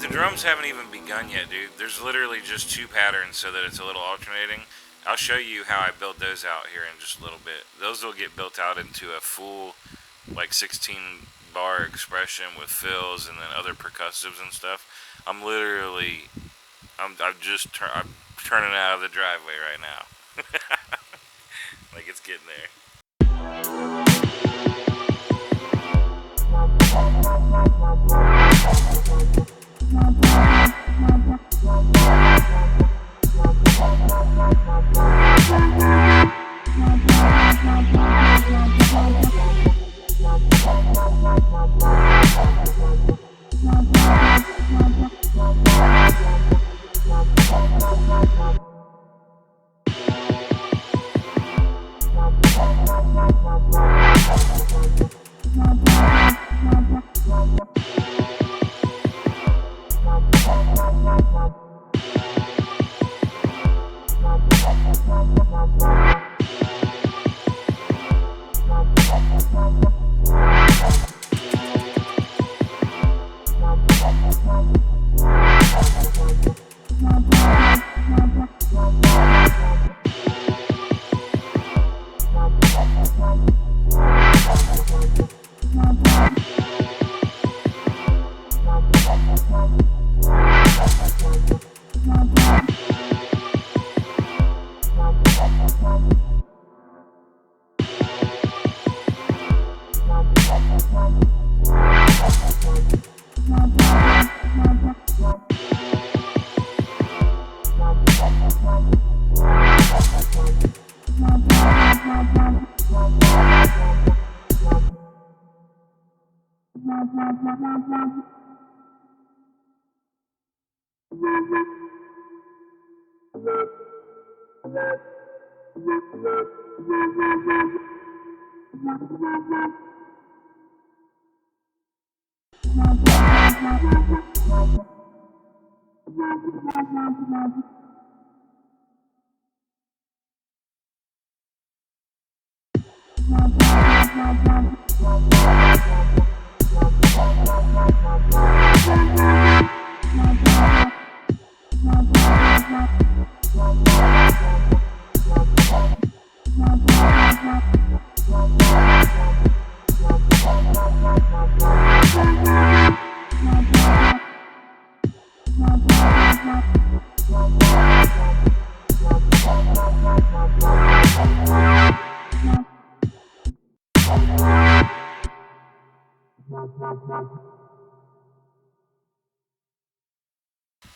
The drums haven't even begun yet, dude. There's literally just two patterns so that it's a little alternating. I'll show you how I build those out here in just a little bit. Those will get built out into a full, like 16 bar expression with fills and then other percussives and stuff. I'm turning it out of the driveway right now. Like it's getting there.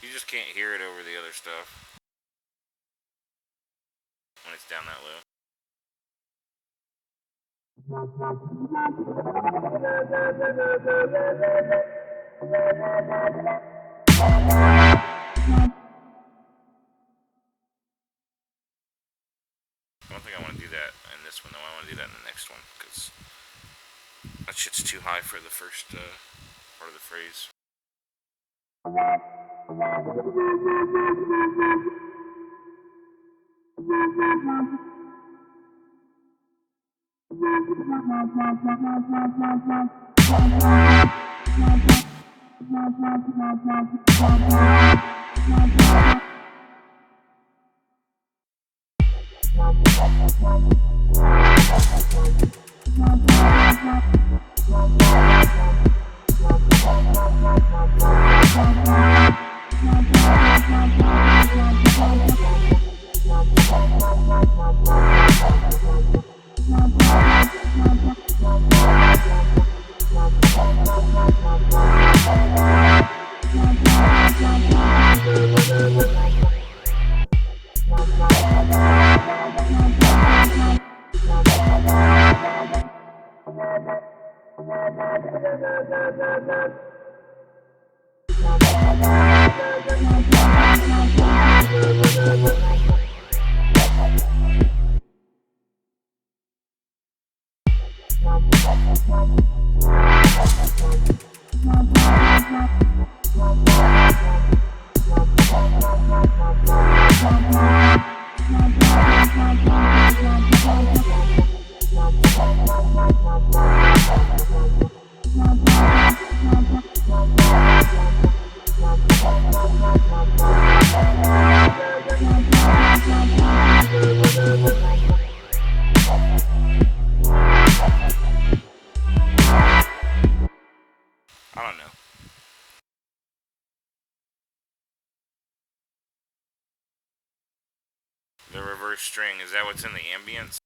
You just can't hear it over the other stuff when it's down that low. I don't think I want to do that in this one though. I want to do that in the next one because that shit's too high for the first part of the phrase. don't know. The reverse string, is that what's in the ambience?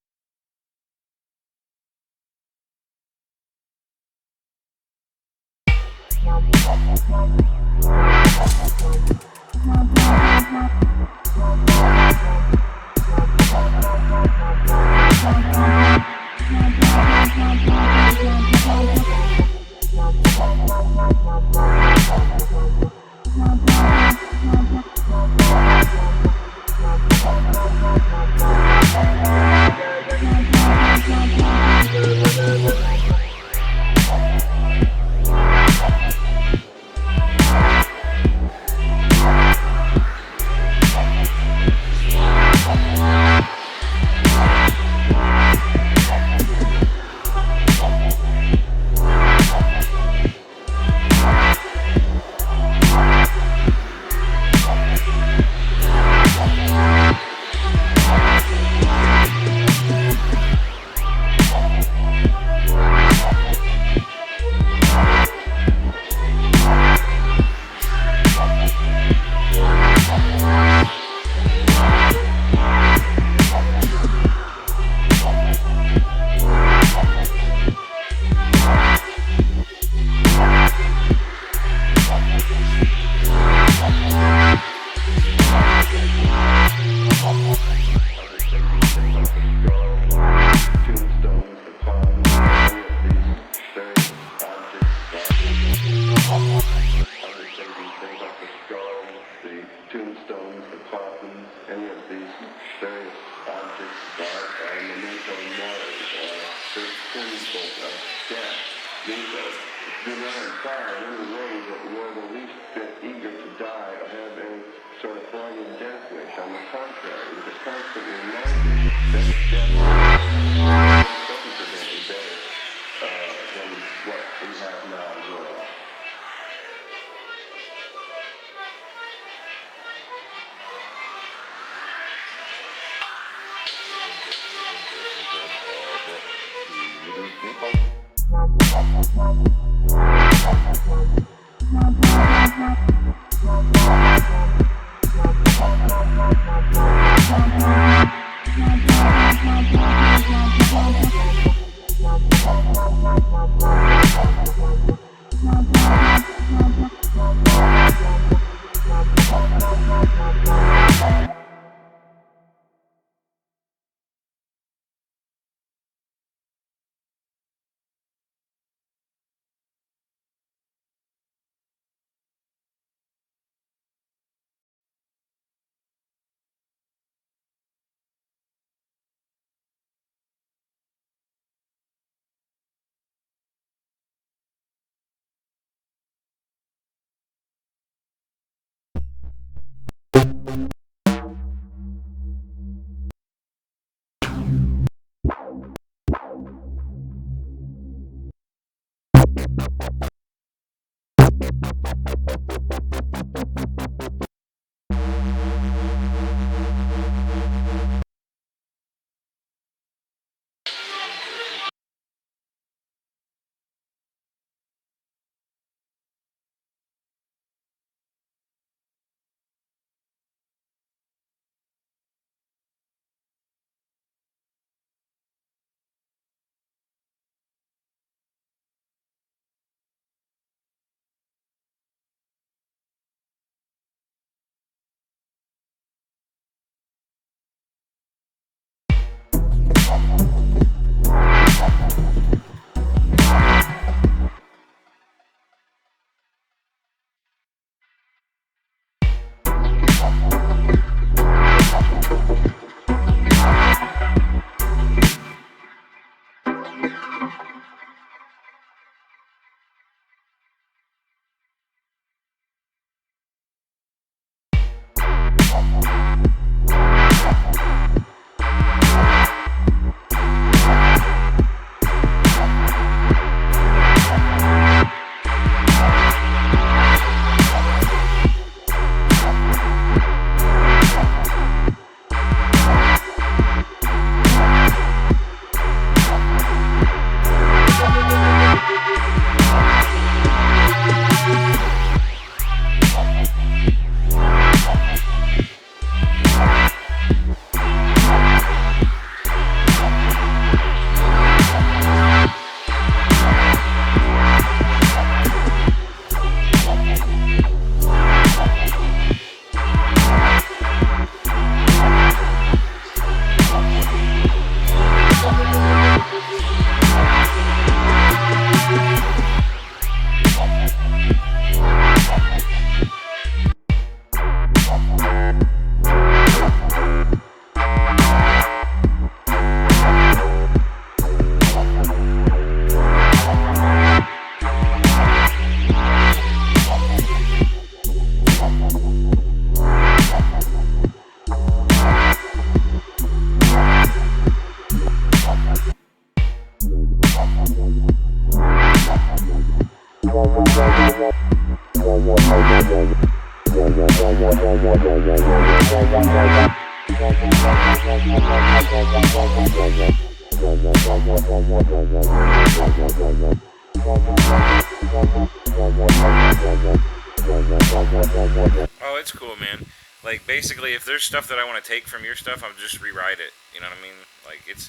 it's cool, man. Like basically, if there's stuff that I want to take from your stuff, I'll just rewrite it. You know what I mean? Like it's,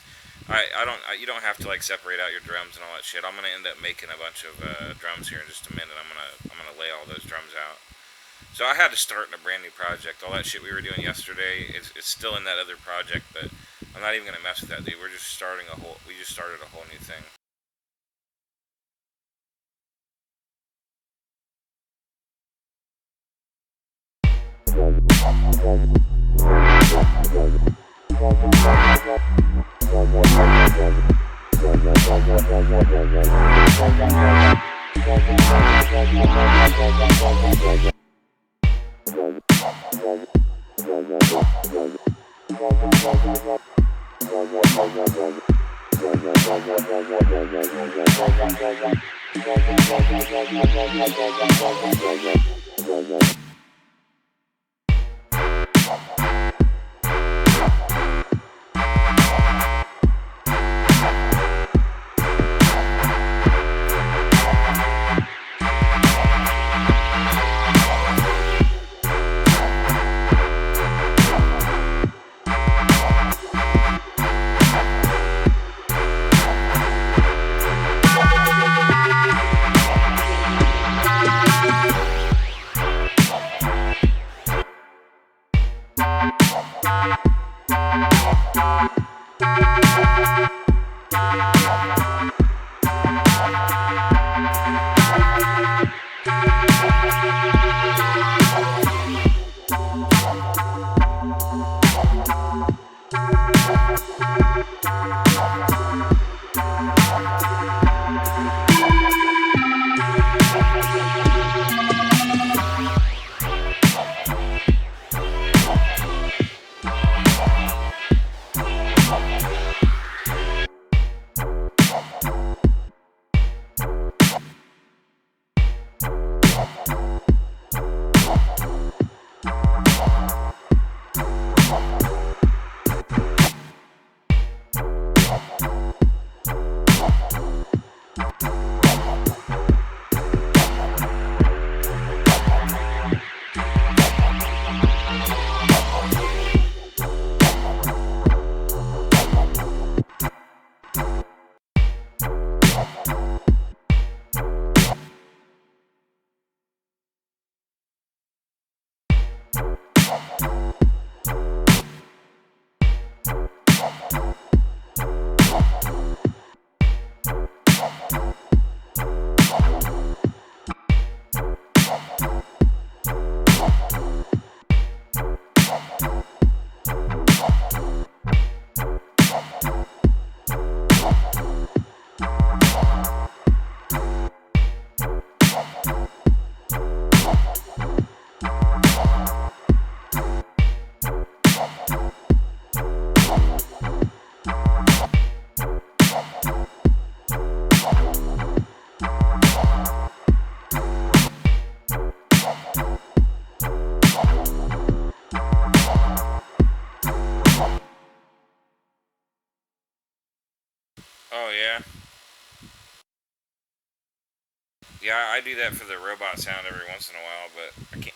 you don't have to like separate out your drums and all that shit. I'm gonna end up making a bunch of drums here in just a minute. I'm gonna lay all those drums out. So I had to start in a brand new project. All that shit we were doing yesterday is still in that other project, but I'm not even gonna mess with that, dude. We're just starting a whole. We just started a whole new thing. Oh yeah, yeah. I do that for the robot sound every once in a while, but I can't.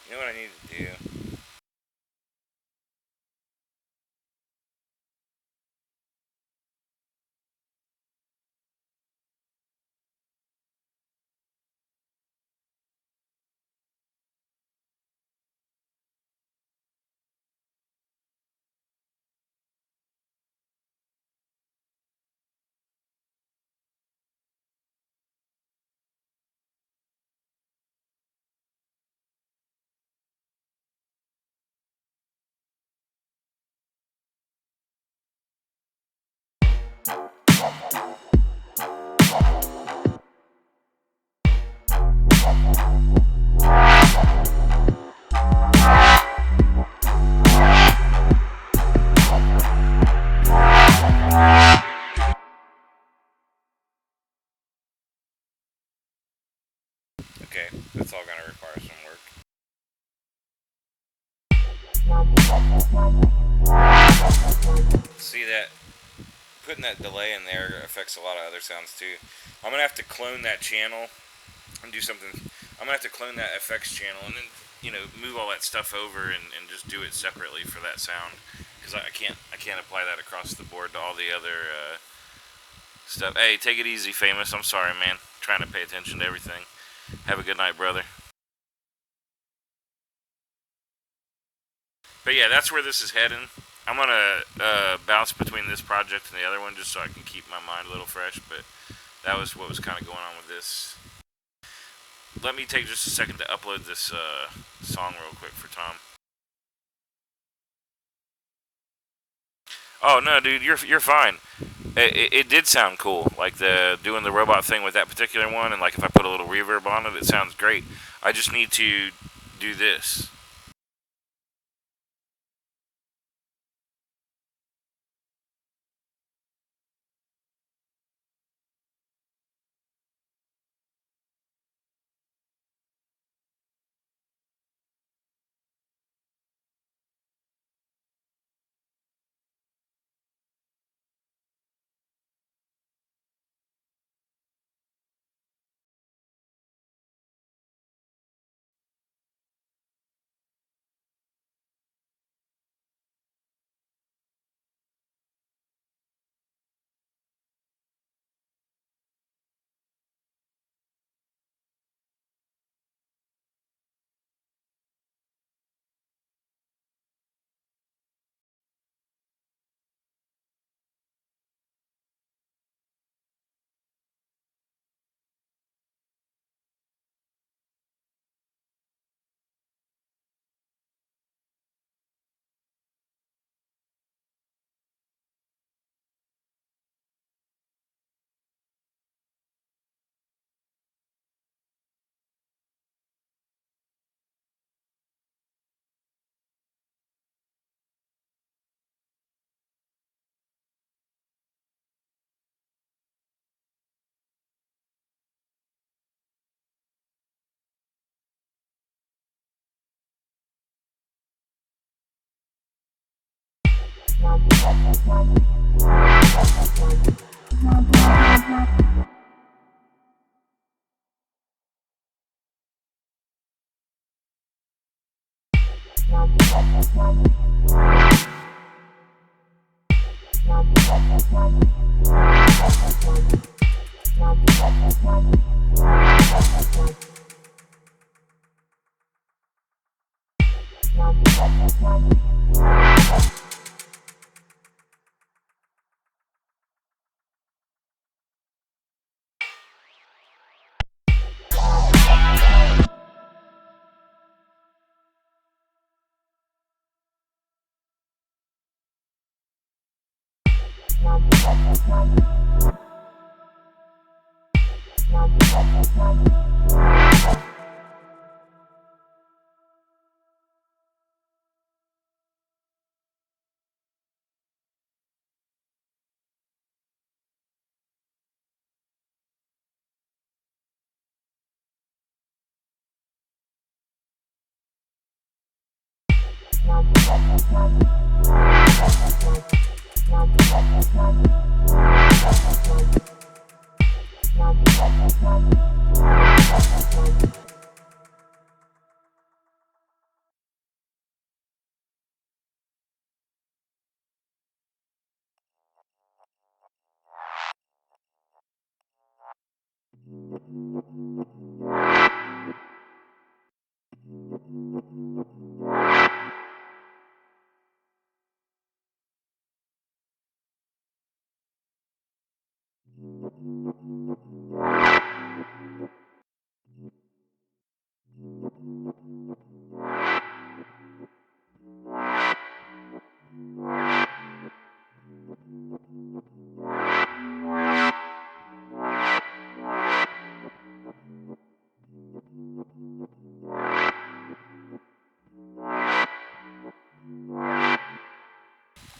You know what I need to do? Okay, that's all gonna require some work. See that? Putting that delay in there affects a lot of other sounds too. I'm gonna have to clone that channel and do something. I'm gonna have to clone that effects channel and then move all that stuff over and just do it separately for that sound because I can't apply that across the board to all the other stuff. Hey, take it easy, Famous. I'm sorry, man. Trying to pay attention to everything. Have a good night, brother. But yeah, that's where this is heading. I'm gonna bounce between this project and the other one just so I can keep my mind a little fresh. But that was what was kind of going on with this. Let me take just a second to upload this song real quick for Tom. Oh no, dude, you're fine. It did sound cool, like doing the robot thing with that particular one, and like if I put a little reverb on it, it sounds great. I just need to do this.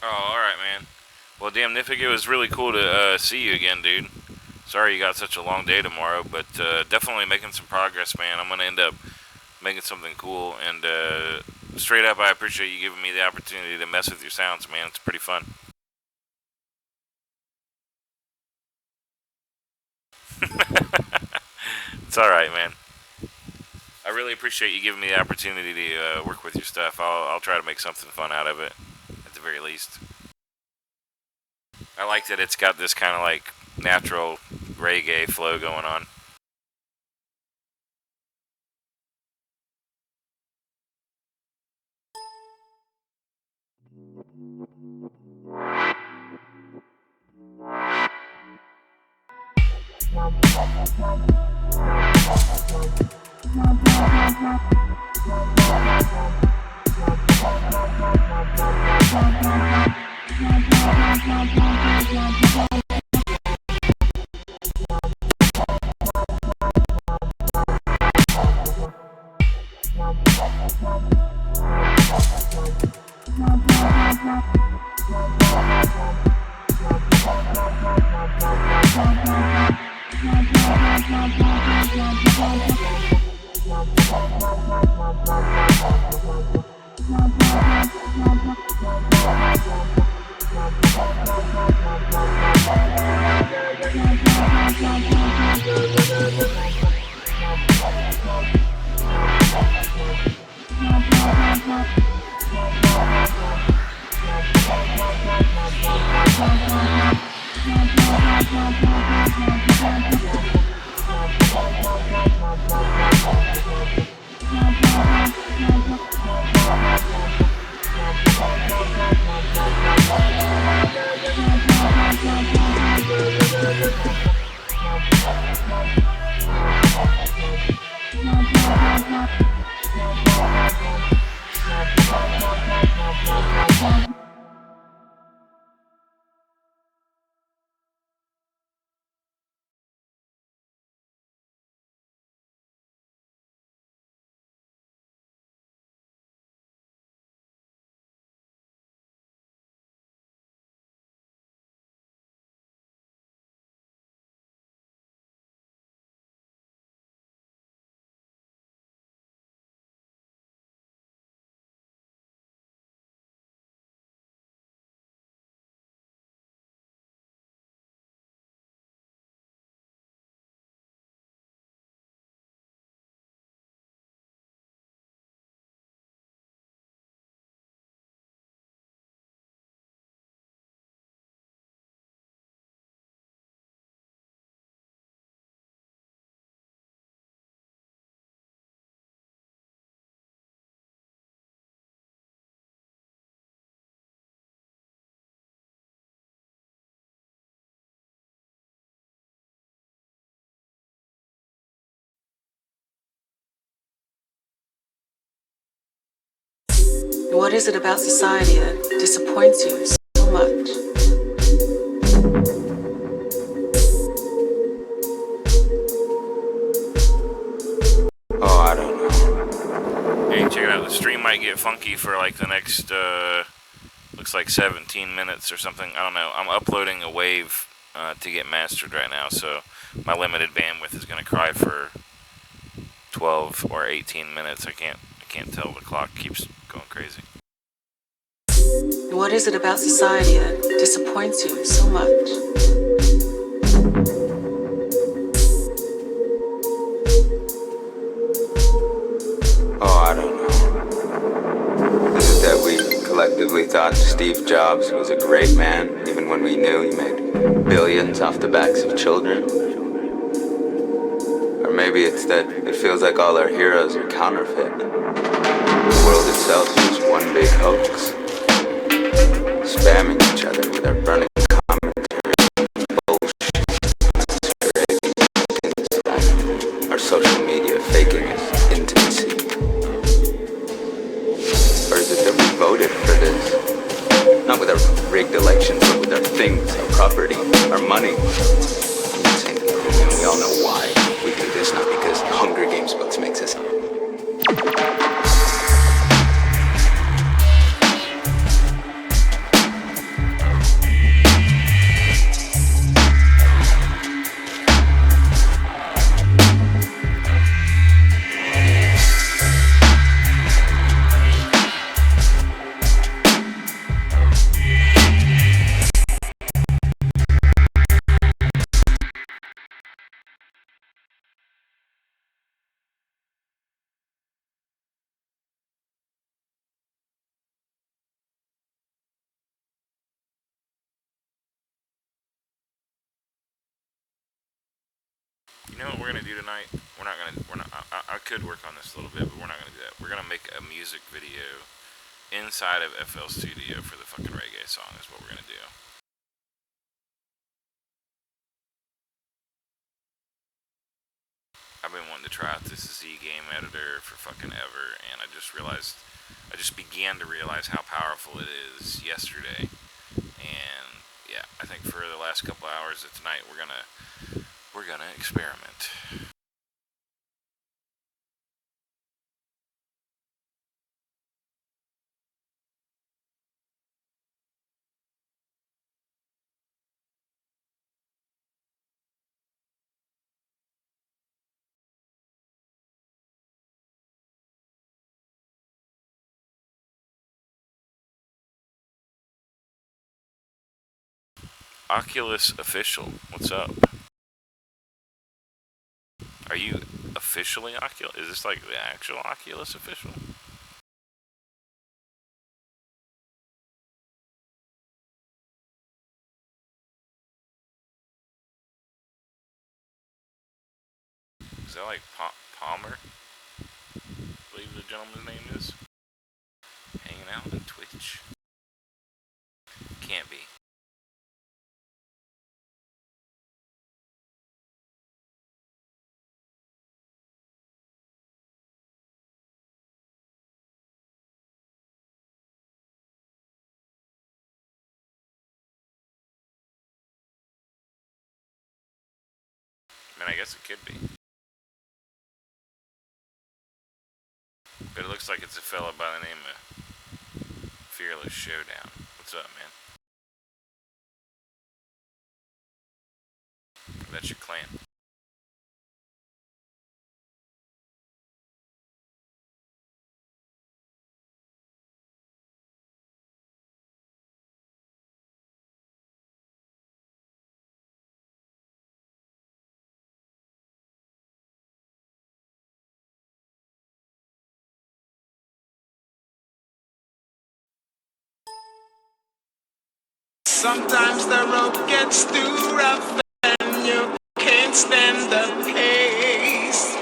Oh, alright, man. Well, damn, Nifig, it was really cool to see you again, dude. Sorry you got such a long day tomorrow, but definitely making some progress, man. I'm going to end up making something cool, and straight up, I appreciate you giving me the opportunity to mess with your sounds, man. It's pretty fun. It's alright, man. I really appreciate you giving me the opportunity to work with your stuff. I'll try to make something fun out of it, at the very least. I like that it's got this kind of like natural reggae flow going on. What is it about society that disappoints you so much? Oh, I don't know. Hey, check it out. The stream might get funky for like the next, looks like 17 minutes or something. I don't know. I'm uploading a wave to get mastered right now, so my limited bandwidth is gonna cry for 12 or 18 minutes. I can't tell. The clock keeps going crazy. What is it about society that disappoints you so much? Oh, I don't know. Is it that we collectively thought Steve Jobs was a great man, even when we knew he made billions off the backs of children? Or maybe it's that it feels like all our heroes are counterfeit. The world itself is one big hoax, spamming each other with our burning commentary, bullshit, masquerading, our social media faking us intimacy. Or is it that we voted for this? Not with our rigged elections, but with our things, our property, our money. And we all know why we do this, not because Hunger Games books makes us. You know what we're gonna do tonight? I could work on this a little bit, but we're not gonna do that. We're gonna make a music video inside of FL Studio for the fucking reggae song is what we're gonna do. I've been wanting to try out this Z game editor for fucking ever, and I just began to realize how powerful it is yesterday. And yeah, I think for the last couple hours of tonight, we're gonna experiment. Oculus Official, what's up? Are you officially Oculus? Is this like the actual Oculus Official? Is that like Palmer? I believe the gentleman's name is. Hanging out on Twitch? Can't be. I mean, I guess it could be. But it looks like it's a fella by the name of Fearless Showdown. What's up, man? That's your clan. Sometimes the road gets too rough and you can't stand the pace.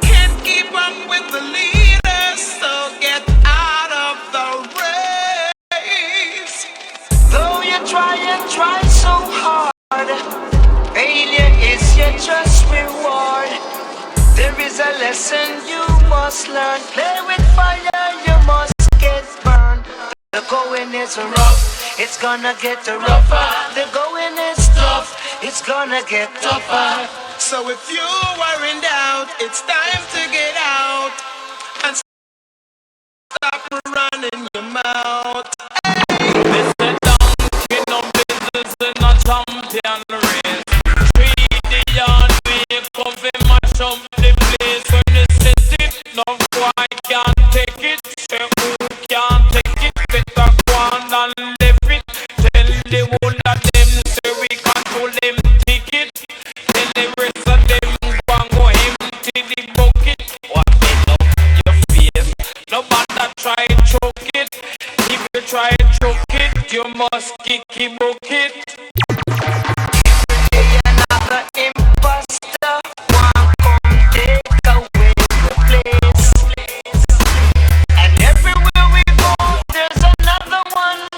Can't keep up with the leaders, so get out of the race. Though you try and try so hard, failure is your just reward. There is a lesson you must learn. Play with fire, you must get burned. The going is rough. It's gonna get rougher. The going is tough. It's gonna get tougher. So if you are in doubt, it's time to get out and stop running your mouth. This a donkey, no business in a champion race. Treat the yard, we come fi mash up the place. When the city, no boy can't take it. Say who can't take it, better go on kick it. Then the rest of them go empty the bucket. What bend up your face? Nobody try choke it. If you try choke it, you must kick the bucket. Another imposter, one come take away the place. And everywhere we go, there's another one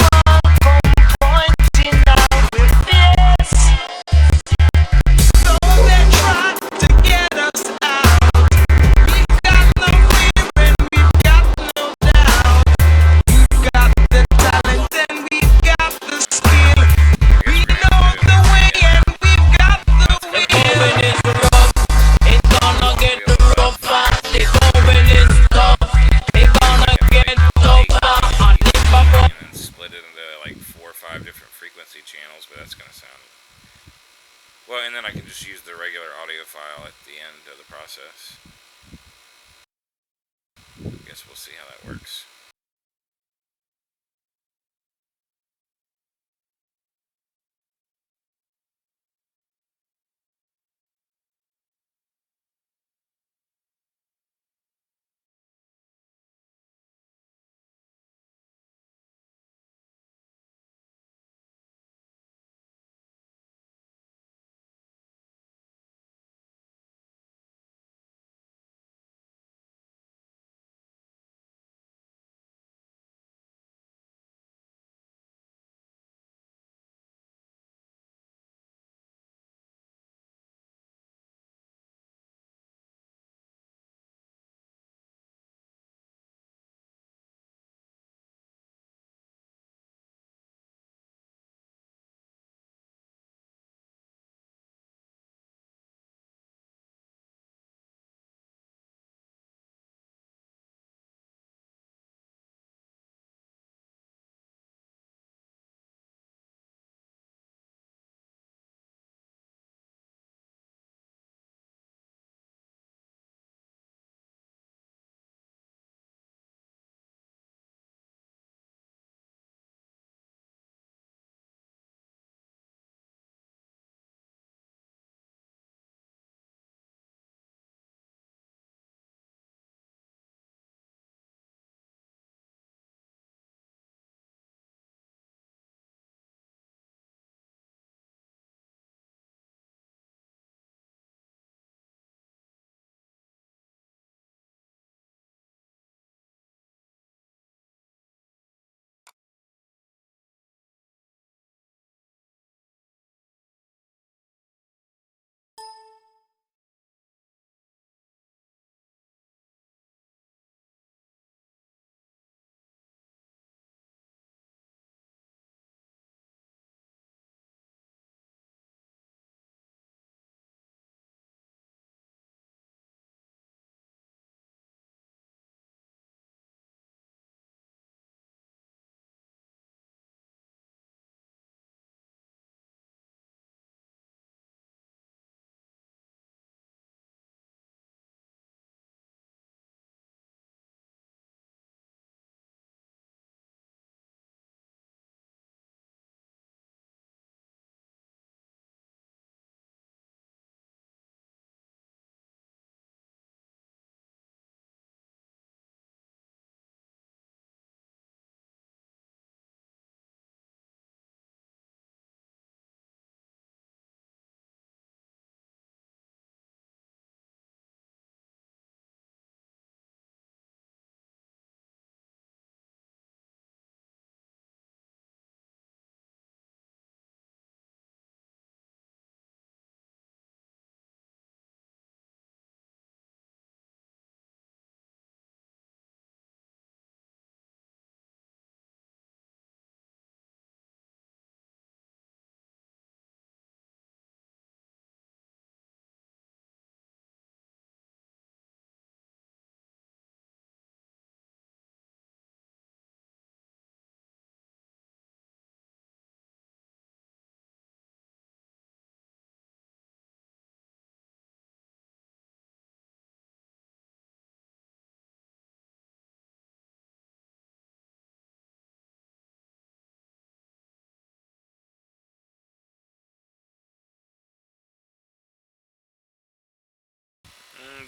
come pointing out with face. So they try to get us out. We've got no fear and we've got no doubt. We've got the talent and we've got the skill. We know the way and we've got the The will. going is rough, it gonna get rougher. The going is tough, it gonna get tougher. And if I go and then split it into like 4 or 5 different frequency channels, but that's gonna sound well. And then I can just use the regular audio file at the end of the process. I guess we'll see how that works.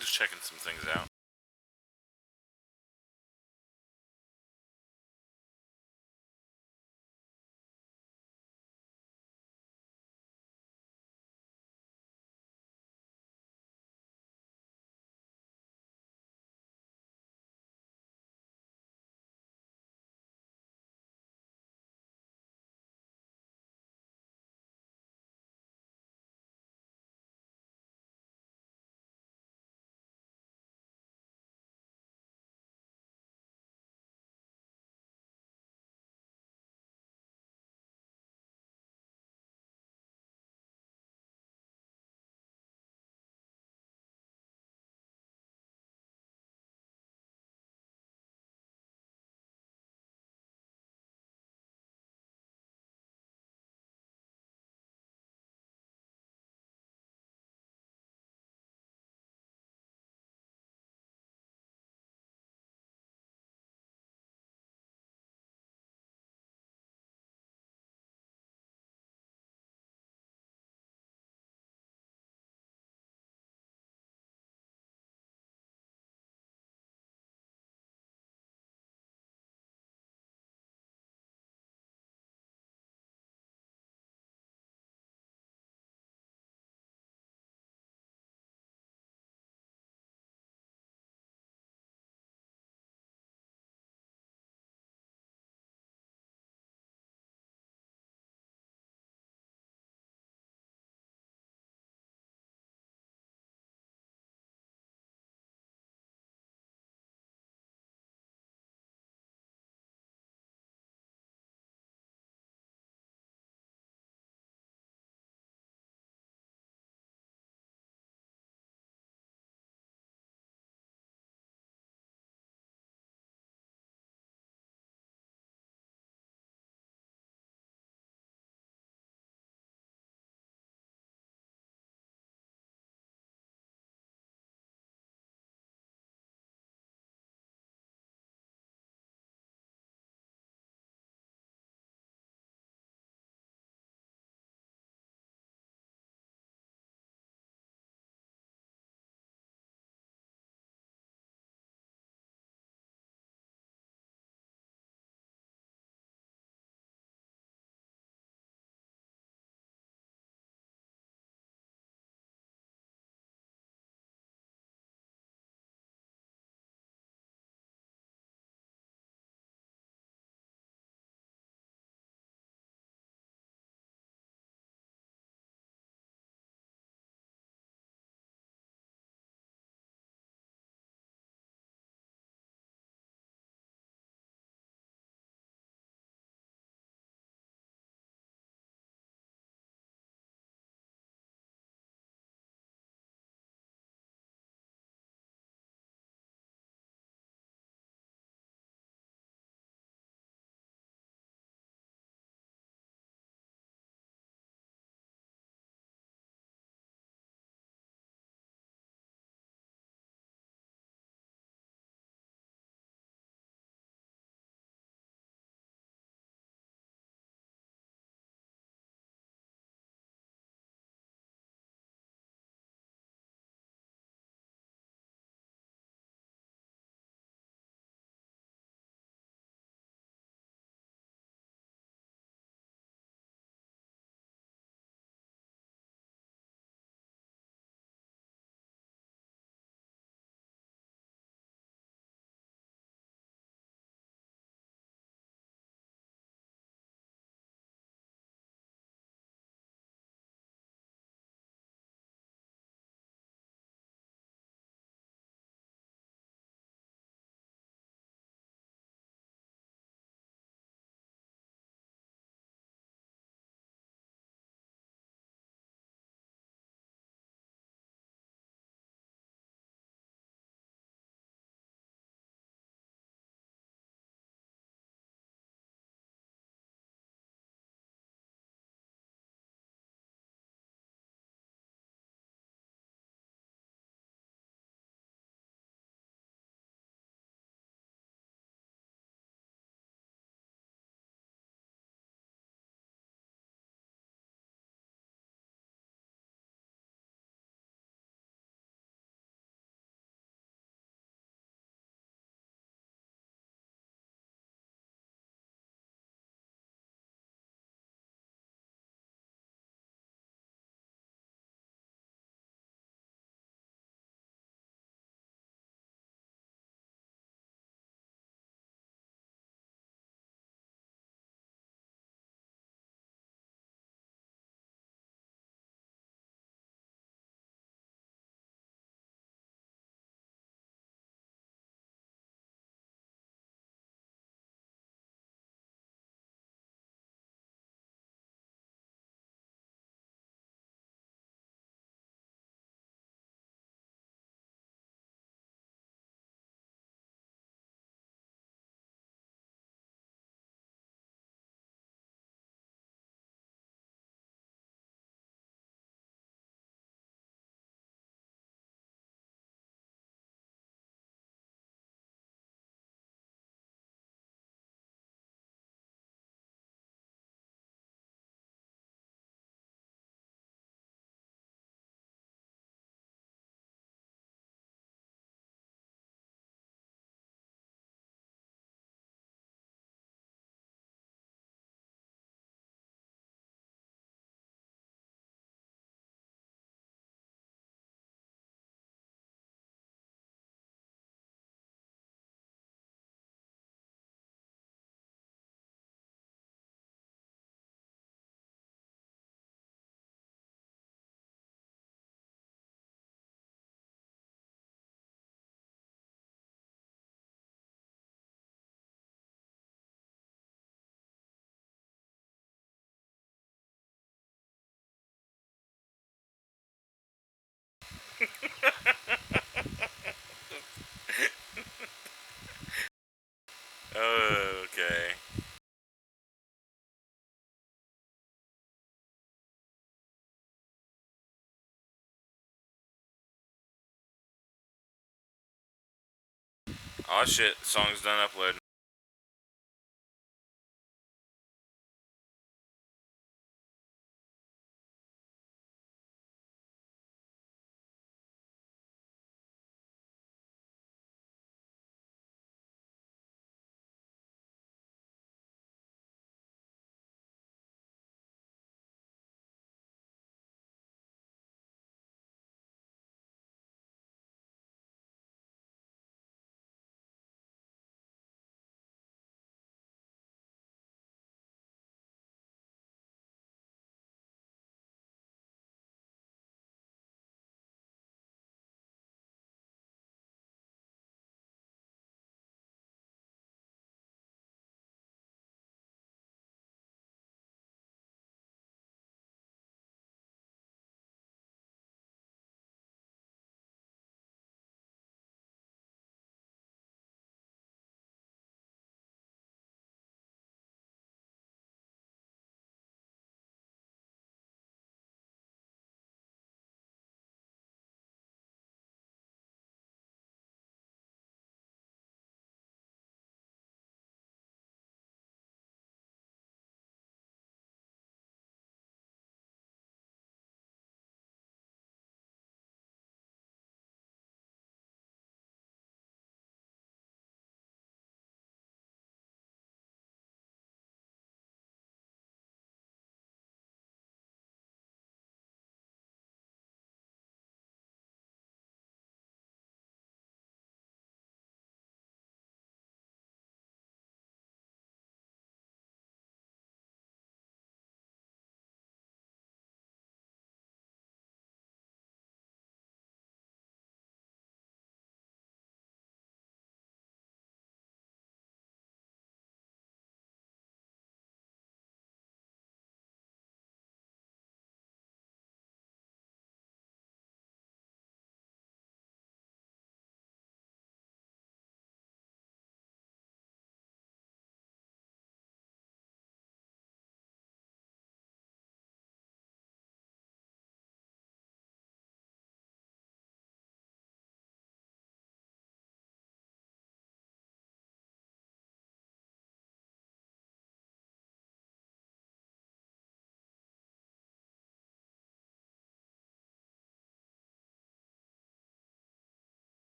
Just checking some things out. Oh shit, song's done uploading.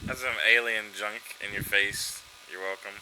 That's some alien junk in your face. You're welcome.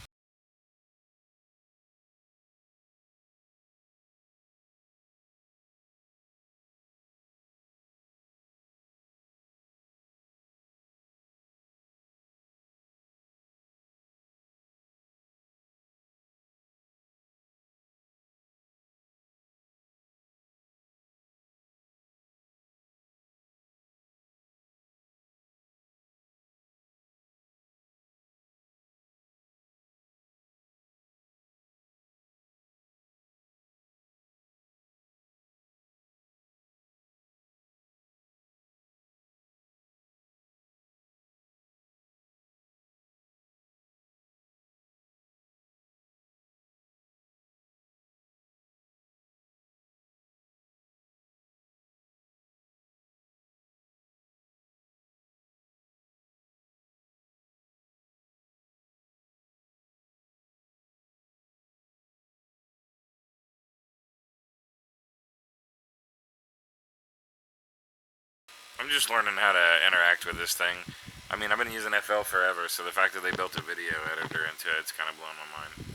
I'm just learning how to interact with this thing. I mean, I've been using FL forever, so the fact that they built a video editor into it's kind of blown my mind.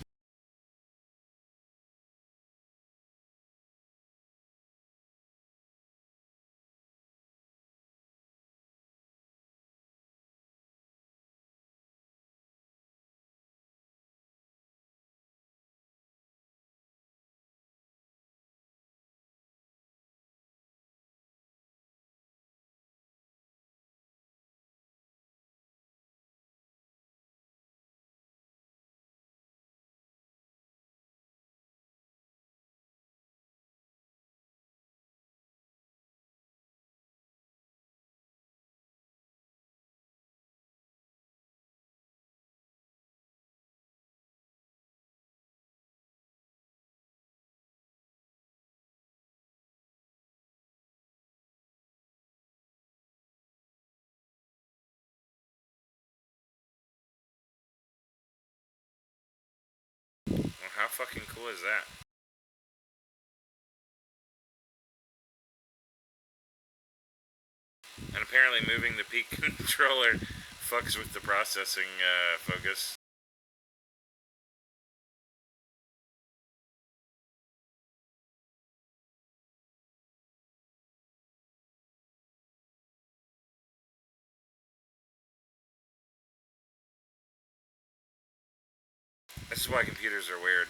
fucking cool is that? And apparently moving the peak controller fucks with the processing focus. This is why computers are weird.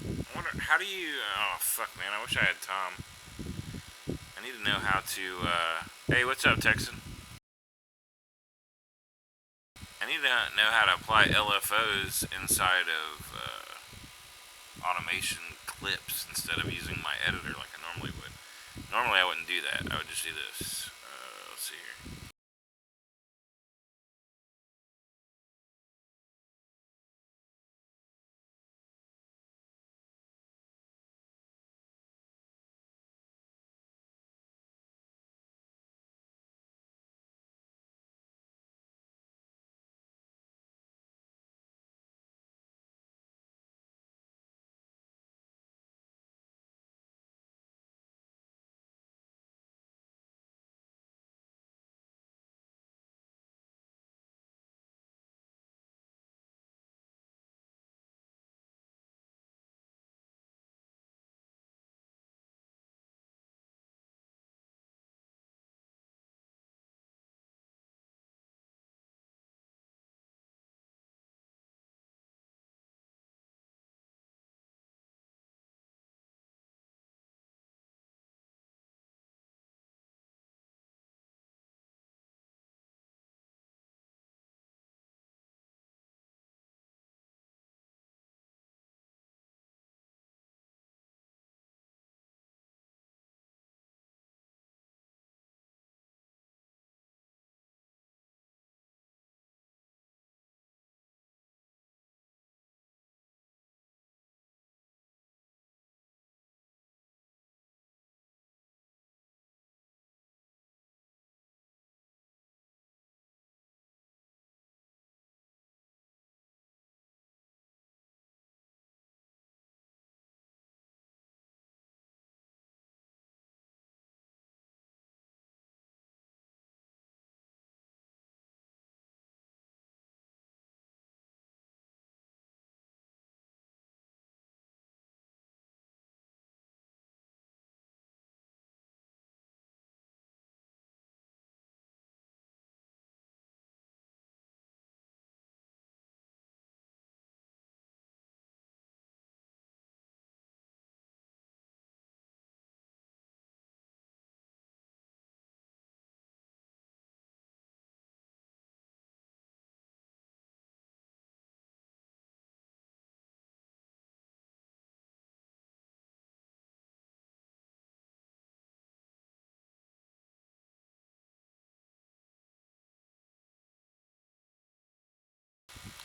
I wonder, how do you... Oh, fuck, man. I wish I had Tom. I need to know how to... Hey, what's up, Texan? I need to know how to apply LFOs inside of automation clips instead of using my editor like I normally would. Normally I wouldn't do that. I would just do this. Let's see here.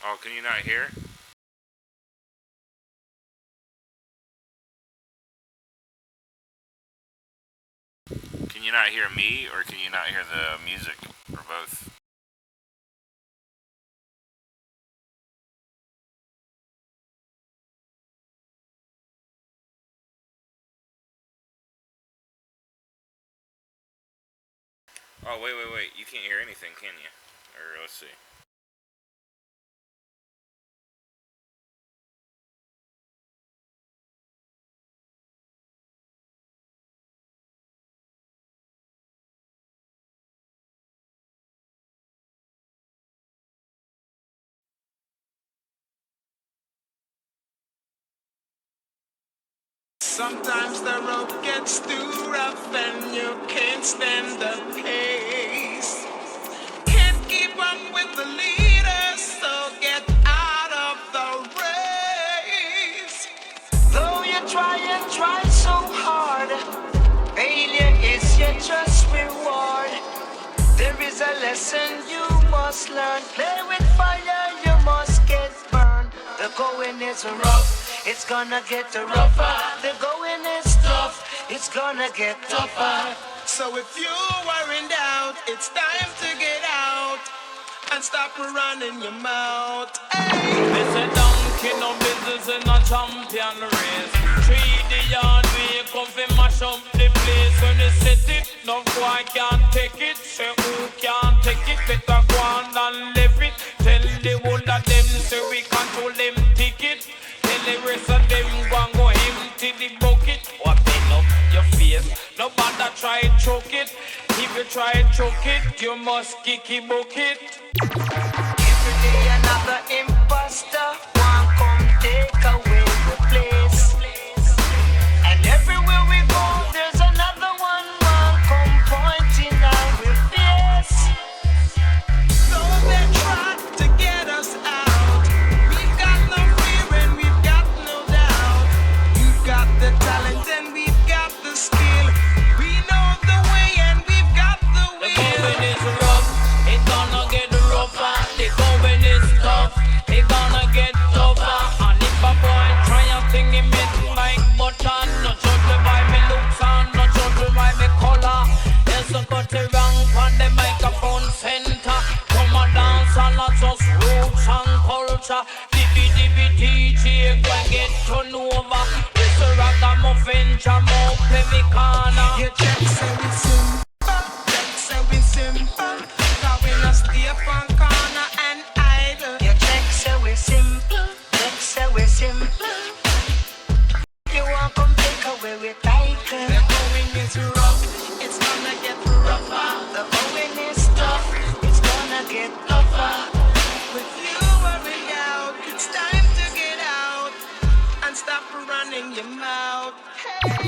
Oh, can you not hear? Can you not hear me, or can you not hear the music, or both? Oh, wait. You can't hear anything, can you? Or let's see. Sometimes the road gets too rough and you can't stand the pace. Can't keep up with the leaders, so get out of the race. Though you try and try so hard, failure is your just reward. There is a lesson you must learn. Play with fire, you must get burned. The going is rough, it's gonna get rougher. The going is tough, it's gonna get tougher. So if you are in doubt, it's time to get out and stop running your mouth. Hey. They say donkey no business in a champion race. 3D yard we come fi mash up the place. When they set it, no boy can't take it. Say who can't take it, better go on and live it. Tell the whole of them say we control them ticket. Tell the rest of them go empty the bucket. Open up your face, nobody try choke it. If you try choke it, you must kick it bucket. Every day another imposter want come take away the place. And everywhere we go, there's another one want come pointing our face. So they try to get us out. We've got no fear and we've got no doubt. You've got the talent and we've got the skill. We know the way and we've got the will. The going is rough, it's gonna get rougher. The going is tough, it's gonna get tougher. And if a boy try a thing, he make like butter. No judge me by me looks and no judge me by me color. Yes, I got it wrong on the microphone center. Come and dance and not just roots and culture. DJ, go and get turned over. This a ragamuffin, jam up every corner. Your check say we simple, check say we simple. Cause we no stay up on corner and idle. Your check say we simple, check say we simple. You want come take away with title. The going is rough, it's gonna get rougher. The going is tough, it's gonna get tougher. With you worrying out, it's time to get out and stop running your mouth. Hey.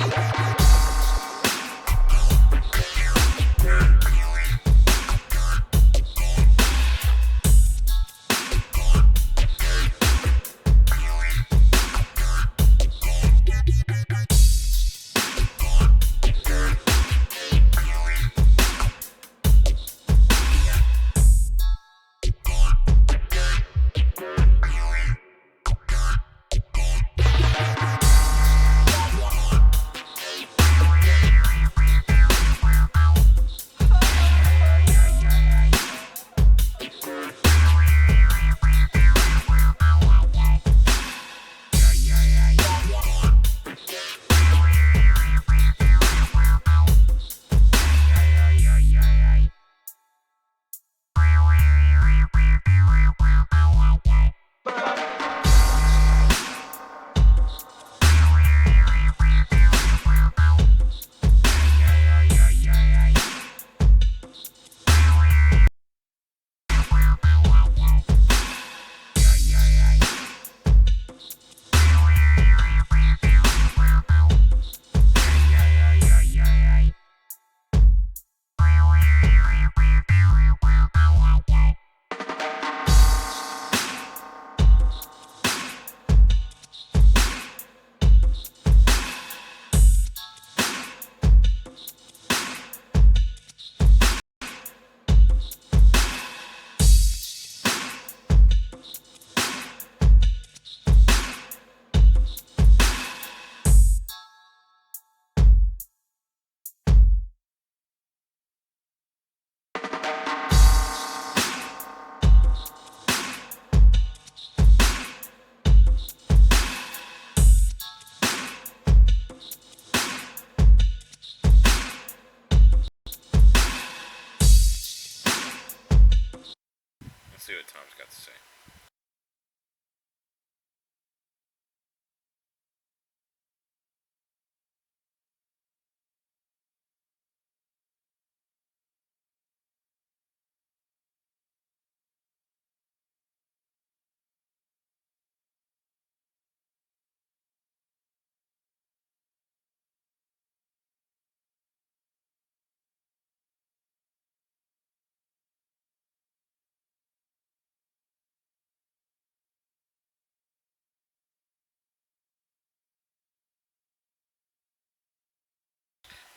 see what Tom's got to say.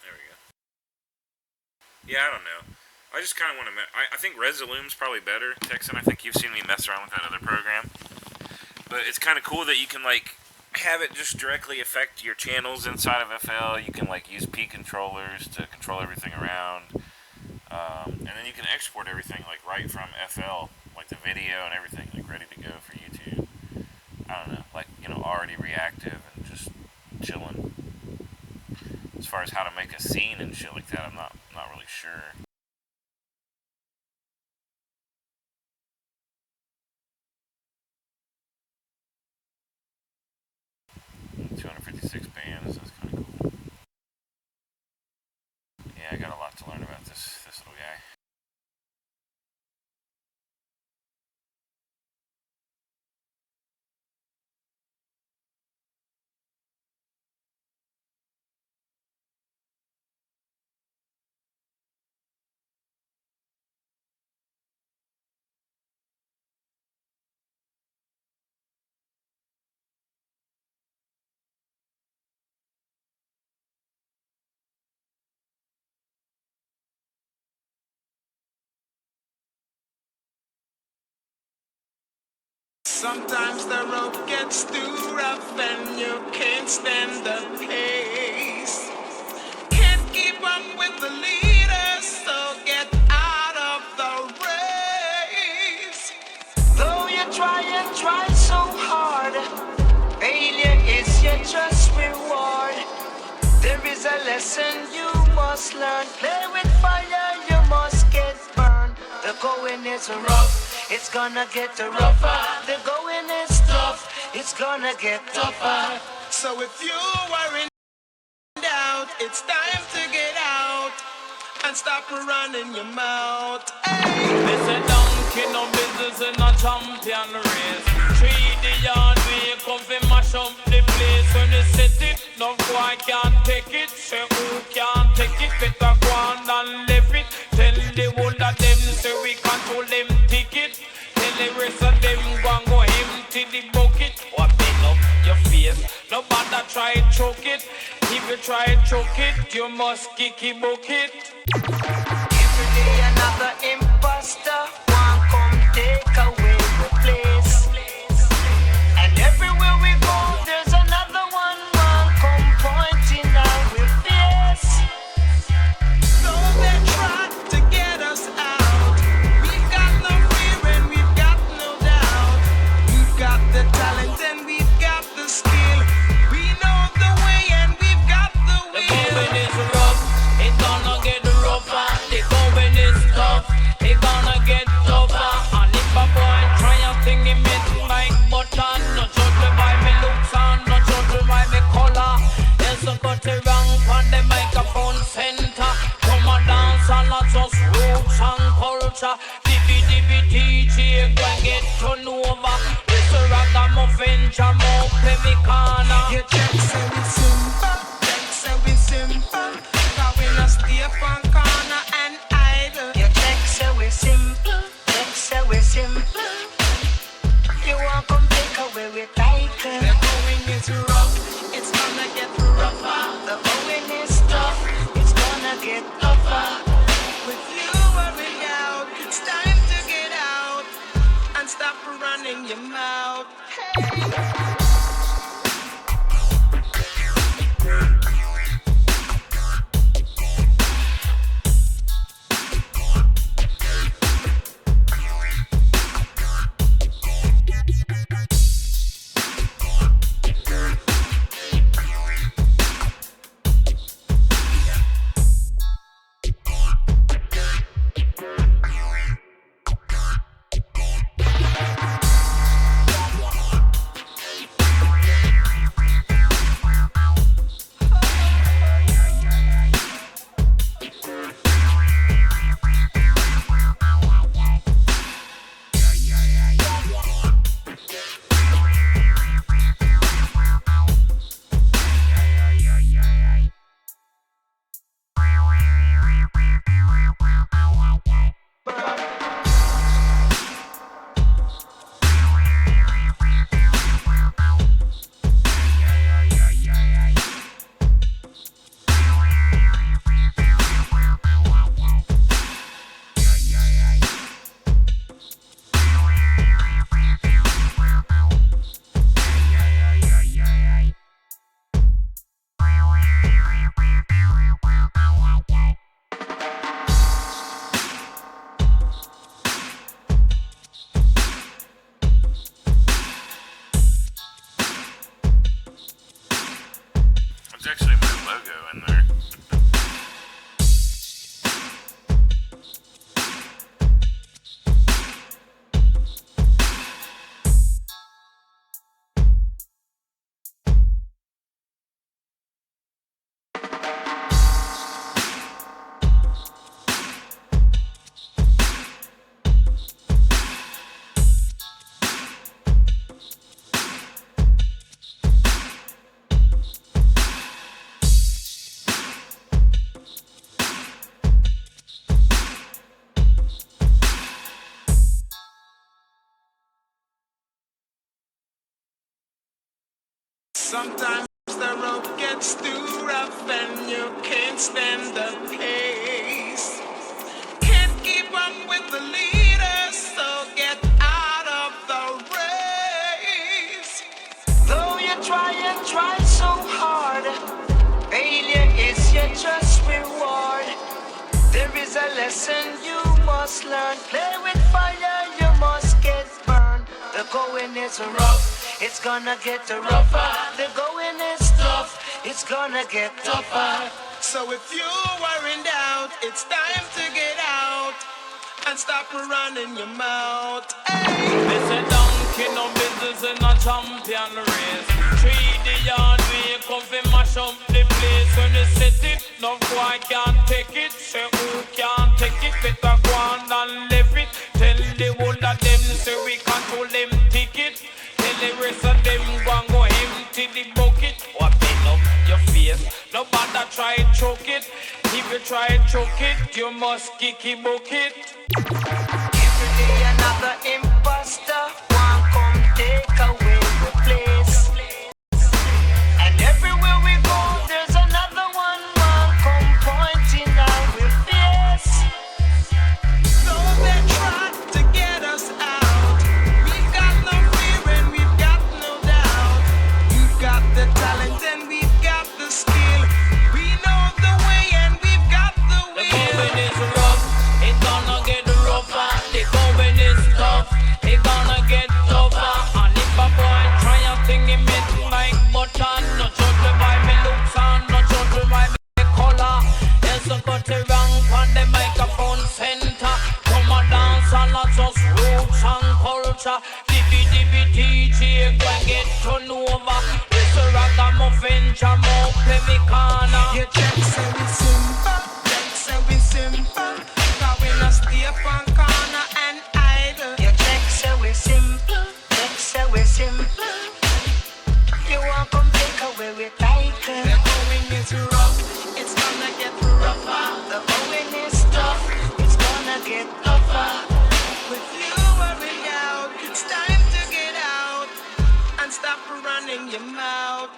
There we go. Yeah, I don't know. I just kind of want to. I think Resolume's probably better, Texan. I think you've seen me mess around with that other program, but it's kind of cool that you can like have it just directly affect your channels inside of FL. You can like use P controllers to control everything around, and then you can export everything like right from FL, like the video and everything, like ready to go for YouTube. I don't know, like already reactive and just chilling. As far as how to make a scene and shit like that, I'm not really sure. .256 bands, that's kind of cool. Yeah, I got a lot to learn about this little guy. Sometimes the road gets too rough and you can't stand the pace. Can't keep up with the leaders, so get out of the race. Though you try and try so hard, failure is your just reward. There is a lesson you must learn. Play with fire, you must get burned. The going is rough, it's gonna get rougher. The going is tough, it's gonna get tougher. So if you are in doubt, it's time to get out and stop running your mouth. Hey. They say donkey no business in a champion race. 3D yard we come fi mash up the place. When they set it, no boy can't take it. Say who can't take it, better go on and left it. Tell the whole of them say we control them ticket. Tell the rest of them go empty the bucket. Or bend up your face, nobody try choke it. If you try choke it, you must kick it bucket. Every day another imposter want come take away the place. And everywhere we go, there's another one want come pointing our face. Though they try to get us out, we've got no fear and we've got no doubt. We've got the talent and we've got the skill. We know the way and we've got the The will. going is rough, it's gonna get rougher. The going is tough, it's gonna get tougher. And if a boy try a thing, he make like butter. No judge me by me looks and no judge me by me color. Yes, I got it wrong on the microphone center. Come and dance and not just roots and culture. DJ, go and get turned over. Mr. Ragamuffin, jam up every corner. Your check say we simple, check say we simple. Cause we no stay up on corner and idle. Your check say we simple, check say we simple. You want come take away with title. The going is rough, it's gonna get rougher. The going is tough, it's gonna get tougher. With you worrying out, it's time to get out and stop running your mouth. Hey. Sometimes the road gets too rough and you can't stand the pace. Can't keep up with the leaders, so get out of the race. Though you try and try so hard, failure is your just reward. There is a lesson you must learn. Play with fire, you must get burned. The going is rough, it's gonna get rougher. The going is tough, it's gonna get tougher. So if you are in doubt, it's time to get out and stop running your mouth. Hey. They say donkey no business in a champion race. 3D yard we come fi mash up the place. When they set it, no boy can't take it. Say who can't take it, better go on and left it. Tell the whole of them say we control them ticket. Tell the rest of them go empty the bucket. Or bend up your face, nobody try choke it. If you try choke it, you must kick it bucket. Every day another imposter one come take away the place. And everywhere we go, there's another one come pointing out with face. So they try to get us out. We've got no fear and we've got no doubt. You've got the talent and we've got the skill. We know the way and we've got the will. The going is rough, it's gonna get rougher. The going is tough, it's gonna get tougher. And if a boy try a thing, he make like butter. No judge me by me looks and no judge me by me color. Yes, I got it wrong on the microphone center. Come and dance and not just roots and culture. Dibby DJ, go and get turned over. This a ragamuffin, jam up every corner. Your check say we simple, check say we simple. Cause we not stay up on corner and idle. Your check say we simple, check say we simple. You want come take away with title. The going is rough, it's gonna get rougher. The going is tough, it's gonna get tougher. With you worrying out, it's time to get out and stop running your mouth.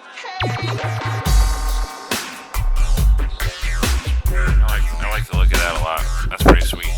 I like the look of that a lot. That's pretty sweet.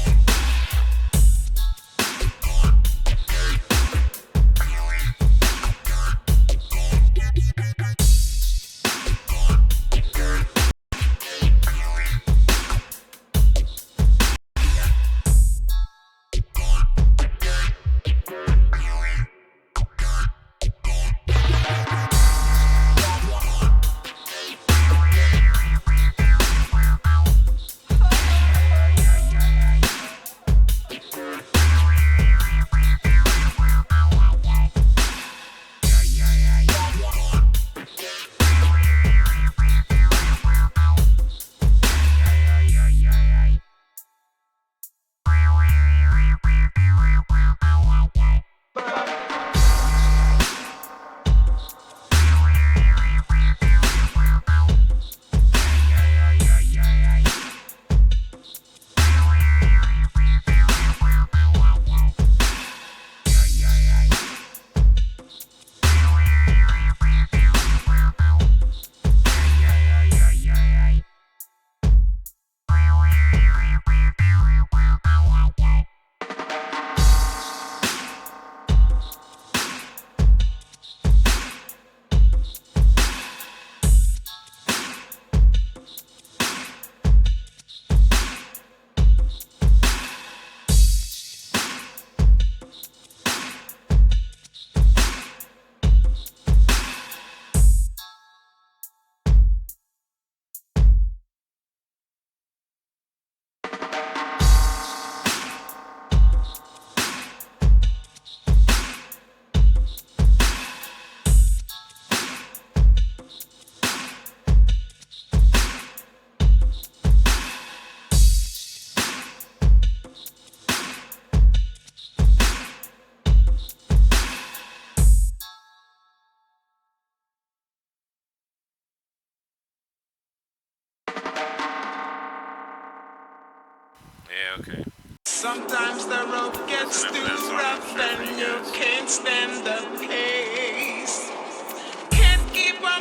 Yeah, okay. Sometimes the road gets too rough and you can't stand the pace. Can't keep up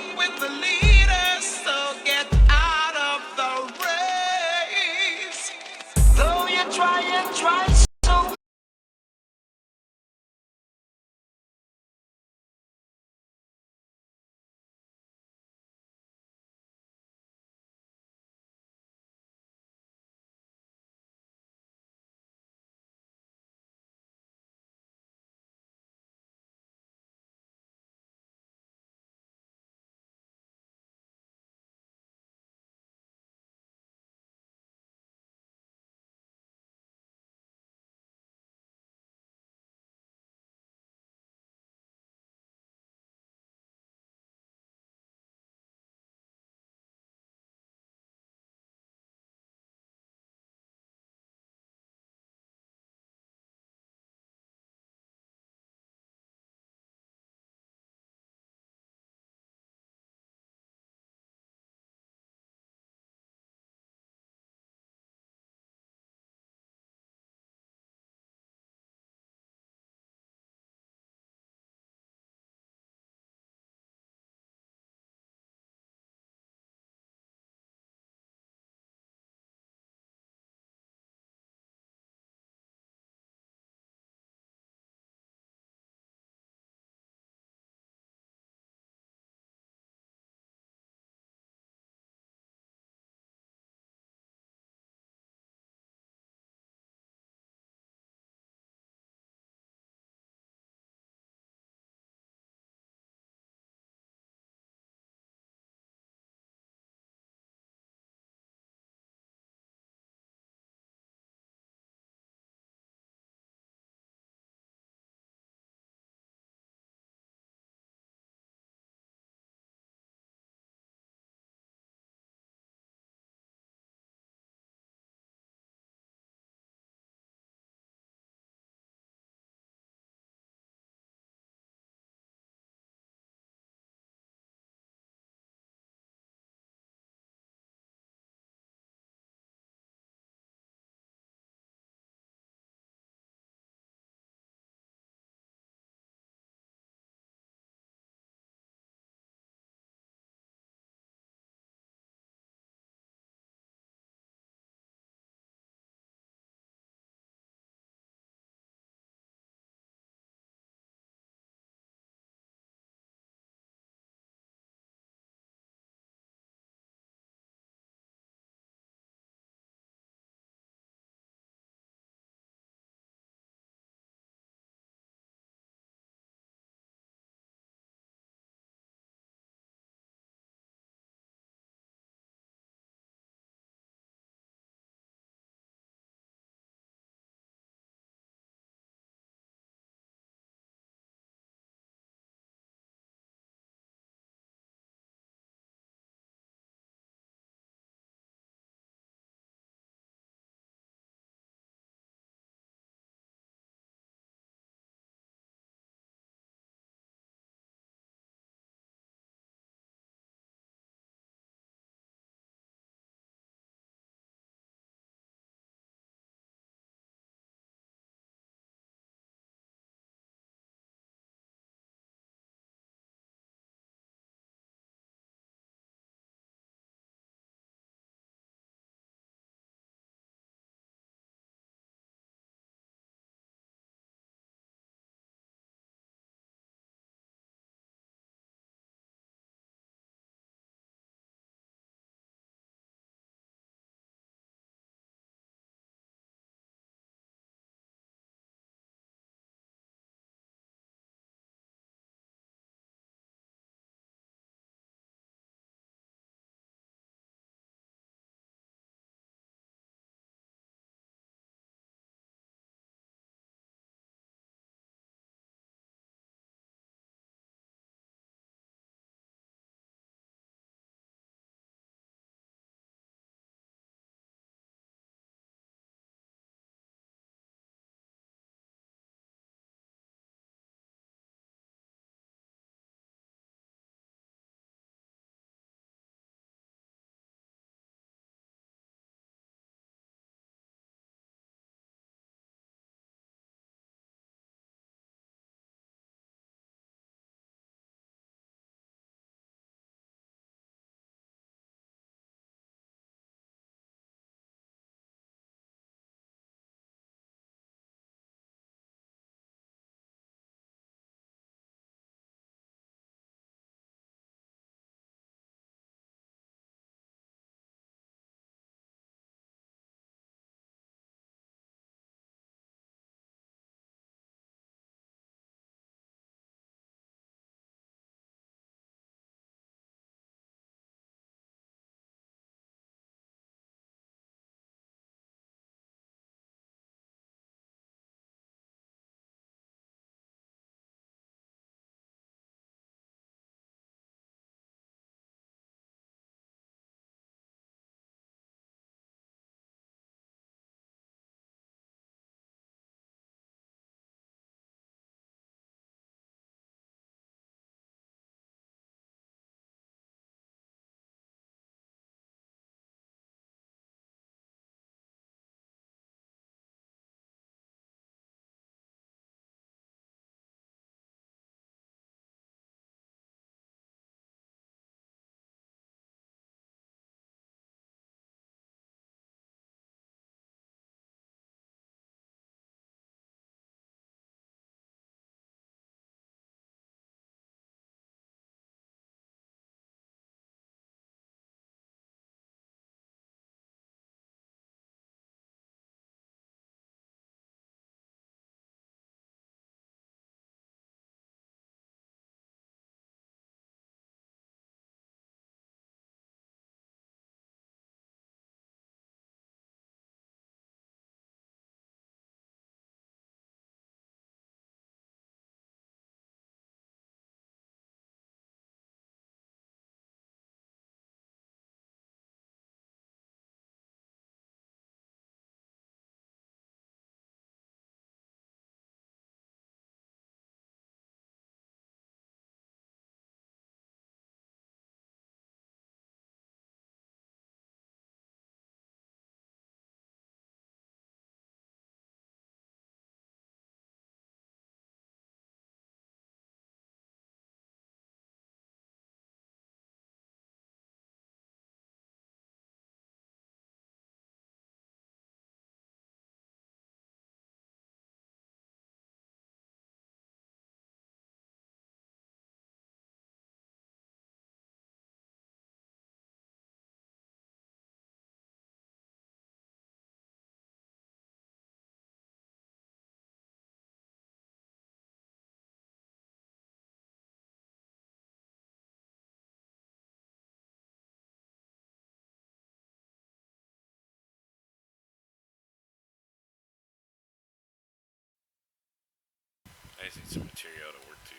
guys need some material to work to.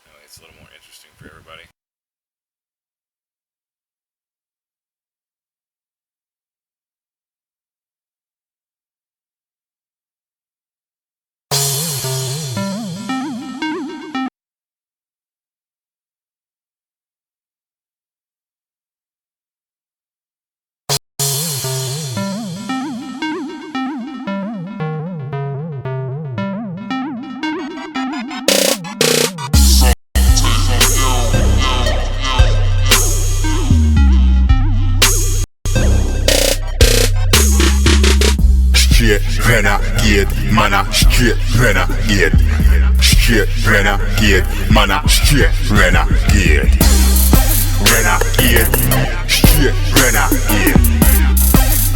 That way it's a little more interesting for everybody. Straight renegade, man a straight renegade. Straight renegade, man a straight renegade. Renegade, straight renegade.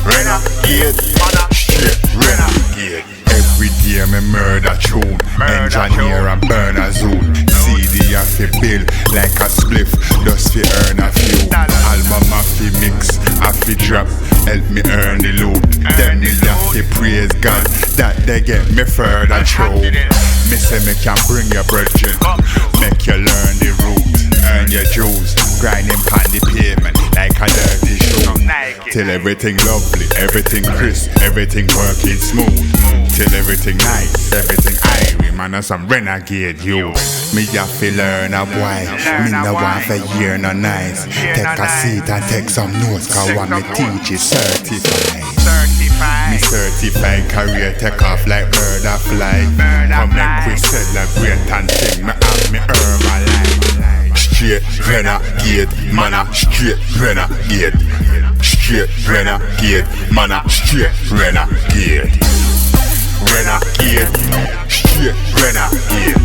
Renegade, man a straight renegade. Every day me murder tune, engineer and burn a zone. CD a fi bill like a spliff, just fi earn a few. Album a fi mix, a fi drop, help me earn the loot. Then me have to praise God that they get me further through. Me say me can bring your brethren, make you learn the route. Earn your dues, grinding pan the pavement like a dirty shoe. Till everything lovely, everything crisp, everything working smooth. Till everything nice, everything irie, man a some renegade you. Me have to learn a boy, me no want for year no nice. Take a seat and take some notes, cause what me teach is certified. Me certified career take off like bird a fly. Come make we celebrate and think me have me Herbalife. Straight renegade, man a straight renegade. Straight renegade, man a straight renegade. Renegade, straight renegade.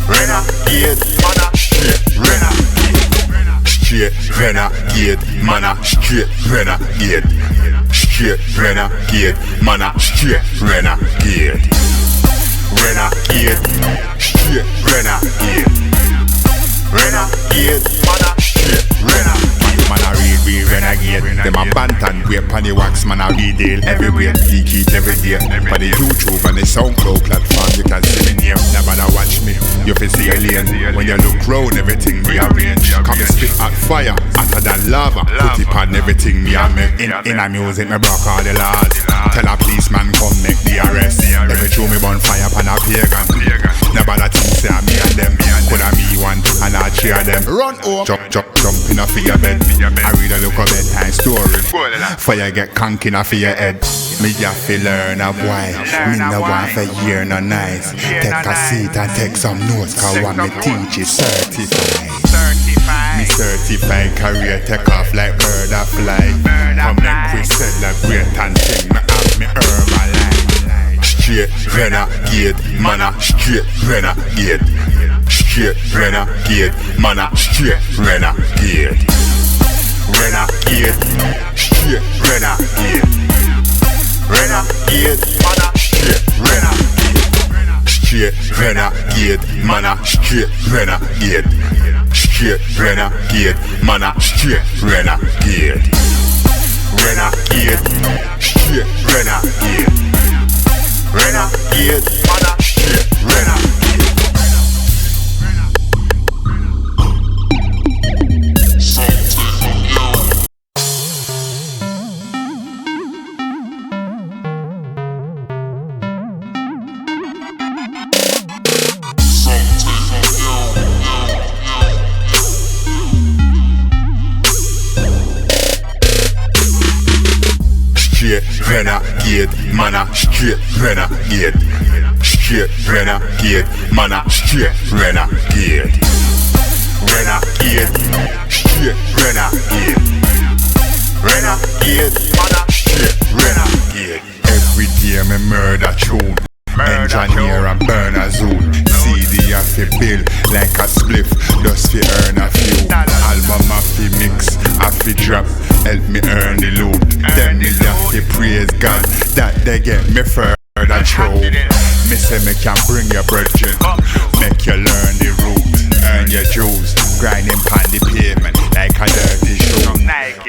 Renegade, man a straight renegade. Straight renegade, man a straight renegade. Straight renegade, man a straight renegade. Renegade, straight renegade. Renegade, man a straight renegade. Man a real we renegade. Them a bantan, we pon the wax, man a real deal. Everywhere, geek it every day. For the YouTube and the SoundCloud platform, you can see me name. Never watch me, you fi see a lane. When you look round, everything me arrange. Come and spit hot fire, hotter than lava. Put it on everything me a make. In a music, me broke all the laws. Tell a policeman come make the arrest. Every true me burn fire pon a pagan. Never that thing say me and them. Coulda me one and I cheer them. Run home, jump in a for your bed. I read a look of bedtime story. Fire get conk in a for your head. Me have to learn a boy. Me no want for year no nice. Take a seat and take some notes, cause what me teach is certified. Me certified career take off like bird a fly. Come make we celebrate and think me have me Herbalife. Straight renegade, man a straight renegade. Straight renegade, man a straight renegade. Renegade, straight renegade. Renegade, man a straight renegade. Straight renegade, man a straight renegade. Straight renegade, man a straight renegade. Renegade, straight renegade. Renegade, man a straight renegade. Straight renegade, man a straight renegade. Straight renegade, man a straight renegade. Renegade, straight renegade. Renegade, man a straight renegade. Every day me murder tune, engineer and burn a zone. CD a fi bill like a spliff, just fi earn a few. Album a fi mix, a fi drop, help me earn the loot. Then me have to praise God that they get me further through. Me say me can bring your brethren, make you learn the route. Earn your dues, grinding pan the pavement like a dirty shoe.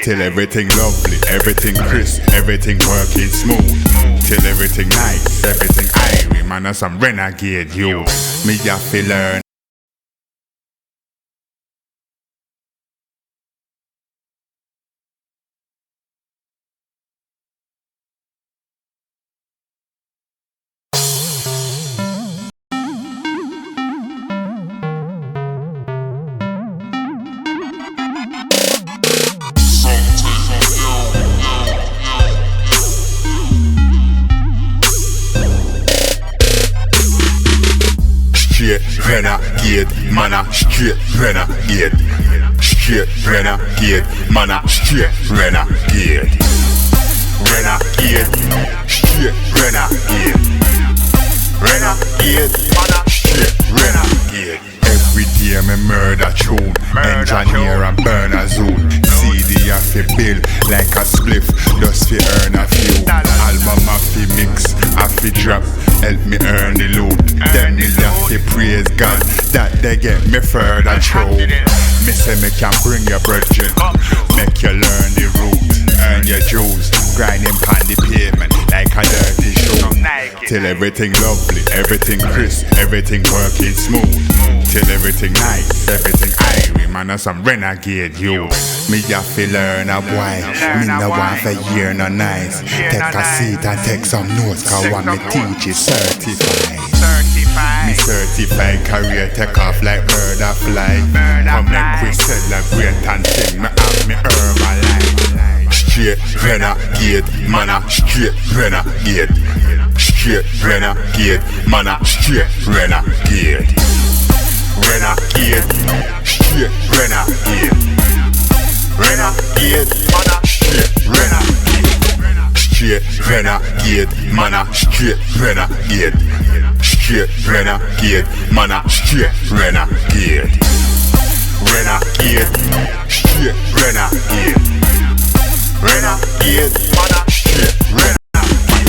till everything lovely, everything crisp, everything working smooth, till everything nice, everything irie. Man, I'm some renegade you. Me have to learn. Straight renegade, man a straight renegade. Straight renegade, man a straight renegade. Renegade, straight renegade. Renegade, man a straight renegade. Every day me murder tune, engineer and burn a zone. CD a fi bill like a spliff, just fi earn a few. Album a fi mix, a fi drop, help me earn the loot. Then me have to praise God that they get me further through. Me say me can bring your brethren, make you learn the route, earn your dues, grinding pan the pavement like a dirty shoe. Till everything lovely, everything crisp, everything working smooth, till everything nice, everything irie. Man, I'm some renegade you. Me have to learn a boy, me no want for year no nice. Take a seat and take some notes, cause what me teach is certified. Me certified career take off like bird a fly. Come make we celebrate and sing, me have me Herbalife. Straight renegade, man a straight renegade. Straight renegade, man a straight renegade. Renegade, straight renegade. Renegade, man a straight renegade. Straight renegade, man a straight renegade. Straight renegade, man a straight renegade. Renegade, straight renegade. Renegade, man a straight renegade.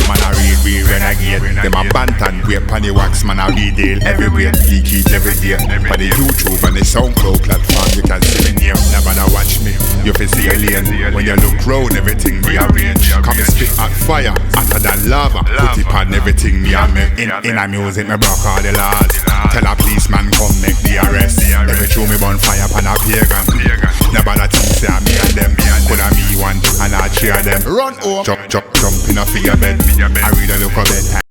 Man a read, we renegade. Them a bantan, we pan the wax, man a read deal. Everywhere, geek eat every day. For the YouTube and the SoundCloud platform, you can see me name. Never to watch me, you fi see a lane. When you look round, everything rearrange. Come and spit hot fire, hotter than lava. Put it on everything me a make. In a music, me broke all the laws. Tell a policeman come make the arrest. Every show me bonfire pan a pagan. Never that thing say me and them. Coulda me one and I cheer them. Run home, jump in a figure bed. I read a look of bedtime.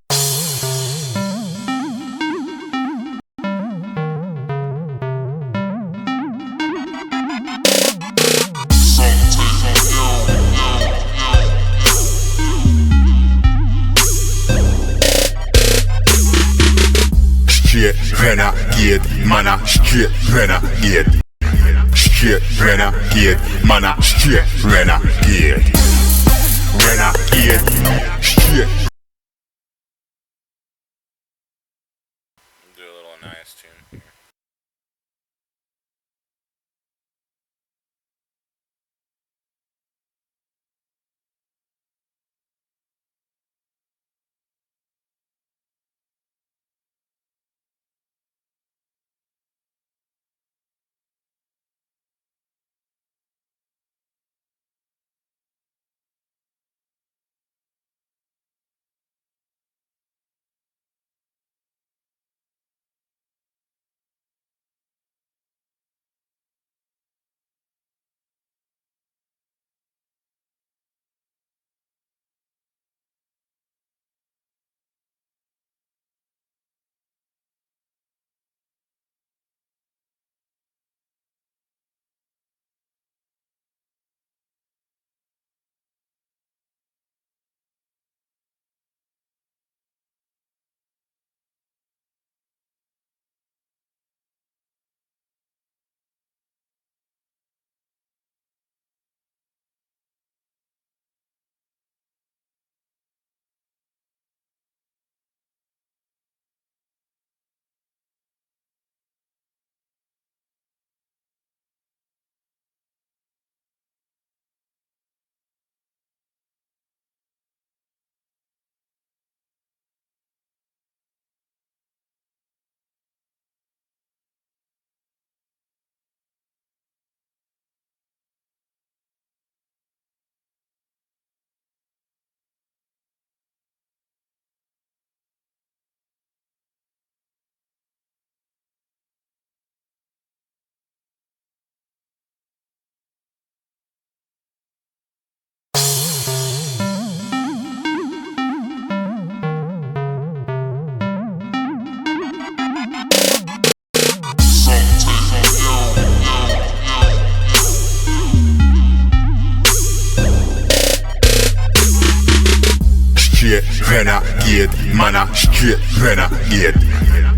Straight renegade, man a straight renegade. Straight renegade, man a straight renegade. Renegade, straight. Do a little Annias tune. renegade, man a straight renegade.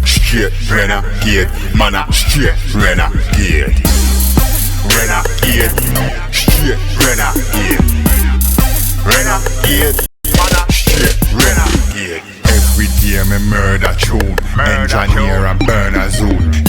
Straight renegade, man a straight renegade. Renegade, straight renegade. Renegade, man a straight renegade. Every day me murder tune, engineer and burn a zone.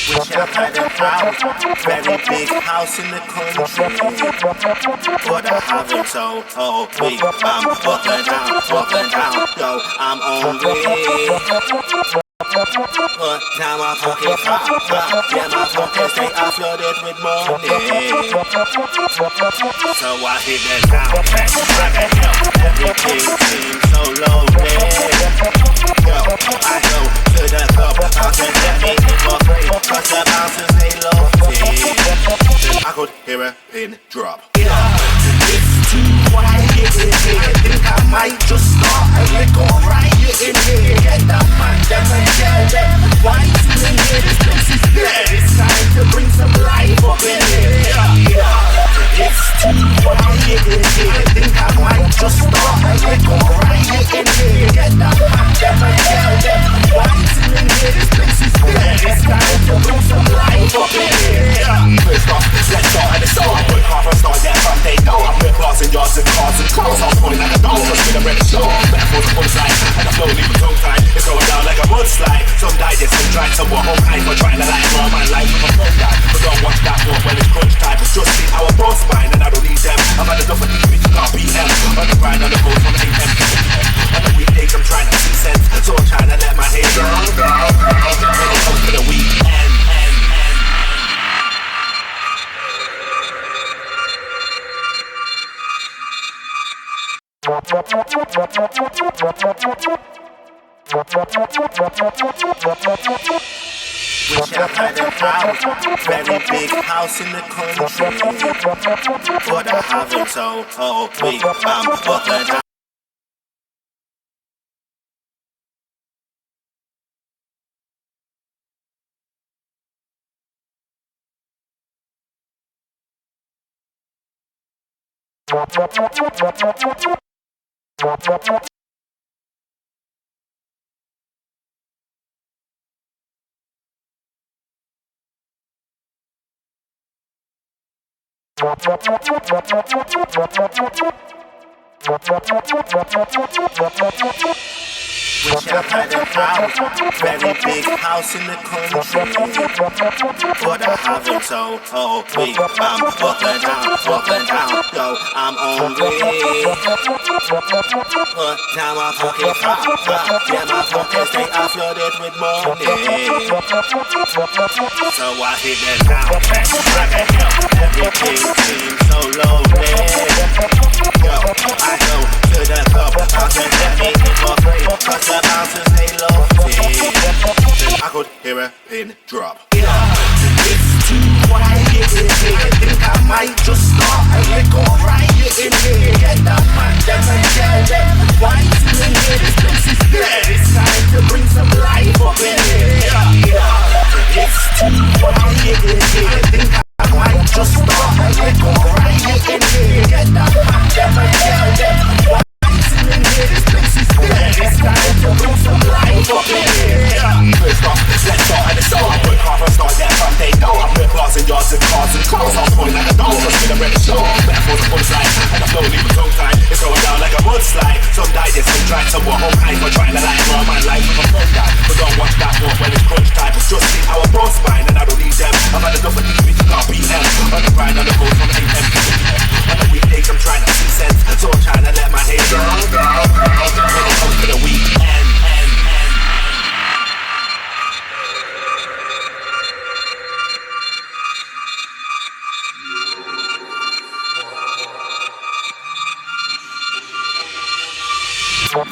Wish I had a house, very big house in the country, but I haven't, so big. I'm walking down, yo, I'm hungry. But now my pockets hot, yeah, my pockets they are flooded with money. So I hit the town, everything seems so lonely. Yo, I go to the club, I can get me in for free, cause the bouncers they lofty. Then I could hear a pin drop. It's too quiet in here, think I might just start a little riot in here. Get the man, them and tell them why you in here, this place is dead. It's time to bring some life up in here. It's too quiet in here, think I might just start a little riot in here. Get the man, them and tell them why you in here, this place is dead. It's time to bring some life up in here. First off, let's start at the start. Put half a star there from day down. We're passing yards and cars and cars. I'm pointing like a dog, just with a red show. Metaphors are full side, and the flow leave a tongue tied. It's going down like a mudslide. Some died, yes, some tried, some were home high for trying to lie. Well, my life with a phone guy. But don't watch that walk when it's crunch time. It's just me, our boss mine, and I don't need them. I've had enough of these bitches, can't beat them. On the grind, on the road from 8M to 8M. On the weekdays, I'm trying to see sense. So I'm trying to let my head down. When it comes to the weekend. Wish I had a house, very big house in the country, but I haven't, so big. I'm walking down. Wish I had a house, very big house in the country, but I haven't, so big. I'm walking down, yo, I'm hungry. But now my pockets hot, yeah, my pockets they are flooded with money. So I hit the town, everything seems so lonely. Yo, I go to the club, I can get me in for free, cause the bouncers they lofty. Then I could hear a pin drop. It's too quiet in here, think I might just start a little riot in here. Get the man, them and tell them why you in here, this place is dead. It's time to bring some life up in here. It's too quiet in here, think I might just start a little riot in here. Get the man, them and tell them why you in here, this place is dead. It's time to bring some life up in here. First off, let's start at the start. Put half a star there from day down. We're passing yards and cars and cars. I'm pointing like a dog, just with a red show. Metaphors are full side, and the flow leave a tongue tied. It's going down like a mudslide. Some died, yes, some tried, some were home high for trying to lie. Well, my life with a phone guy. But don't watch that walk when it's crunch time. Just see our boss mine, and I don't need them. I've had enough of these bitches, can't beat them. On the grind, on the road from 8M to 8M. On the weekdays, I'm trying to see sense. So I'm trying to let my head down. When it comes to the weekend. It's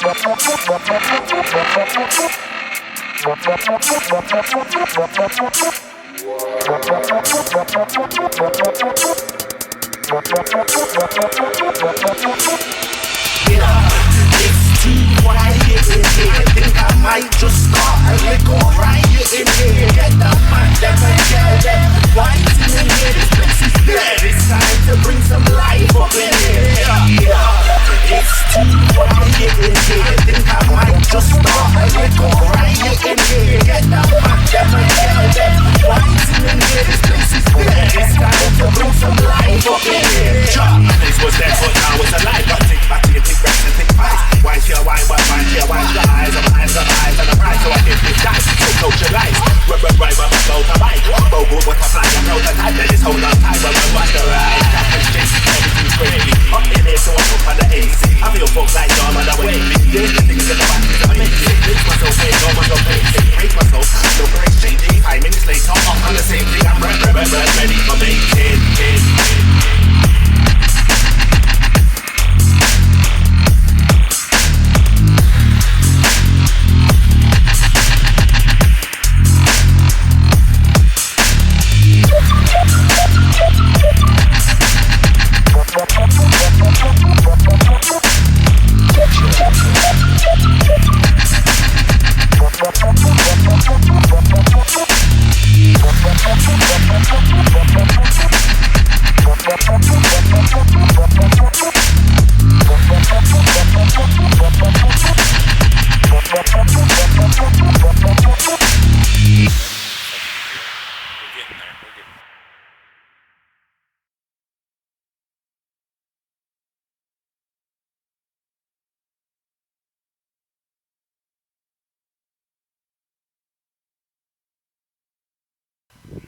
too quiet in here. Think I might just start a little riot in here. Get the man, them and tell them fighting in here. This place is dead. It's time to bring some life up in here. Yeah. It's too quiet in here. Think I might just start a little riot in here. Get the man, them and tell them fighting in here. This place is dead. It's time to bring some life up in here. This was dead, but now it's alive. Got tick back to your tick back and tick pies. Wine your wine, but wine your wine. The eyes of eyes of eyes and the price. So I give this dice. So socialize. Right, but motorbike. Bogle, what I fly, I'm prototype. Let this hold on tight. When I watch the ride. Captain Chase, everything's crazy. Up in here, so I'm up on the AC. I feel folks like Dom on the way. Doing the things in the back is amazing. Makes myself pay, no one's gonna pay. Break myself, no for exchange. 5 minutes later, I'm on the same thing. I'm ready for making.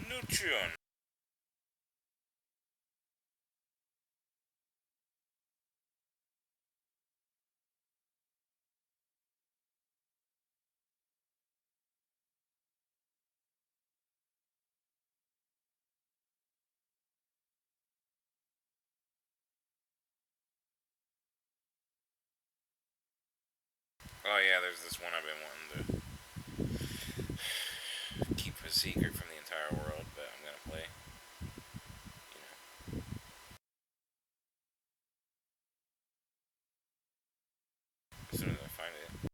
Neutron. Oh yeah, there's this one I've been wanting to keep a secret from the entire world, but I'm gonna play. As soon as I find it.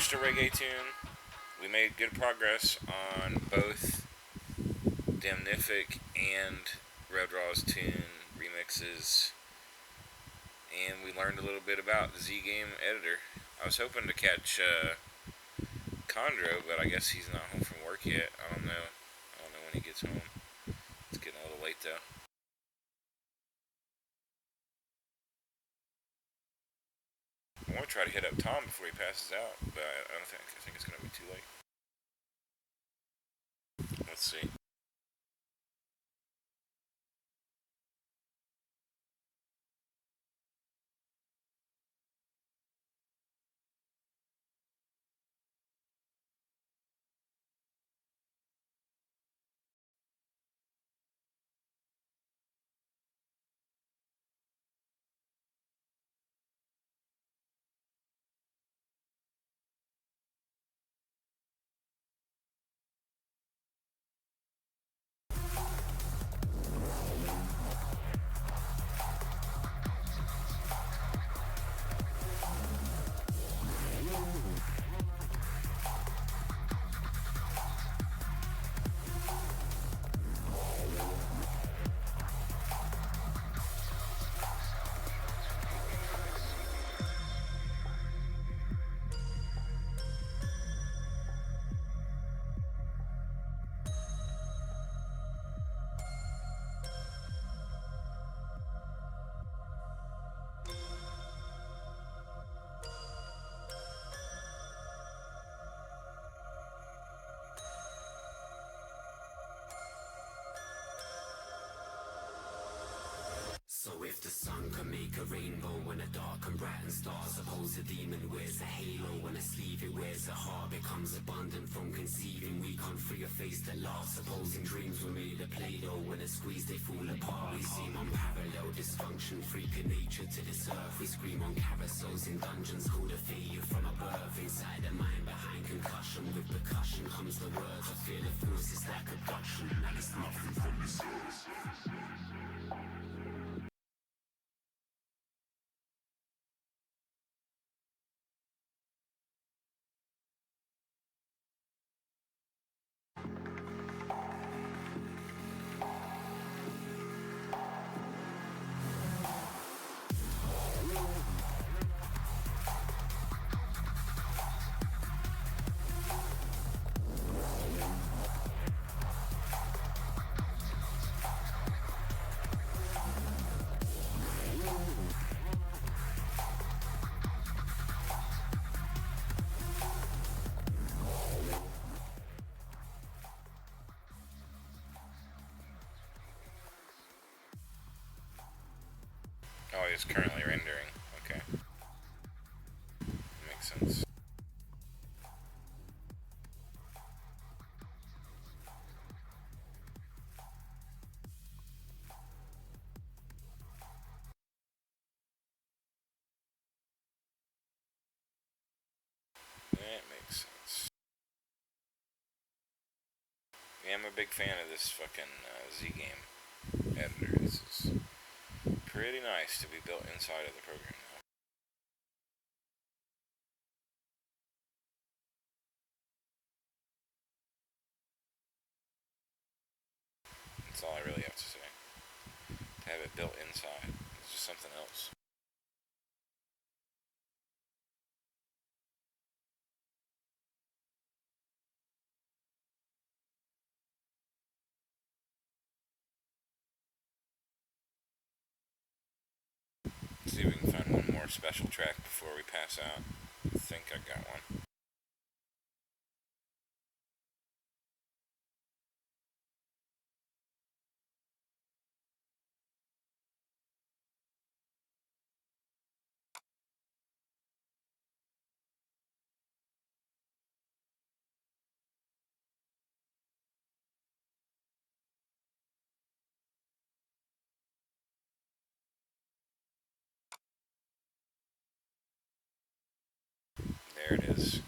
finished a reggae tune. We made good progress on both Damnific and Red Raw's tune remixes, and we learned a little bit about the Z Game editor. I was hoping to catch Condro, but I guess he's not home from work yet. I don't know. I don't know when he gets home. It's getting a little late though. I want to try to hit up Tom before he passes out, but I don't think. I think it's gonna be too late. Let's see. So if the sun can make a rainbow when a dark and brighten stars, suppose a demon wears a halo when a sleeve it wears a heart becomes abundant from conceiving. We can't free a face that laughs. Supposing dreams were made of Play-Doh, when it's squeezed they fall apart. We seem unparalleled dysfunction, freaking nature to this earth. We scream on carousels in dungeons, called a failure from above. Inside the mind behind concussion, with percussion comes the words. I feel the forces like abduction, and it's nothing from this earth. Oh, it's currently rendering. Okay. Makes sense. That makes sense. Yeah, I'm a big fan of this fucking Z Game editor. This is pretty nice to be built inside of the program now. That's all I really have to say. To have it built inside, it's just something else. Let's see if we can find one more special track before we pass out. I think I got one. There it is.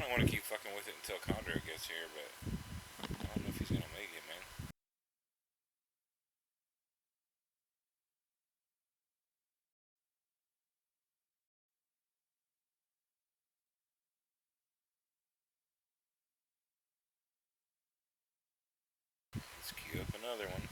don't want to keep fucking with it until Condor gets here, but I don't know if he's gonna make it, man. Let's queue up another one.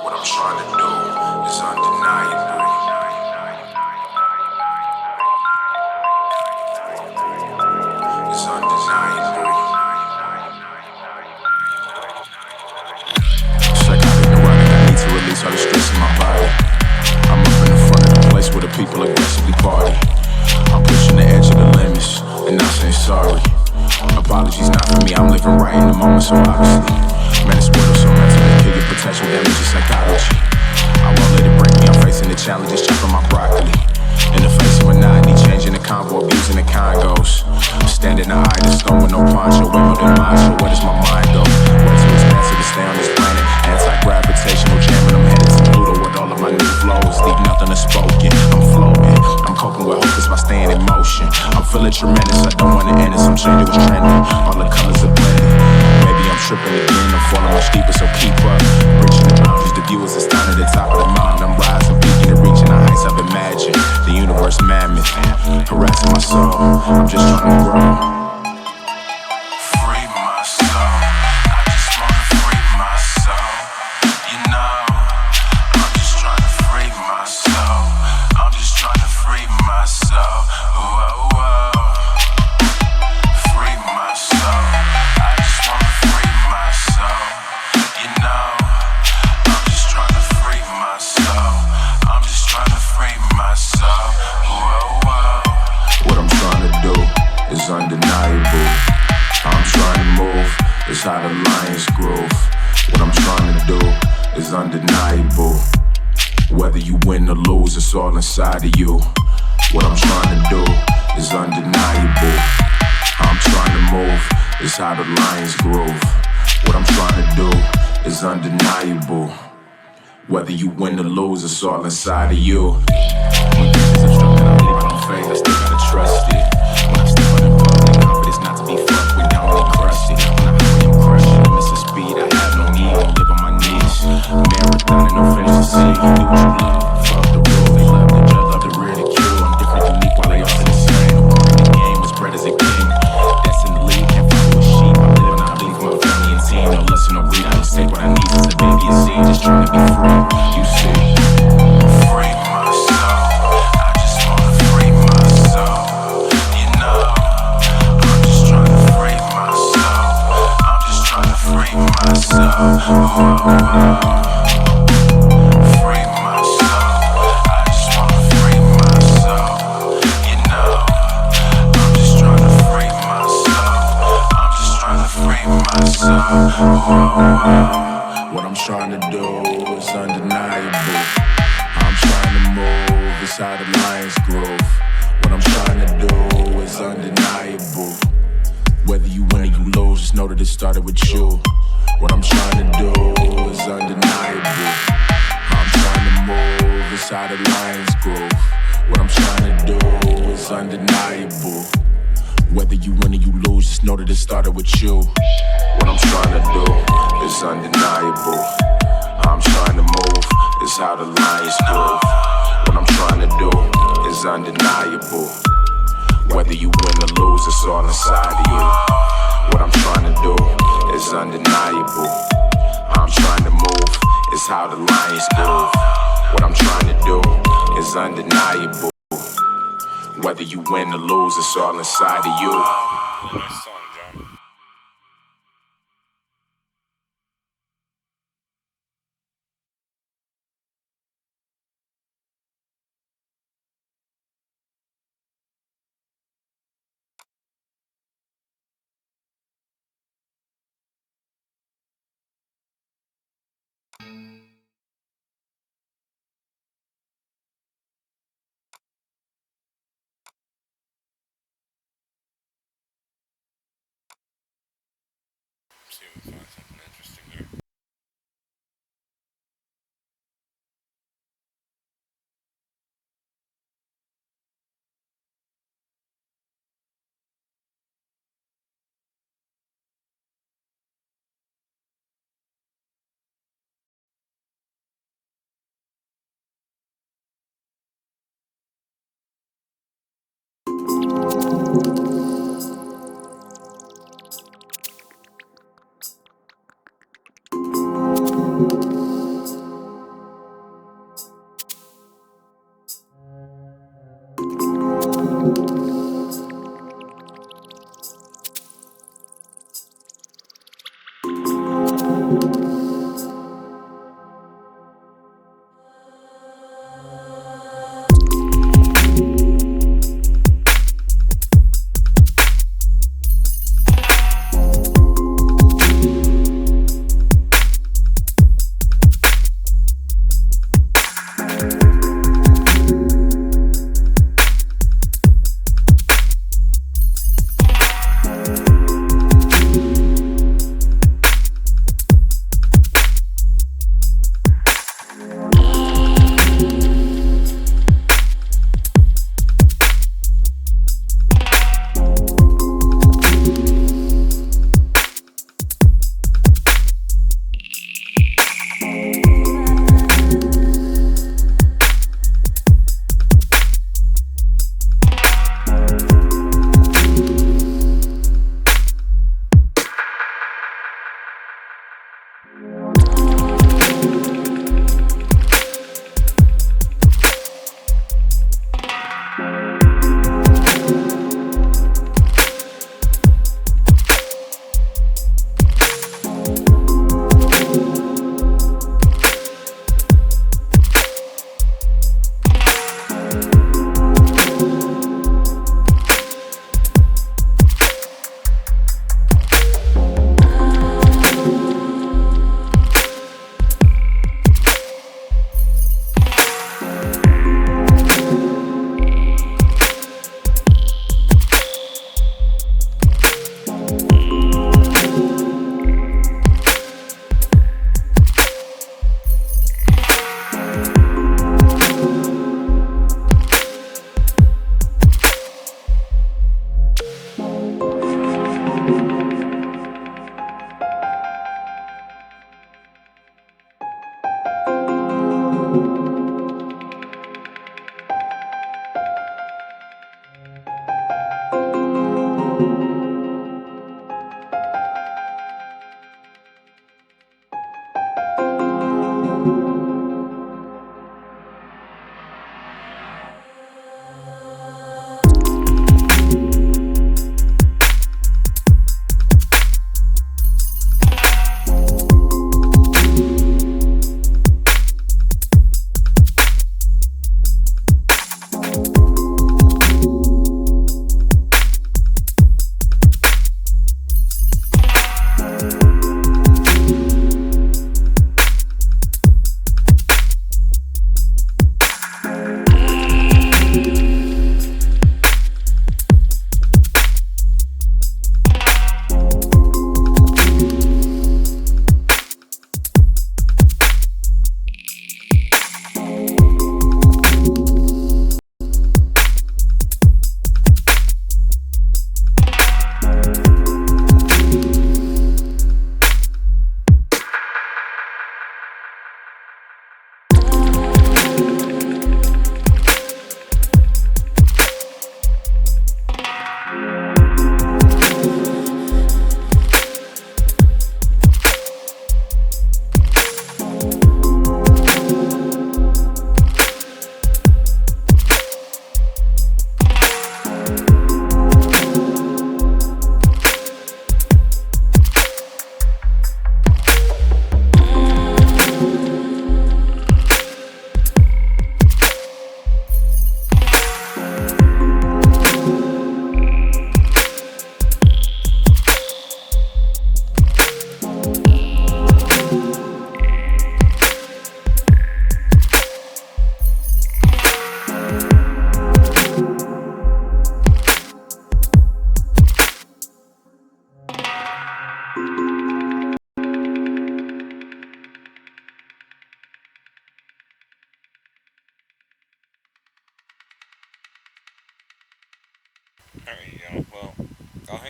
What I'm trying to do is undeniable. It's undeniable. Psychotic, neurotic, I need to release all the stress in my body. I'm up in the front of the place where the people aggressively party. I'm pushing the edge of the limits and not saying sorry. Apologies not for me, I'm living right in the moment, so obviously. Man, it's worth so mentally, kill your potential damage is psychology. I won't let it break me, I'm facing the challenges, chopping my broccoli. In the face of monotony, changing the convo, abusing the congos. Standing the eye, the stone with no poncho, way more than macho. Where does my mind go? Way too expensive to stay on this planet. Anti-gravitational jamming, I'm headed to Pluto with all of my new flows. Leave nothing unspoken, I'm floating. I'm coping with hope, it's by staying in motion. I'm feeling tremendous, I don't want to end it, some change it was trending. All the colors are blending. Maybe I'm tripping again, I'm falling much deeper, so keep up. Bridging the boundaries, the view is a down at the top of the mountain. I'm rising, peaking and reaching the heights I've imagined. The universe mammoth, harassing my soul. I'm just trying to grow. Free my soul. I just wanna free my soul. You know, I'm just trying to free my soul. I'm just trying to free my soul. Whoa, whoa. Free my soul. I just wanna free my soul. You know, I'm just trying to free my soul. I'm just trying to free my soul. Whoa, whoa. What I'm trying to do is undeniable. I'm trying to move, it's how the lions groove. What I'm trying to do is undeniable. Whether you win or lose, it's all inside of you. What I'm trying to do is undeniable. I'm trying to move, it's how the lions groove. What I'm trying to do is undeniable. Whether you win or lose, it's all inside of you. When visions obstructed, I believe I don't fade, I still gotta trust it. When I'm stepping in public, confidence not to be fucked with, down when they crush it. When I hurry, I'm crushing, miss the speed, I have no need, I live on my knees. Marathon and no finish to see, you do what you love, fuck the rule. They love the judge, love the ridicule. I'm different, unique, while they all say the same. No part in the game was bred as a king. That's in the league, can't follow a sheep. I'm living, I believe my family and team. No lust and no greed, I just take what I need since a baby is seed. Just trying to be free, you see. Free my soul. I just wanna free my soul. You know, I'm just trying to free my soul. I'm just trying to free my soul. Whoa, whoa. Free my soul. I just wanna free my soul. You know, I'm just trying to free my soul. I'm just trying to free my soul. Whoa, whoa. What I'm trying to do is undeniable. I'm trying to move, it's how the lions groove. What I'm trying to do is undeniable. Whether you win or you lose, just know that it started with you. What I'm trying to do is undeniable. I'm trying to move, it's how the lions groove. What I'm trying to do is undeniable. Whether you win or you lose, just know that it started with you. What I'm trying to do is undeniable. I'm trying to move, it's how the lions groove. What I'm trying to do is undeniable. Whether you win or lose, it's all inside of you. is undeniable. How I'm trying to move is how the lions move. What I'm trying to do is undeniable. Whether you win or lose, it's all inside of you. Nice song, John. Let's see if we find something interesting here.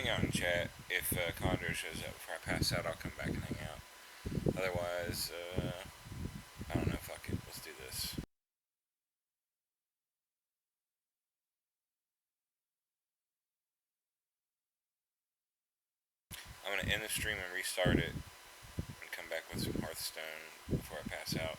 hang out and chat. If Condor shows up before I pass out, I'll come back and hang out. Otherwise, I don't know, fuck it, let's do this. I'm gonna end the stream and restart it, and come back with some Hearthstone before I pass out.